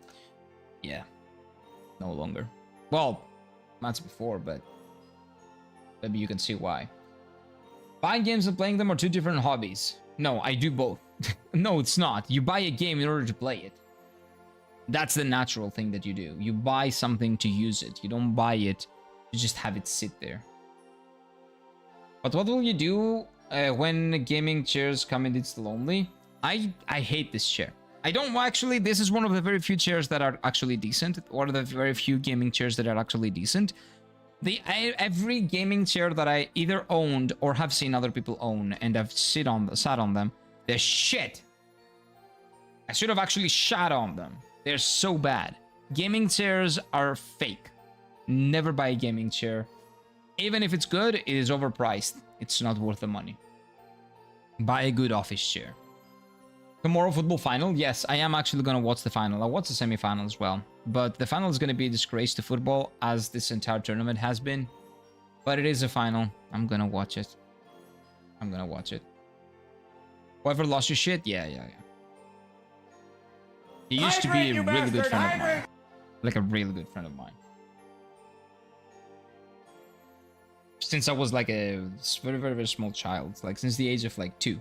Yeah. No longer. Well, months before, but... Maybe you can see why. Buying games and playing them are two different hobbies. No, I do both. No, it's not. You buy a game in order to play it. That's the natural thing that you do. You buy something to use it. You don't buy it to just have it sit there. But what will you do when gaming chairs come in digital only? I hate this chair. I don't actually, this is one of the very few chairs that are actually decent. One of the very few gaming chairs that are actually decent. Every gaming chair that I either owned or have seen other people own and I've sat on them, they're shit. I should have actually shot on them. They're so bad. Gaming chairs are fake. Never buy a gaming chair. Even if it's good, it is overpriced. It's not worth the money. Buy a good office chair. Tomorrow football final? Yes, I am actually going to watch the final. I'll watch the semi-final as well. But the final is going to be a disgrace to football, as this entire tournament has been. But it is a final. I'm going to watch it. I'm going to watch it. Whoever lost your shit? Yeah. He used to be a really good friend of mine. Like a really good friend of mine. Since I was like a very small child. Like since the age of like 2.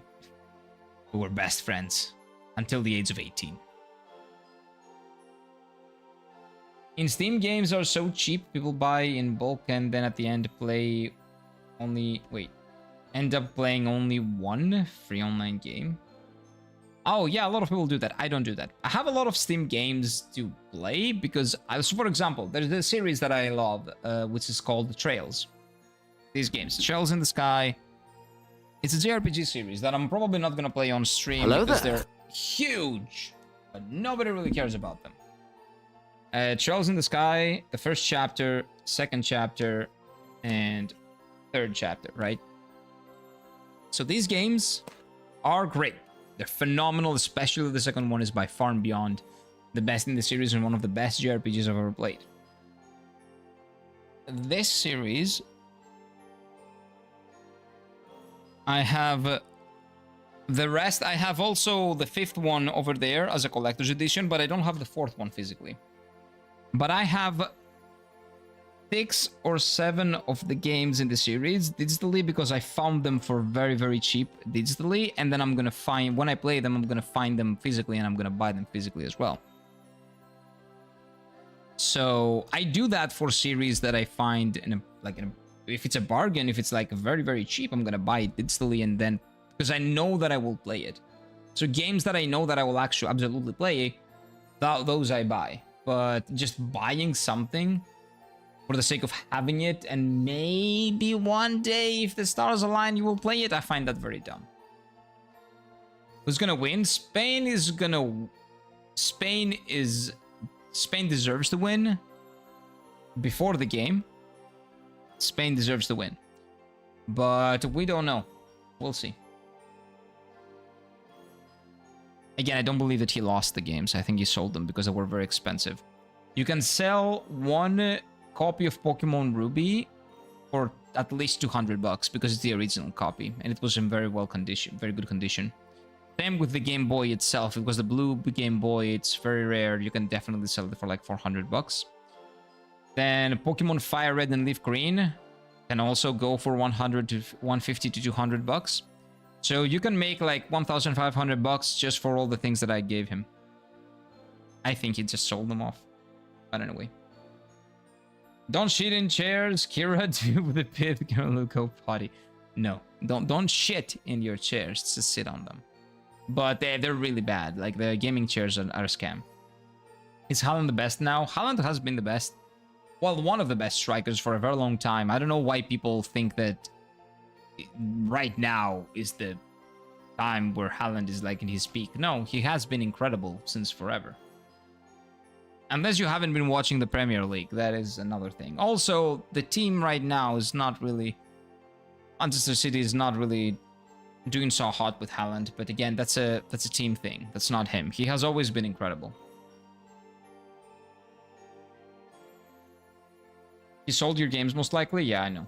We were best friends until the age of 18. In Steam, games are so cheap, people buy in bulk and then at the end end up playing only one free online game. Oh yeah, a lot of people do that. I don't do that. I have a lot of Steam games to play because, for example, there's a series that I love, which is called Trails. These games, Trails in the Sky. It's a JRPG series that I'm probably not going to play on stream because they're huge, but nobody really cares about them. Trails in the Sky, the first chapter, second chapter, and third chapter, right? So these games are great. They're phenomenal, especially the second one is by far and beyond the best in the series and one of the best JRPGs I've ever played. This series... I have the rest. I have also the 5th one over there as a collector's edition, but I don't have the 4th one physically. But I have 6 or 7 of the games in the series digitally because I found them for very cheap digitally, and then I'm gonna find, when I play them, I'm gonna find them physically and I'm gonna buy them physically as well. So I do that for series that I find if it's a bargain, if it's like very cheap, I'm gonna buy it digitally, and then because I know that I will play it. So games that I know that I will actually absolutely play, those I buy. But just buying something for the sake of having it, and maybe one day if the stars align you will play it, I find that very dumb. Who's gonna win? Spain deserves to win before the game. Spain deserves to win. But we don't know. We'll see. Again, I don't believe that he lost the games. I think he sold them because they were very expensive. You can sell one copy of Pokemon Ruby for at least $200 because it's the original copy and it was in very good condition. Same with the Game Boy itself. It was the blue Game Boy. It's very rare. You can definitely sell it for like $400. Then Pokemon Fire Red and Leaf Green can also go for $100 to $150 to $200. So you can make like $1,500 just for all the things that I gave him. I think he just sold them off. But anyway. Don't shit in chairs. Kira, do the pit girl who go potty. No, don't shit in your chairs. Just sit on them. But they're really bad. Like the gaming chairs are a scam. Is Haaland the best now? Haaland has been the best. Well, one of the best strikers for a very long time. I don't know why people think that right now is the time where Haaland is like in his peak. No, he has been incredible since forever. Unless you haven't been watching the Premier League, that is another thing. Also, the team right now is not really... Manchester City is not really doing so hot with Haaland, but again, that's a team thing. That's not him. He has always been incredible. You sold your games most likely? Yeah, I know.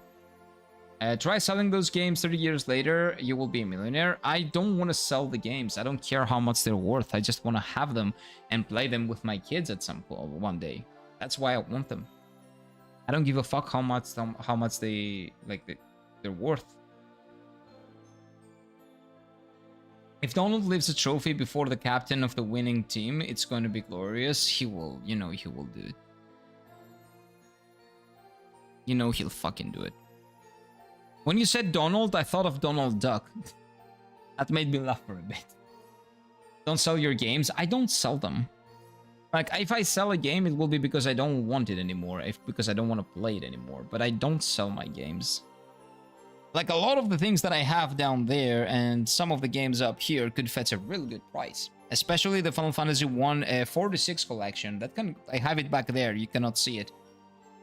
Try selling those games 30 years later, you will be a millionaire. I don't want to sell the games. I don't care how much they're worth. I just want to have them and play them with my kids at some point one day. That's why I want them. I don't give a fuck how much they like they're worth. If Donald leaves a trophy before the captain of the winning team, it's going to be glorious. He will, you know, he will do it. You know he'll fucking do it. When you said Donald, I thought of Donald Duck. That made me laugh for a bit. Don't sell your games. I don't sell them. Like, if I sell a game, it will be because I don't want it anymore. Because I don't want to play it anymore. But I don't sell my games. Like, a lot of the things that I have down there and some of the games up here could fetch a really good price. Especially the Final Fantasy I 4-6 collection. I have it back there. You cannot see it.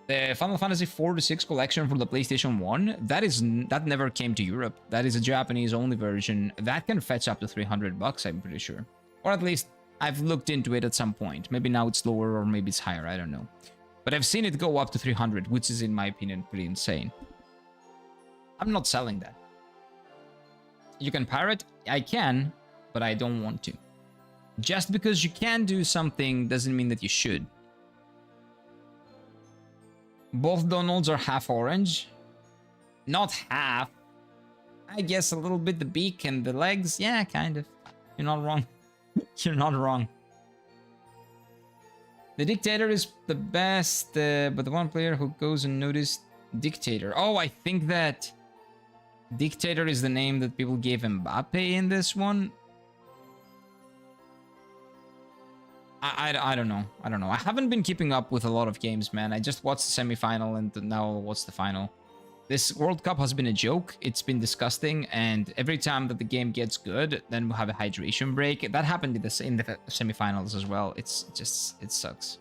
The Final Fantasy 4-6 collection for the PlayStation 1, that never came to Europe. That is a Japanese only version. That can fetch up to $300, I'm pretty sure. Or at least I've looked into it at some point. Maybe now it's lower or maybe it's higher, I don't know. But I've seen it go up to 300, which is in my opinion pretty insane. I'm not selling that. You can pirate? I can, but I don't want to. Just because you can do something doesn't mean that you should. Both Donalds are half orange. Not half. I guess a little bit the beak and the legs. Yeah, kind of. You're not wrong. You're not wrong. The Dictator is the best, but the one player who goes unnoticed... Dictator. Oh, I think that... Dictator is the name that people gave Mbappe in this one. I don't know. I don't know. I haven't been keeping up with a lot of games, man. I just watched the semi-final and now what's the final? This World Cup has been a joke. It's been disgusting, and every time that the game gets good, then we'll have a hydration break. That happened in the semi-finals as well. It sucks. It sucks.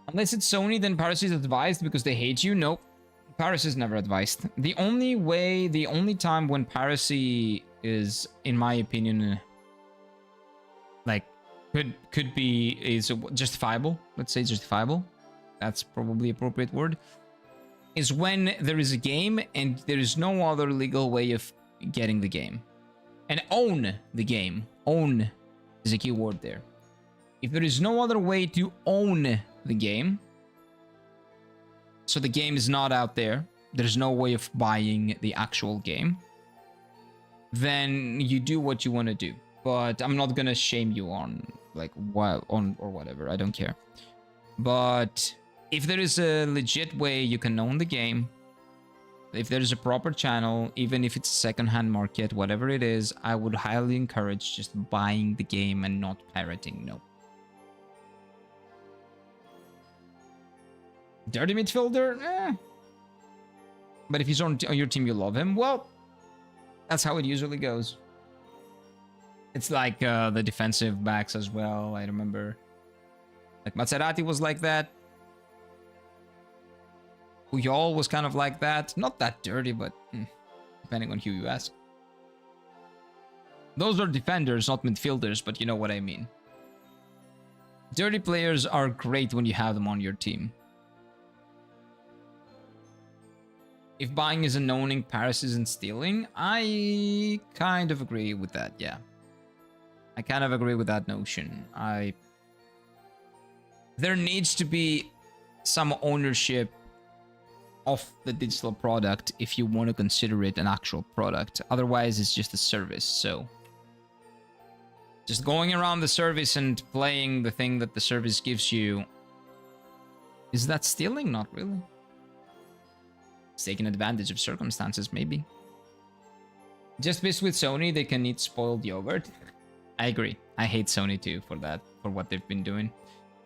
Unless it's Sony, then piracy is advised because they hate you. Nope. Piracy is never advised. The only time when piracy is, in my opinion, like could be is justifiable. Let's say justifiable. That's probably appropriate word. Is when there is a game and there is no other legal way of getting the game. And own the game. Own is a key word there. If there is no other way to own the game, so the game is not out there, there's no way of buying the actual game, then you do what you want to do. But I'm not gonna shame you on like on or whatever. I don't care. But if there is a legit way you can own the game, if there is a proper channel, even if it's a second-hand market, whatever it is, I would highly encourage just buying the game and not pirating. No. Dirty midfielder? Eh. But if he's on your team, you love him. Well, that's how it usually goes. It's like the defensive backs as well. I remember, like Maserati was like that. Puyol was kind of like that. Not that dirty, but depending on who you ask. Those are defenders, not midfielders, but you know what I mean. Dirty players are great when you have them on your team. If buying isn't owning, Paris isn't stealing, I kind of agree with that, yeah. I kind of agree with that notion. There needs to be some ownership of the digital product if you want to consider it an actual product. Otherwise, it's just a service, so... Just going around the service and playing the thing that the service gives you... Is that stealing? Not really. It's taking advantage of circumstances, maybe. Just this with Sony, they can eat spoiled yogurt. I agree. I hate Sony too for that, for what they've been doing.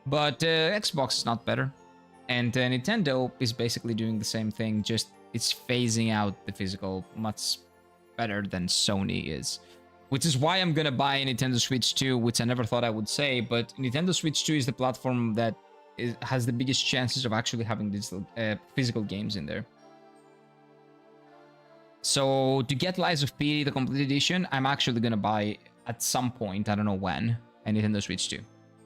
But Xbox is not better. And Nintendo is basically doing the same thing, just it's phasing out the physical much better than Sony is. Which is why I'm gonna buy a Nintendo Switch 2, which I never thought I would say, but Nintendo Switch 2 is the platform that has the biggest chances of actually having digital, physical games in there. So to get Lies of P, the complete edition, I'm actually gonna buy at some point, I don't know when, a Nintendo Switch 2.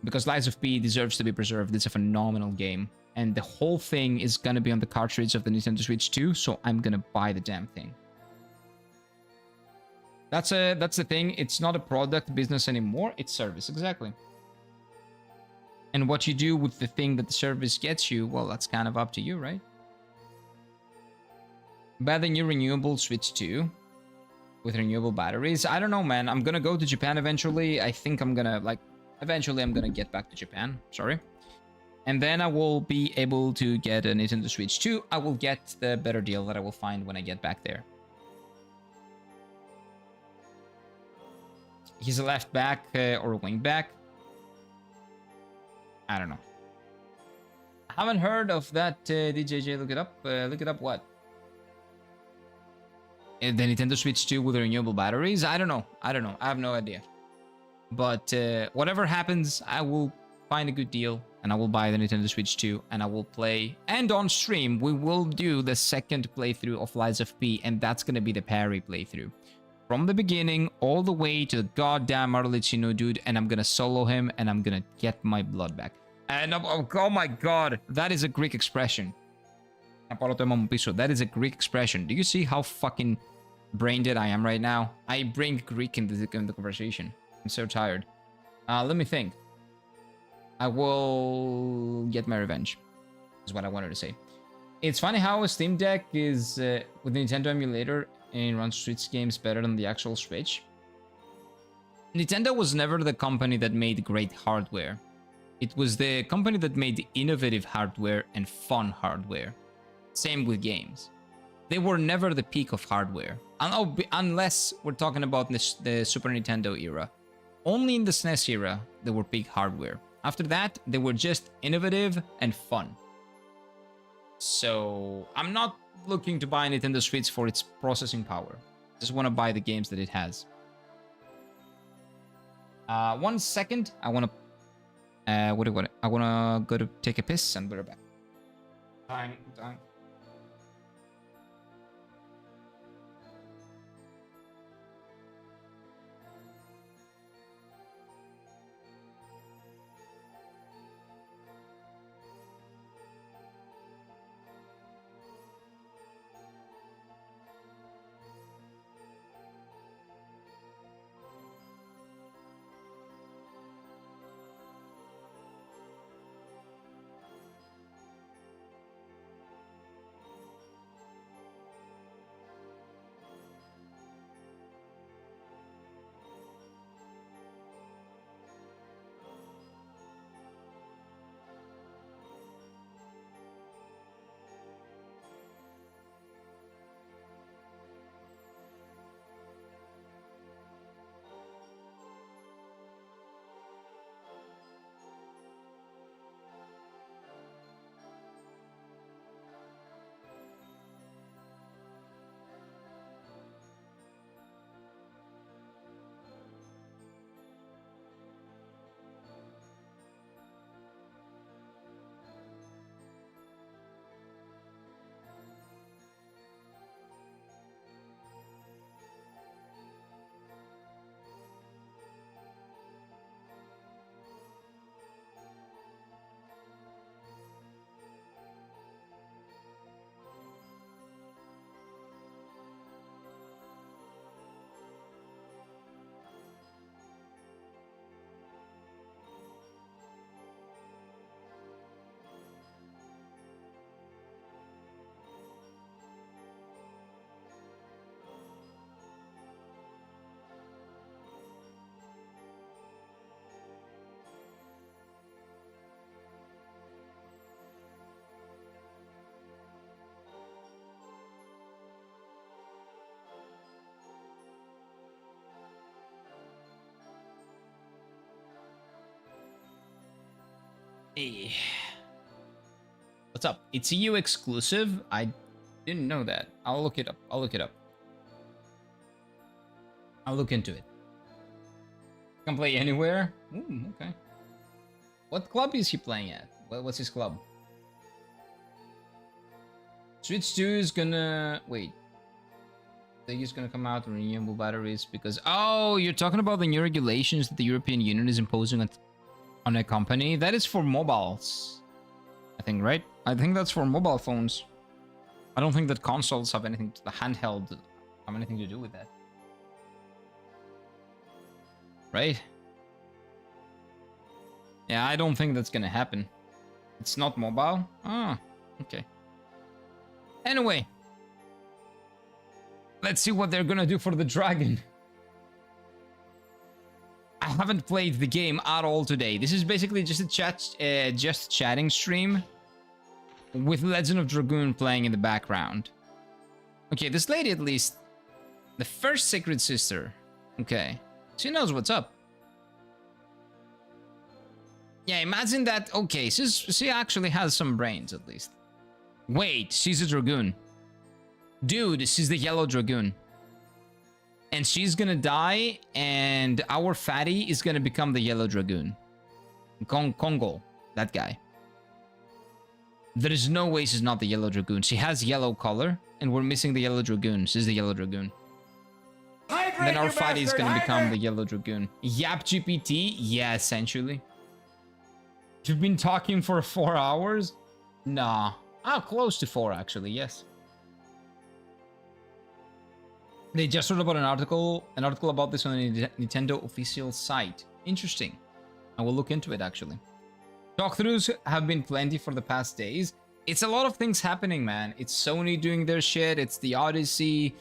Because Lies of P deserves to be preserved. It's a phenomenal game. And the whole thing is gonna be on the cartridge of the Nintendo Switch 2, so I'm gonna buy the damn thing. That's the thing. It's not a product business anymore. It's service, exactly. And what you do with the thing that the service gets you, well, that's kind of up to you, right? Buy the new renewable Switch 2 with renewable batteries. I don't know, man. I'm gonna go to Japan eventually. I think I'm gonna, like, eventually I'm gonna get back to Japan. Sorry. And then I will be able to get a Nintendo Switch 2. I will get the better deal that I will find when I get back there. He's a left back or a wing back. I don't know. I haven't heard of that, DJJ. Look it up. Look it up what? The Nintendo Switch 2 with renewable batteries? I don't know. I have no idea. But whatever happens, I will find a good deal and I will buy the Nintendo Switch 2 and I will play. And on stream, we will do the second playthrough of Lies of P, and that's going to be the parry playthrough. From the beginning all the way to the goddamn Arlecchino dude, and I'm going to solo him and I'm going to get my blood back. And oh my god, that is a Greek expression. That is a Greek expression. Do you see how fucking brain dead I am right now? I bring Greek in the conversation. I'm so tired. Let me think. I will get my revenge, is what I wanted to say. It's funny how a Steam Deck is, with the Nintendo emulator, and runs Switch games better than the actual Switch. Nintendo was never the company that made great hardware. It was the company that made innovative hardware and fun hardware. Same with games. They were never the peak of hardware, unless we're talking about the Super Nintendo era. Only in the SNES era, they were peak hardware. After that, they were just innovative and fun. So, I'm not looking to buy a Nintendo Switch for its processing power. Just want to buy the games that it has. 1 second. I want to... what do you want? I want to go to take a piss and be right back. Time. Hey. What's up? It's EU exclusive? I didn't know that. I'll look it up. I'll look into it. Can play anywhere? Ooh, okay. What club is he playing at? What's his club? Switch 2 is gonna... Wait. I think it's gonna come out with renewable batteries because... Oh, you're talking about the new regulations that the European Union is imposing on a company? That is for mobiles, I think, right? I think that's for mobile phones. I don't think that consoles have anything to the handheld have anything to do with that. Right? Yeah, I don't think that's gonna happen. It's not mobile? Oh, okay. Anyway. Let's see what they're gonna do for the dragon. I haven't played the game at all today. This is basically just a just chatting stream with Legend of Dragoon playing in the background. Okay, this lady at least, the first Sacred Sister. Okay, she knows what's up. Yeah, imagine that. Okay, she actually has some brains at least. Wait, she's a Dragoon. Dude, she's the Yellow Dragoon. And she's gonna die, and our fatty is gonna become the Yellow Dragoon. Kongo, that guy. There is no way she's not the Yellow Dragoon. She has yellow color, and we're missing the Yellow Dragoon. She's the Yellow Dragoon. Then our fatty is gonna become the Yellow Dragoon. Yap GPT? Yeah, essentially. You've been talking for 4 hours? Nah. Ah, close to 4 actually, yes. They just wrote about an article about this on the Nintendo official site. Interesting. I will look into it actually. Talkthroughs have been plenty for the past days. It's a lot of things happening, man. It's Sony doing their shit. It's the Odyssey.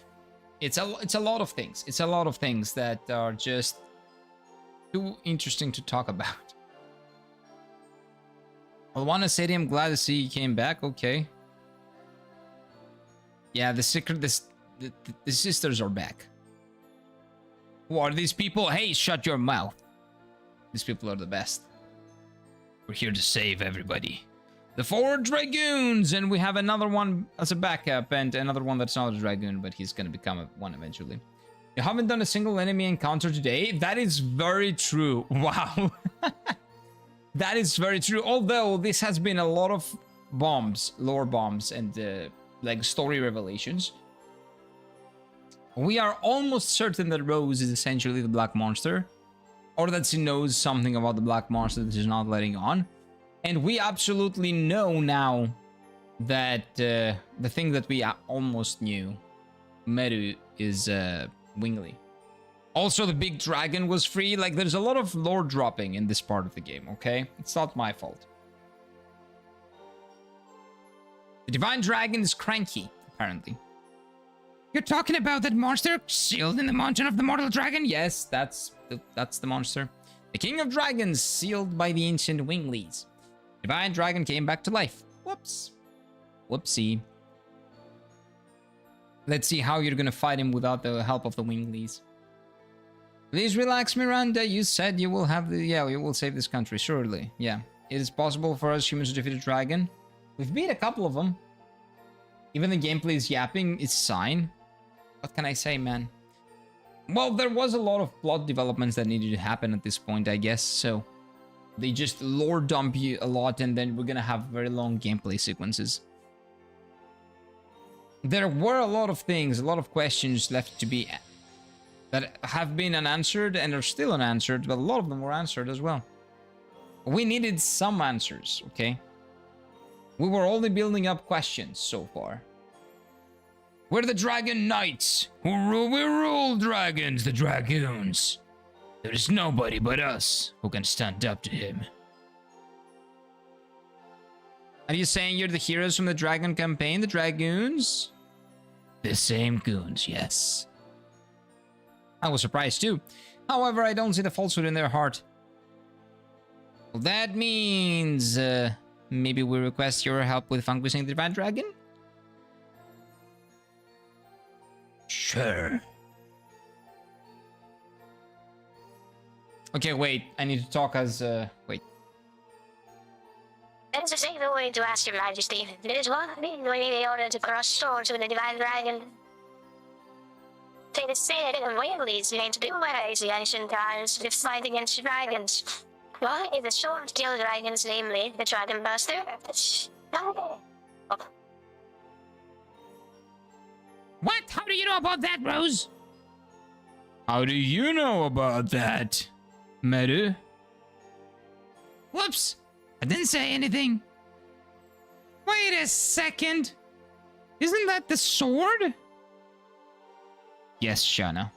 It's a lot of things. It's a lot of things that are just too interesting to talk about. Alwana said, I'm glad to see you came back. Okay. Yeah, the sisters are back. Who are these people? Hey, shut your mouth. These people are the best. We're here to save everybody. The 4 Dragoons, and we have another one as a backup, and another one that's not a Dragoon, but he's gonna become one eventually. You haven't done a single enemy encounter today? That is very true. Wow. That is very true. Although this has been a lot of bombs, lore bombs, and like story revelations. We are almost certain that Rose is essentially the Black Monster, or that she knows something about the Black Monster that she's not letting on. And we absolutely know now that the thing that we almost knew, Meru, is Wingley. Also, the big dragon was free. Like, there's a lot of lore dropping in this part of the game, okay? It's not my fault. The Divine Dragon is cranky, apparently. You're talking about that monster sealed in the mountain of the mortal dragon? Yes, that's the monster. The King of Dragons, sealed by the ancient Wingleys. Divine Dragon came back to life. Whoops. Whoopsie. Let's see how you're gonna fight him without the help of the Wingleys. Please relax, Miranda. You said you will have the... Yeah, we will save this country, surely. Yeah. It is possible for us humans to defeat a dragon. We've beat a couple of them. Even the gameplay is yapping. It's a sign. What can I say, man? Well, there was a lot of plot developments that needed to happen at this point, I guess, so... They just lore dump you a lot, and then we're gonna have very long gameplay sequences. There were a lot of things, a lot of questions left to be... that have been unanswered and are still unanswered, but a lot of them were answered as well. We needed some answers, okay? We were only building up questions so far. We're the Dragon Knights. We rule dragons, the Dragoons. There is nobody but us who can stand up to him. Are you saying you're the heroes from the Dragon campaign, the Dragoons? The same goons, yes. I was surprised too. However, I don't see the falsehood in their heart. Well, that means... maybe we request your help with vanquishing the Divine Dragon? Sure. Okay, wait. I need to talk as... wait. That is a safe way to ask your majesty. It is what we need order to cross swords with the Divine Dragon. They said in Wales made to do ways in ancient times to fight against dragons. Why is the sword kill dragons, namely the Dragon Buster? Oh. What? How do you know about that, Rose? How do you know about that, Meru? Whoops. I didn't say anything. Wait a second. Isn't that the sword? Yes, Shana.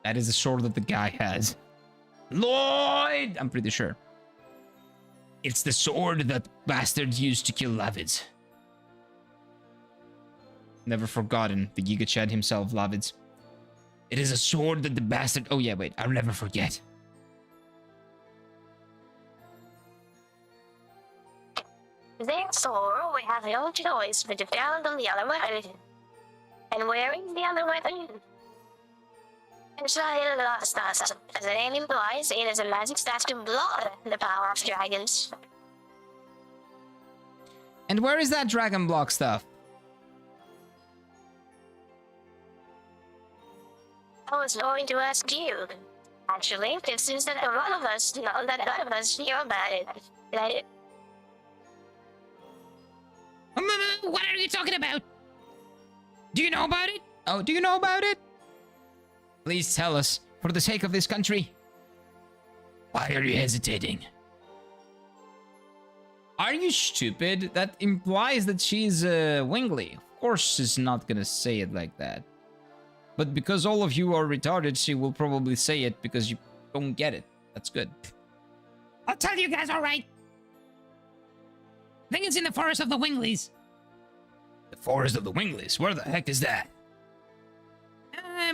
That is the sword that the guy has. Lloyd! I'm pretty sure. It's the sword that bastards used to kill Lavids. Never forgotten the Giga Chad himself, Lavids. It is a sword that the bastard... Oh yeah, wait, I'll never forget. Therefore, we have no choice but to found on the other way. And where is the other way? Inside lost us. As the name implies, it is a magic staff to block the power of dragons. And where is that dragon block stuff? I was going to ask you. Actually, it seems that one of us know that none of us knew about it. What are you talking about? Do you know about it? Oh, do you know about it? Please tell us, for the sake of this country. Why are you hesitating? Are you stupid? That implies that she's Wingly. Of course she's not gonna say it like that. But because all of you are retarded, she will probably say it because you don't get it. That's good. I'll tell you guys, alright? I think it's in the Forest of the Wingleys. The Forest of the Wingleys? Where the heck is that?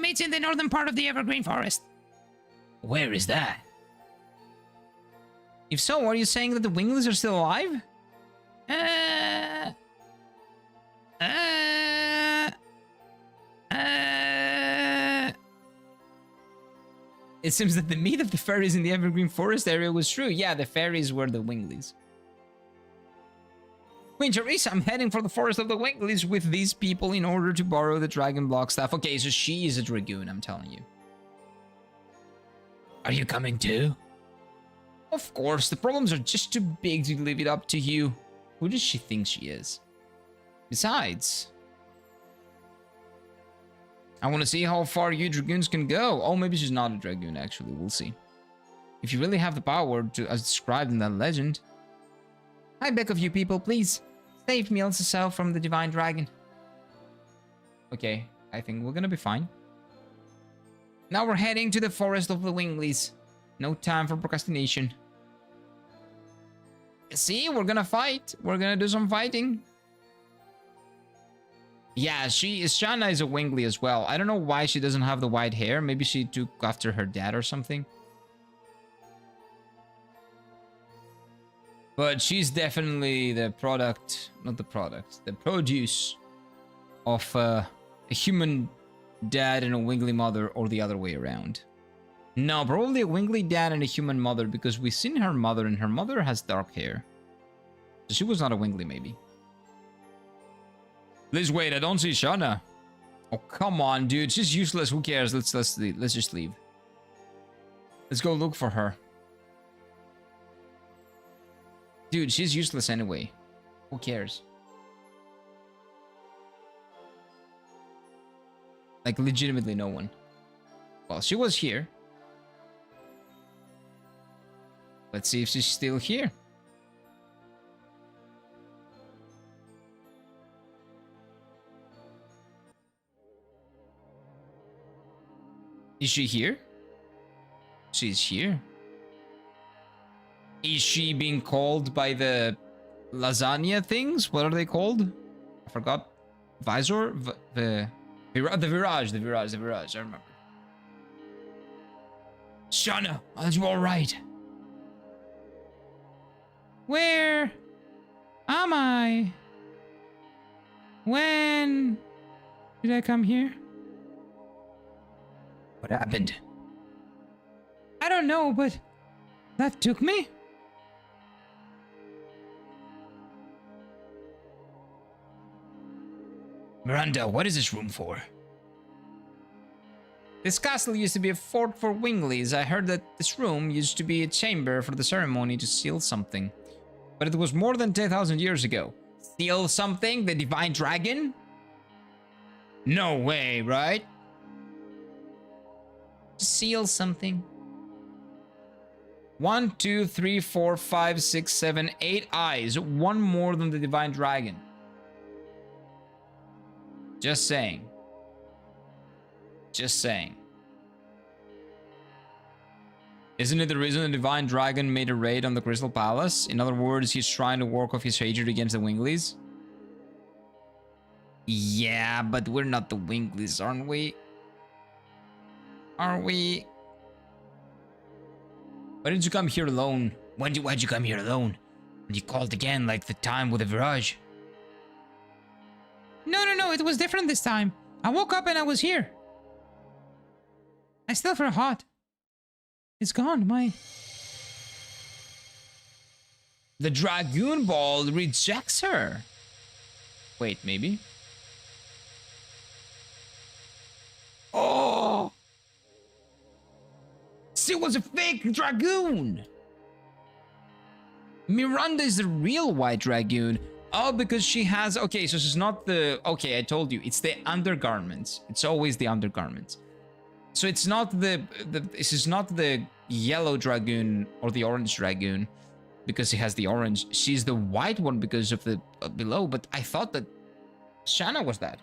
It's in the northern part of the Evergreen Forest. Where is that? If so, are you saying that the Wingleys are still alive? It seems that the meat of the fairies in the Evergreen Forest area was true. Yeah, the fairies were the Wingleys. Queen Teresa, I'm heading for the Forest of the Wingleys with these people in order to borrow the dragon block stuff. Okay, so she is a dragoon, I'm telling you. Are you coming too? Of course, the problems are just too big to leave it up to you. Who does she think she is? Besides, I want to see how far you dragoons can go. Oh, maybe she's not a dragoon, actually. We'll see. If you really have the power to, as described in that legend. I beg of you people, please. Save me also from the divine dragon. Okay, I think we're gonna be fine. Now we're heading to the Forest of the Wingleys. No time for procrastination. See, we're gonna fight. We're gonna do some fighting. Yeah, Shanna is a Wingley as well. I don't know why she doesn't have the white hair. Maybe she took after her dad or something. But she's definitely the product, not the product, the produce of a human dad and a Wingley mother, or the other way around. No, probably a Wingley dad and a human mother, because we've seen her mother and her mother has dark hair. So she was not a Wingley, maybe. Please wait, I don't see Shanna. Oh, come on, dude. She's useless. Who cares? Let's just leave. Let's go look for her. Dude, she's useless anyway. Who cares? Like, legitimately no one. Well, she was here. Let's see if she's still here. Is she here? She's here. Is she being called by the lasagna things? What are they called? I forgot. Visor? The Virage. I remember. Shanna, are you alright? Where am I? When did I come here? What happened? I don't know, but that took me. Miranda, what is this room for? This castle used to be a fort for Wingleys. I heard that this room used to be a chamber for the ceremony to seal something. But it was more than 10,000 years ago. Seal something? The divine dragon? No way, right? Seal something. 1, 2, 3, 4, 5, 6, 7, 8 eyes. One more than the divine dragon. Just saying. Just saying. Isn't it the reason the Divine Dragon made a raid on the Crystal Palace? In other words, he's trying to work off his hatred against the Winglies? Yeah, but we're not the Winglies, aren't we? Are we? Why did you come here alone? Why'd you come here alone? And you called again like the time with the Virage. No, it was different this time. I woke up and I was here. I still feel hot. It's gone, The Dragoon Ball rejects her. Wait, maybe? Oh! She was a fake Dragoon! Miranda is the real White Dragoon. Oh, because she has... Okay, so she's not the... Okay, I told you. It's the undergarments. It's always the undergarments. So it's not this is not the yellow Dragoon or the orange Dragoon because he has the orange. She's the white one because of the below. But I thought that Shanna was that.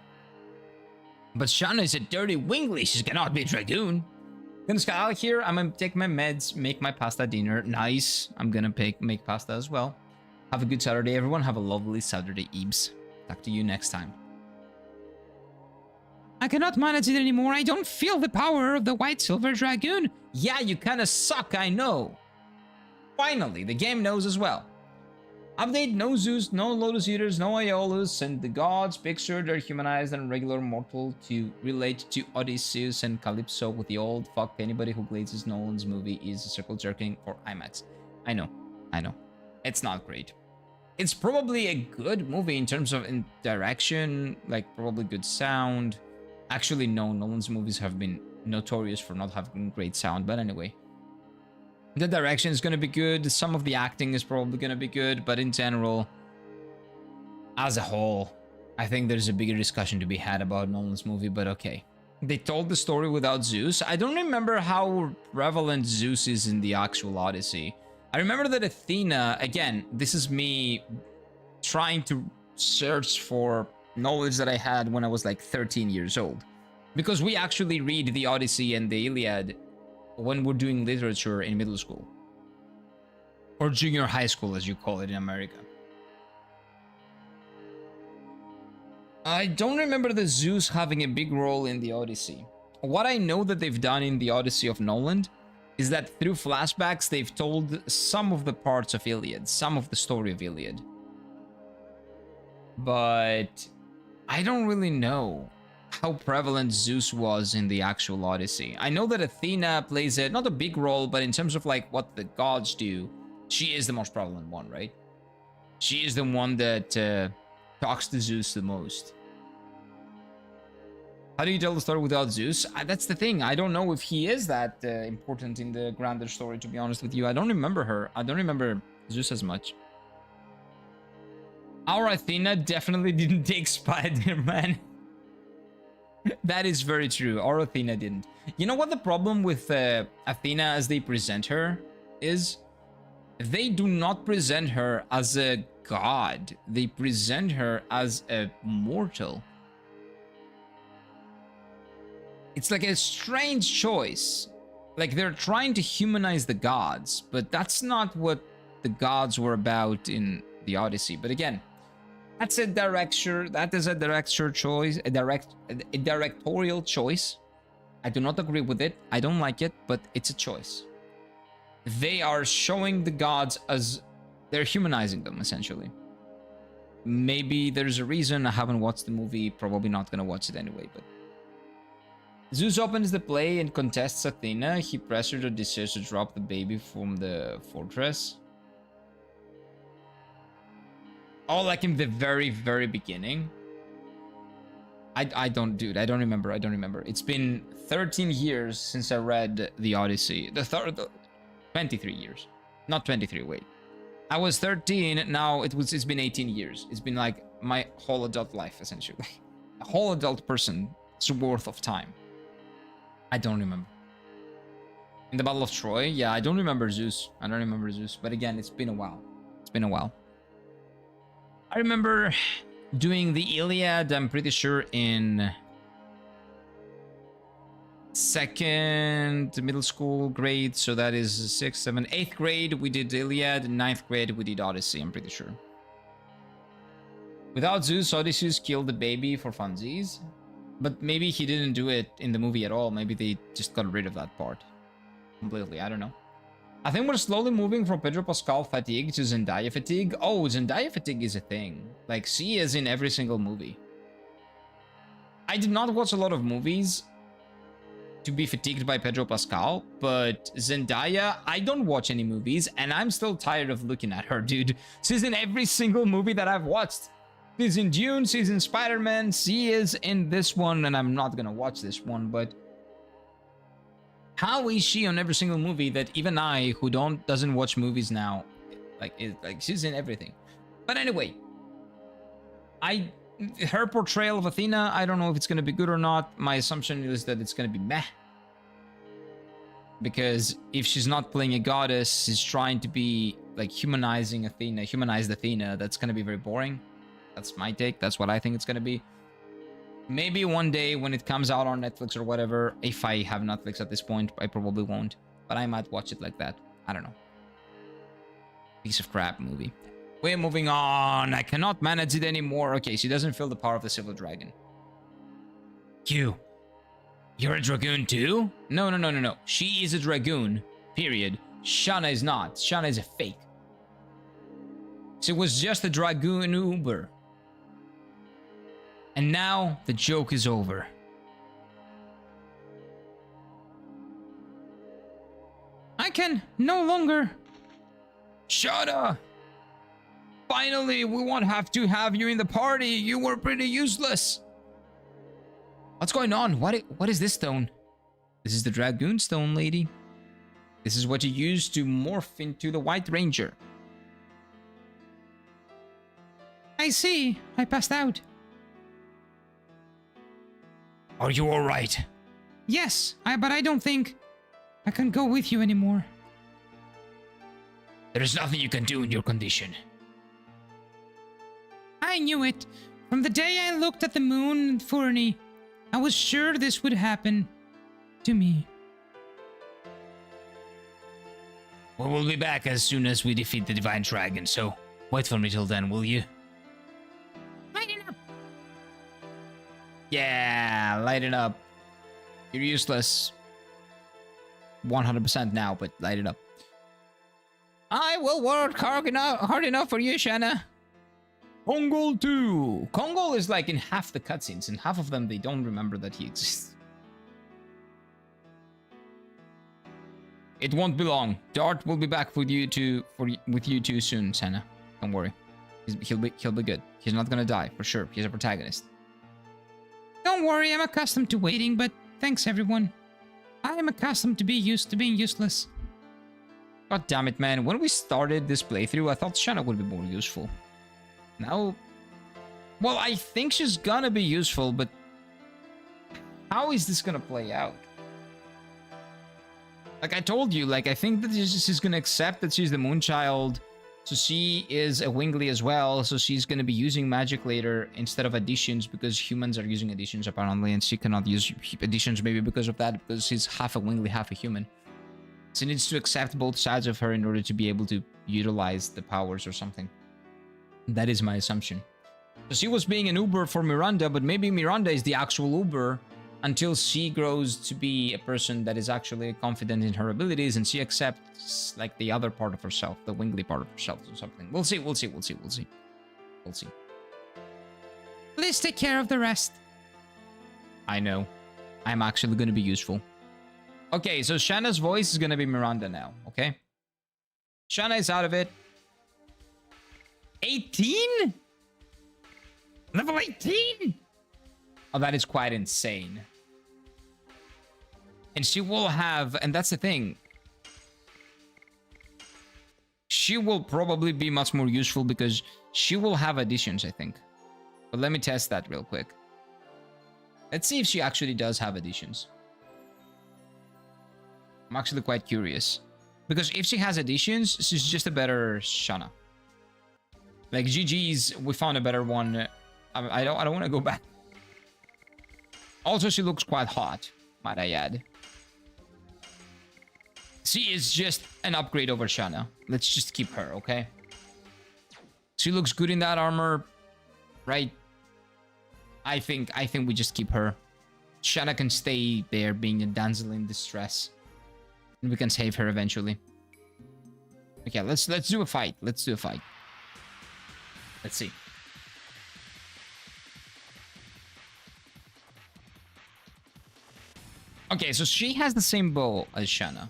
But Shanna is a dirty Wingly. She cannot be a Dragoon. Gonna sky out here. I'm gonna take my meds, make my pasta dinner. Nice. I'm gonna make pasta as well. Have a good Saturday, everyone. Have a lovely Saturday, Eebs. Talk to you next time. I cannot manage it anymore. I don't feel the power of the White Silver Dragoon. Yeah, you kinda suck, I know. Finally, the game knows as well. Update, no Zeus, no Lotus Eaters, no Aeolus, and the gods pictured are humanized and regular mortal to relate to Odysseus and Calypso with the old fuck anybody who glazes Nolan's movie is circle jerking for IMAX. I know. It's not great. It's probably a good movie in terms of direction, like probably good sound. Actually, no, Nolan's movies have been notorious for not having great sound, but anyway. The direction is going to be good, some of the acting is probably going to be good, but in general, as a whole, I think there's a bigger discussion to be had about Nolan's movie, but okay. They told the story without Zeus. I don't remember how prevalent Zeus is in the actual Odyssey. I remember that Athena, again, this is me trying to search for knowledge that I had when I was like 13 years old. Because we actually read the Odyssey and the Iliad when we're doing literature in middle school. Or junior high school, as you call it in America. I don't remember the Zeus having a big role in the Odyssey. What I know that they've done in the Odyssey of Nolan is that through flashbacks, they've told some of the parts of Iliad, some of the story of Iliad. But I don't really know how prevalent Zeus was in the actual Odyssey. I know that Athena plays not a big role, but in terms of like what the gods do, she is the most prevalent one, right? She is the one that talks to Zeus the most. How do you tell the story without Zeus? That's the thing. I don't know if he is that important in the grander story, to be honest with you. I don't remember her. I don't remember Zeus as much. Our Athena definitely didn't take Spider-Man. That is very true. Our Athena didn't. You know what the problem with Athena as they present her is? They do not present her as a god. They present her as a mortal. It's like a strange choice. Like they're trying to humanize the gods, but that's not what the gods were about in the Odyssey. But again, that is a director choice, a directorial choice. I do not agree with it. I don't like it, but it's a choice. They are showing the gods as they're humanizing them, essentially. Maybe there's a reason. I haven't watched the movie. Probably not gonna watch it anyway, but Zeus opens the play and contests Athena. He pressured Odysseus to drop the baby from the fortress. Oh, like in the very, very beginning. I don't remember. It's been 13 years since I read the Odyssey. 23 years. Not 23, wait. I was 13, now it's been 18 years. It's been like my whole adult life, essentially. A whole adult person's worth of time. I don't remember. In the Battle of Troy, yeah, I don't remember Zeus. But again, it's been a while. I remember doing the Iliad, I'm pretty sure, in second middle school grade, so that is 6th, 7th, 8th grade we did Iliad, 9th grade we did Odyssey, I'm pretty sure. Without Zeus, Odysseus killed the baby for funsies, but maybe he didn't do it in the movie at all. Maybe they just got rid of that part completely, I don't know. I think we're slowly moving from Pedro Pascal fatigue to Zendaya fatigue. Oh, Zendaya fatigue is a thing. Like, she is in every single movie. I did not watch a lot of movies to be fatigued by Pedro Pascal, but Zendaya, I don't watch any movies, and I'm still tired of looking at her, dude. She's in every single movie that I've watched. She's in Dune, she's in Spider-Man, she is in this one, and I'm not gonna watch this one, but how is she on every single movie that even I, who doesn't watch movies now, like she's in everything. But anyway, her portrayal of Athena, I don't know if it's gonna be good or not. My assumption is that it's gonna be meh. Because if she's not playing a goddess, she's trying to be like humanized Athena, that's gonna be very boring. That's my take, that's what I think it's gonna be. Maybe one day when it comes out on Netflix or whatever, if I have Netflix at this point, I probably won't. But I might watch it like that. I don't know. Piece of crap movie. We're moving on. I cannot manage it anymore. Okay, she doesn't feel the power of the Silver Dragon. You're a Dragoon too? No. She is a Dragoon. Period. Shanna is not. Shanna is a fake. She was just a Dragoon Uber. And now the joke is over. I can no longer. Shanna! Finally, we won't have to have you in the party. You were pretty useless. What's going on? What is this stone? This is the Dragoon stone, lady. This is what you use to morph into the White Ranger. I see. I passed out. Are you alright? Yes, but I don't think I can go with you anymore. There is nothing you can do in your condition. I knew it. From the day I looked at the moon and Furny, I was sure this would happen to me. We will be back as soon as we defeat the Divine Dragon, so wait for me till then, will you? Lighten up! Yeah, lighten up. You're useless. 100% now, but lighten up. I will work hard enough for you, Shanna. Kongol 2. Kongol is like in half the cutscenes, and half of them they don't remember that he exists. It won't be long. Dart will be back with you too soon, Shanna. Don't worry. He'll be good. He's not gonna die for sure. He's a protagonist. Don't worry, I'm accustomed to waiting, but thanks everyone. I am accustomed to being useless. God damn it, man. When we started this playthrough, I thought Shanna would be more useful. Now, well, I think she's gonna be useful, but how is this gonna play out? Like I told you, like I think that she's gonna accept that she's the Moonchild, so she is a Wingly as well, so she's gonna be using magic later instead of additions because humans are using additions apparently, and she cannot use additions maybe because of that, because she's half a Wingly, half a human. She needs to accept both sides of her in order to be able to utilize the powers or something. That is my assumption. So she was being an Uber for Miranda, but maybe Miranda is the actual Uber until she grows to be a person that is actually confident in her abilities and she accepts like the other part of herself, the Wingly part of herself or something. We'll see. Please take care of the rest. I know. I'm actually going to be useful. Okay, so Shanna's voice is going to be Miranda now, okay? Shanna is out of it. 18? Level 18? Oh, that is quite insane. And she will have, and that's the thing, she will probably be much more useful because she will have additions, I think. But let me test that real quick. Let's see if she actually does have additions. I'm actually quite curious. Because if she has additions, she's just a better Shanna. Like GG's, we found a better one. I don't want to go back. Also, she looks quite hot, might I add. She is just an upgrade over Shanna. Let's just keep her, okay? She looks good in that armor, right? I think we just keep her. Shanna can stay there being a damsel in distress. And we can save her eventually. Okay, let's do a fight. Let's do a fight. Let's see. Okay, so she has the same bow as Shanna.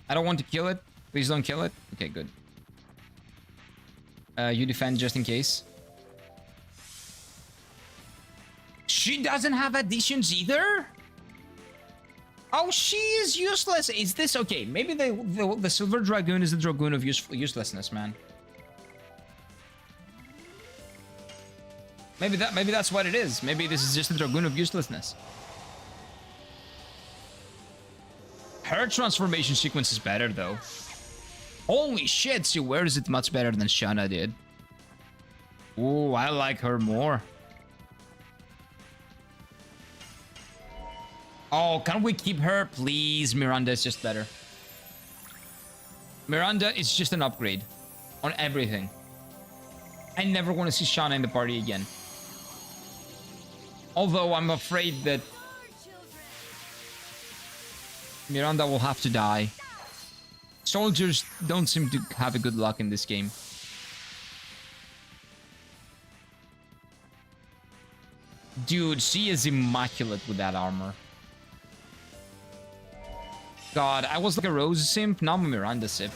I don't want to kill it. Please don't kill it. Okay, good. You defend just in case. She doesn't have additions either? Oh, she is useless. Is this okay? Maybe the Silver Dragoon is the Dragoon of uselessness, man. Maybe that's what it is. Maybe this is just the Dragoon of uselessness. Her transformation sequence is better though. Holy shit, she wears it much better than Shanna did. Ooh, I like her more. Oh, can we keep her? Please, Miranda is just better. Miranda is just an upgrade on everything. I never want to see Shanna in the party again. Although I'm afraid that Miranda will have to die. Soldiers don't seem to have a good luck in this game. Dude, she is immaculate with that armor. God, I was like a Rose simp, now I'm a Miranda simp.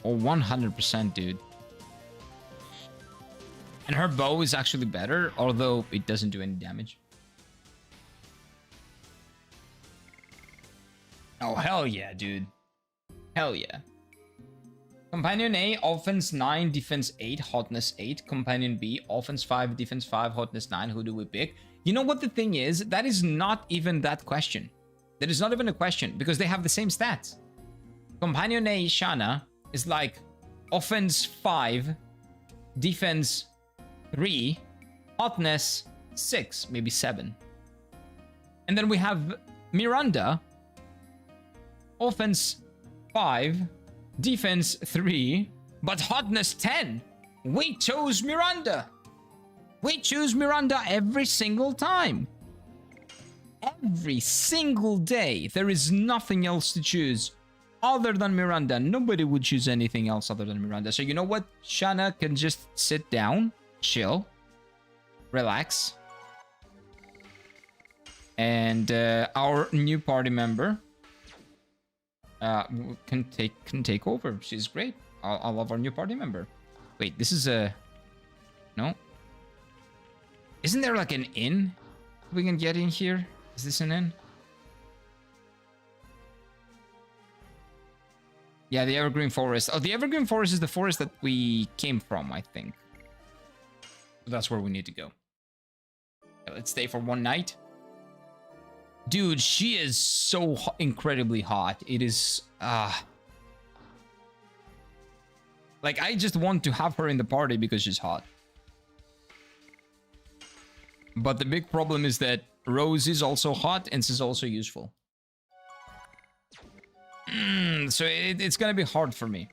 Oh, 100%, dude. And her bow is actually better, although it doesn't do any damage. Oh, hell yeah, dude. Hell yeah. Companion A, offense 9, defense 8, hotness 8. Companion B, offense 5, defense 5, hotness 9. Who do we pick? You know what the thing is? That is not even that question. That is not even a question, because they have the same stats. Companion A, Shanna, is like offense 5, defense 3, hotness 6, maybe 7. And then we have Miranda, offense 5, defense 3, but hotness 10. We chose Miranda. We choose Miranda every single time. Every single day. There is nothing else to choose other than Miranda. Nobody would choose anything else other than Miranda. So you know what? Shanna can just sit down, chill, relax. And our new party member can take over. She's great. I love our new party member. Wait, this is a... No? Isn't there like an inn we can get in here? Is this an inn? Yeah, the Evergreen Forest. Oh, the Evergreen Forest is the forest that we came from, I think. That's where we need to go. Okay, let's stay for one night. Dude, she is so incredibly hot. It is... like, I just want to have her in the party because she's hot. But the big problem is that Rose is also hot and she's also useful. So it's gonna be hard for me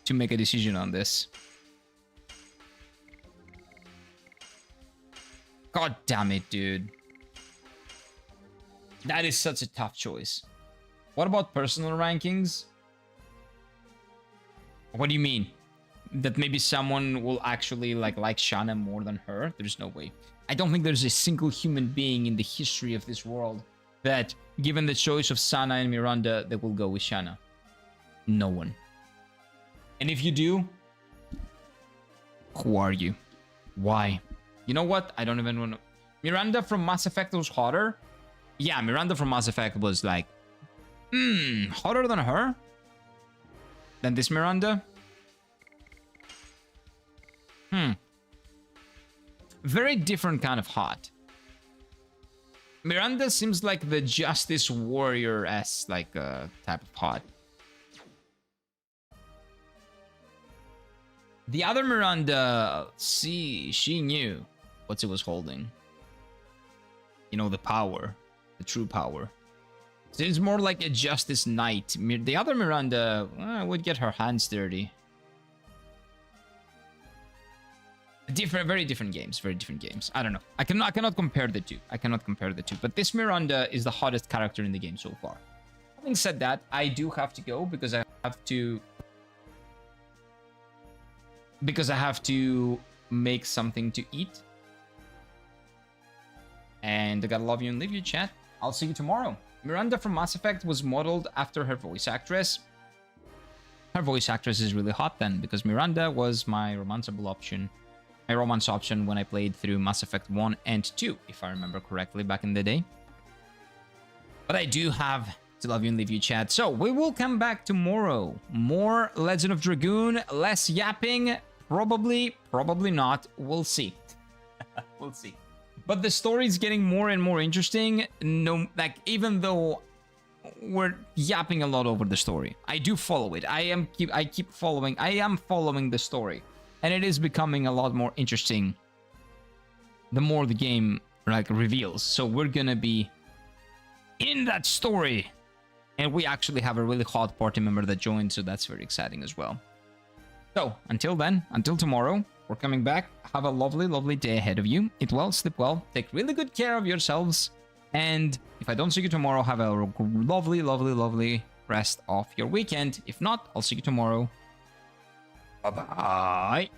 to make a decision on this. God damn it, dude. That is such a tough choice. What about personal rankings? What do you mean? That maybe someone will actually like Shanna more than her? There's no way. I don't think there's a single human being in the history of this world that, given the choice of Sana and Miranda, that will go with Shanna. No one. And if you do, who are you? Why? You know what? I don't even want to... Miranda from Mass Effect was hotter? Yeah, Miranda from Mass Effect was like... hotter than her? Than this Miranda? Very different kind of hot. Miranda seems like the Justice Warrior-esque type of hot. The other Miranda, see, she knew what she was holding. you know, the power, the true power. So it's more like a Justice Knight. The other Miranda would get her hands dirty. Very different games. Very different games. I don't know. I cannot compare the two. I cannot compare the two. But this Miranda is the hottest character in the game so far. Having said that, I do have to go because I have to make something to eat. And I gotta love you and leave you, chat. I'll see you tomorrow. Miranda from Mass Effect was modeled after her voice actress. Her voice actress is really hot then, because Miranda was my romance option when I played through Mass Effect 1 and 2, if I remember correctly, back in the day. But I do have to love you and leave you, chat. So we will come back tomorrow. More Legend of Dragoon, less yapping. Probably not. We'll see. We'll see. But the story is getting more and more interesting. No, like, even though we're yapping a lot over the story, I do follow it. I am following the story, and it is becoming a lot more interesting the more the game like reveals. So we're gonna be in that story, and we actually have a really hot party member that joined, so that's very exciting as well. So until then, until tomorrow, we're coming back. Have a lovely, lovely day ahead of you. Eat well, sleep well, take really good care of yourselves. And if I don't see you tomorrow, have a lovely, lovely, lovely rest of your weekend. If not, I'll see you tomorrow. Bye-bye.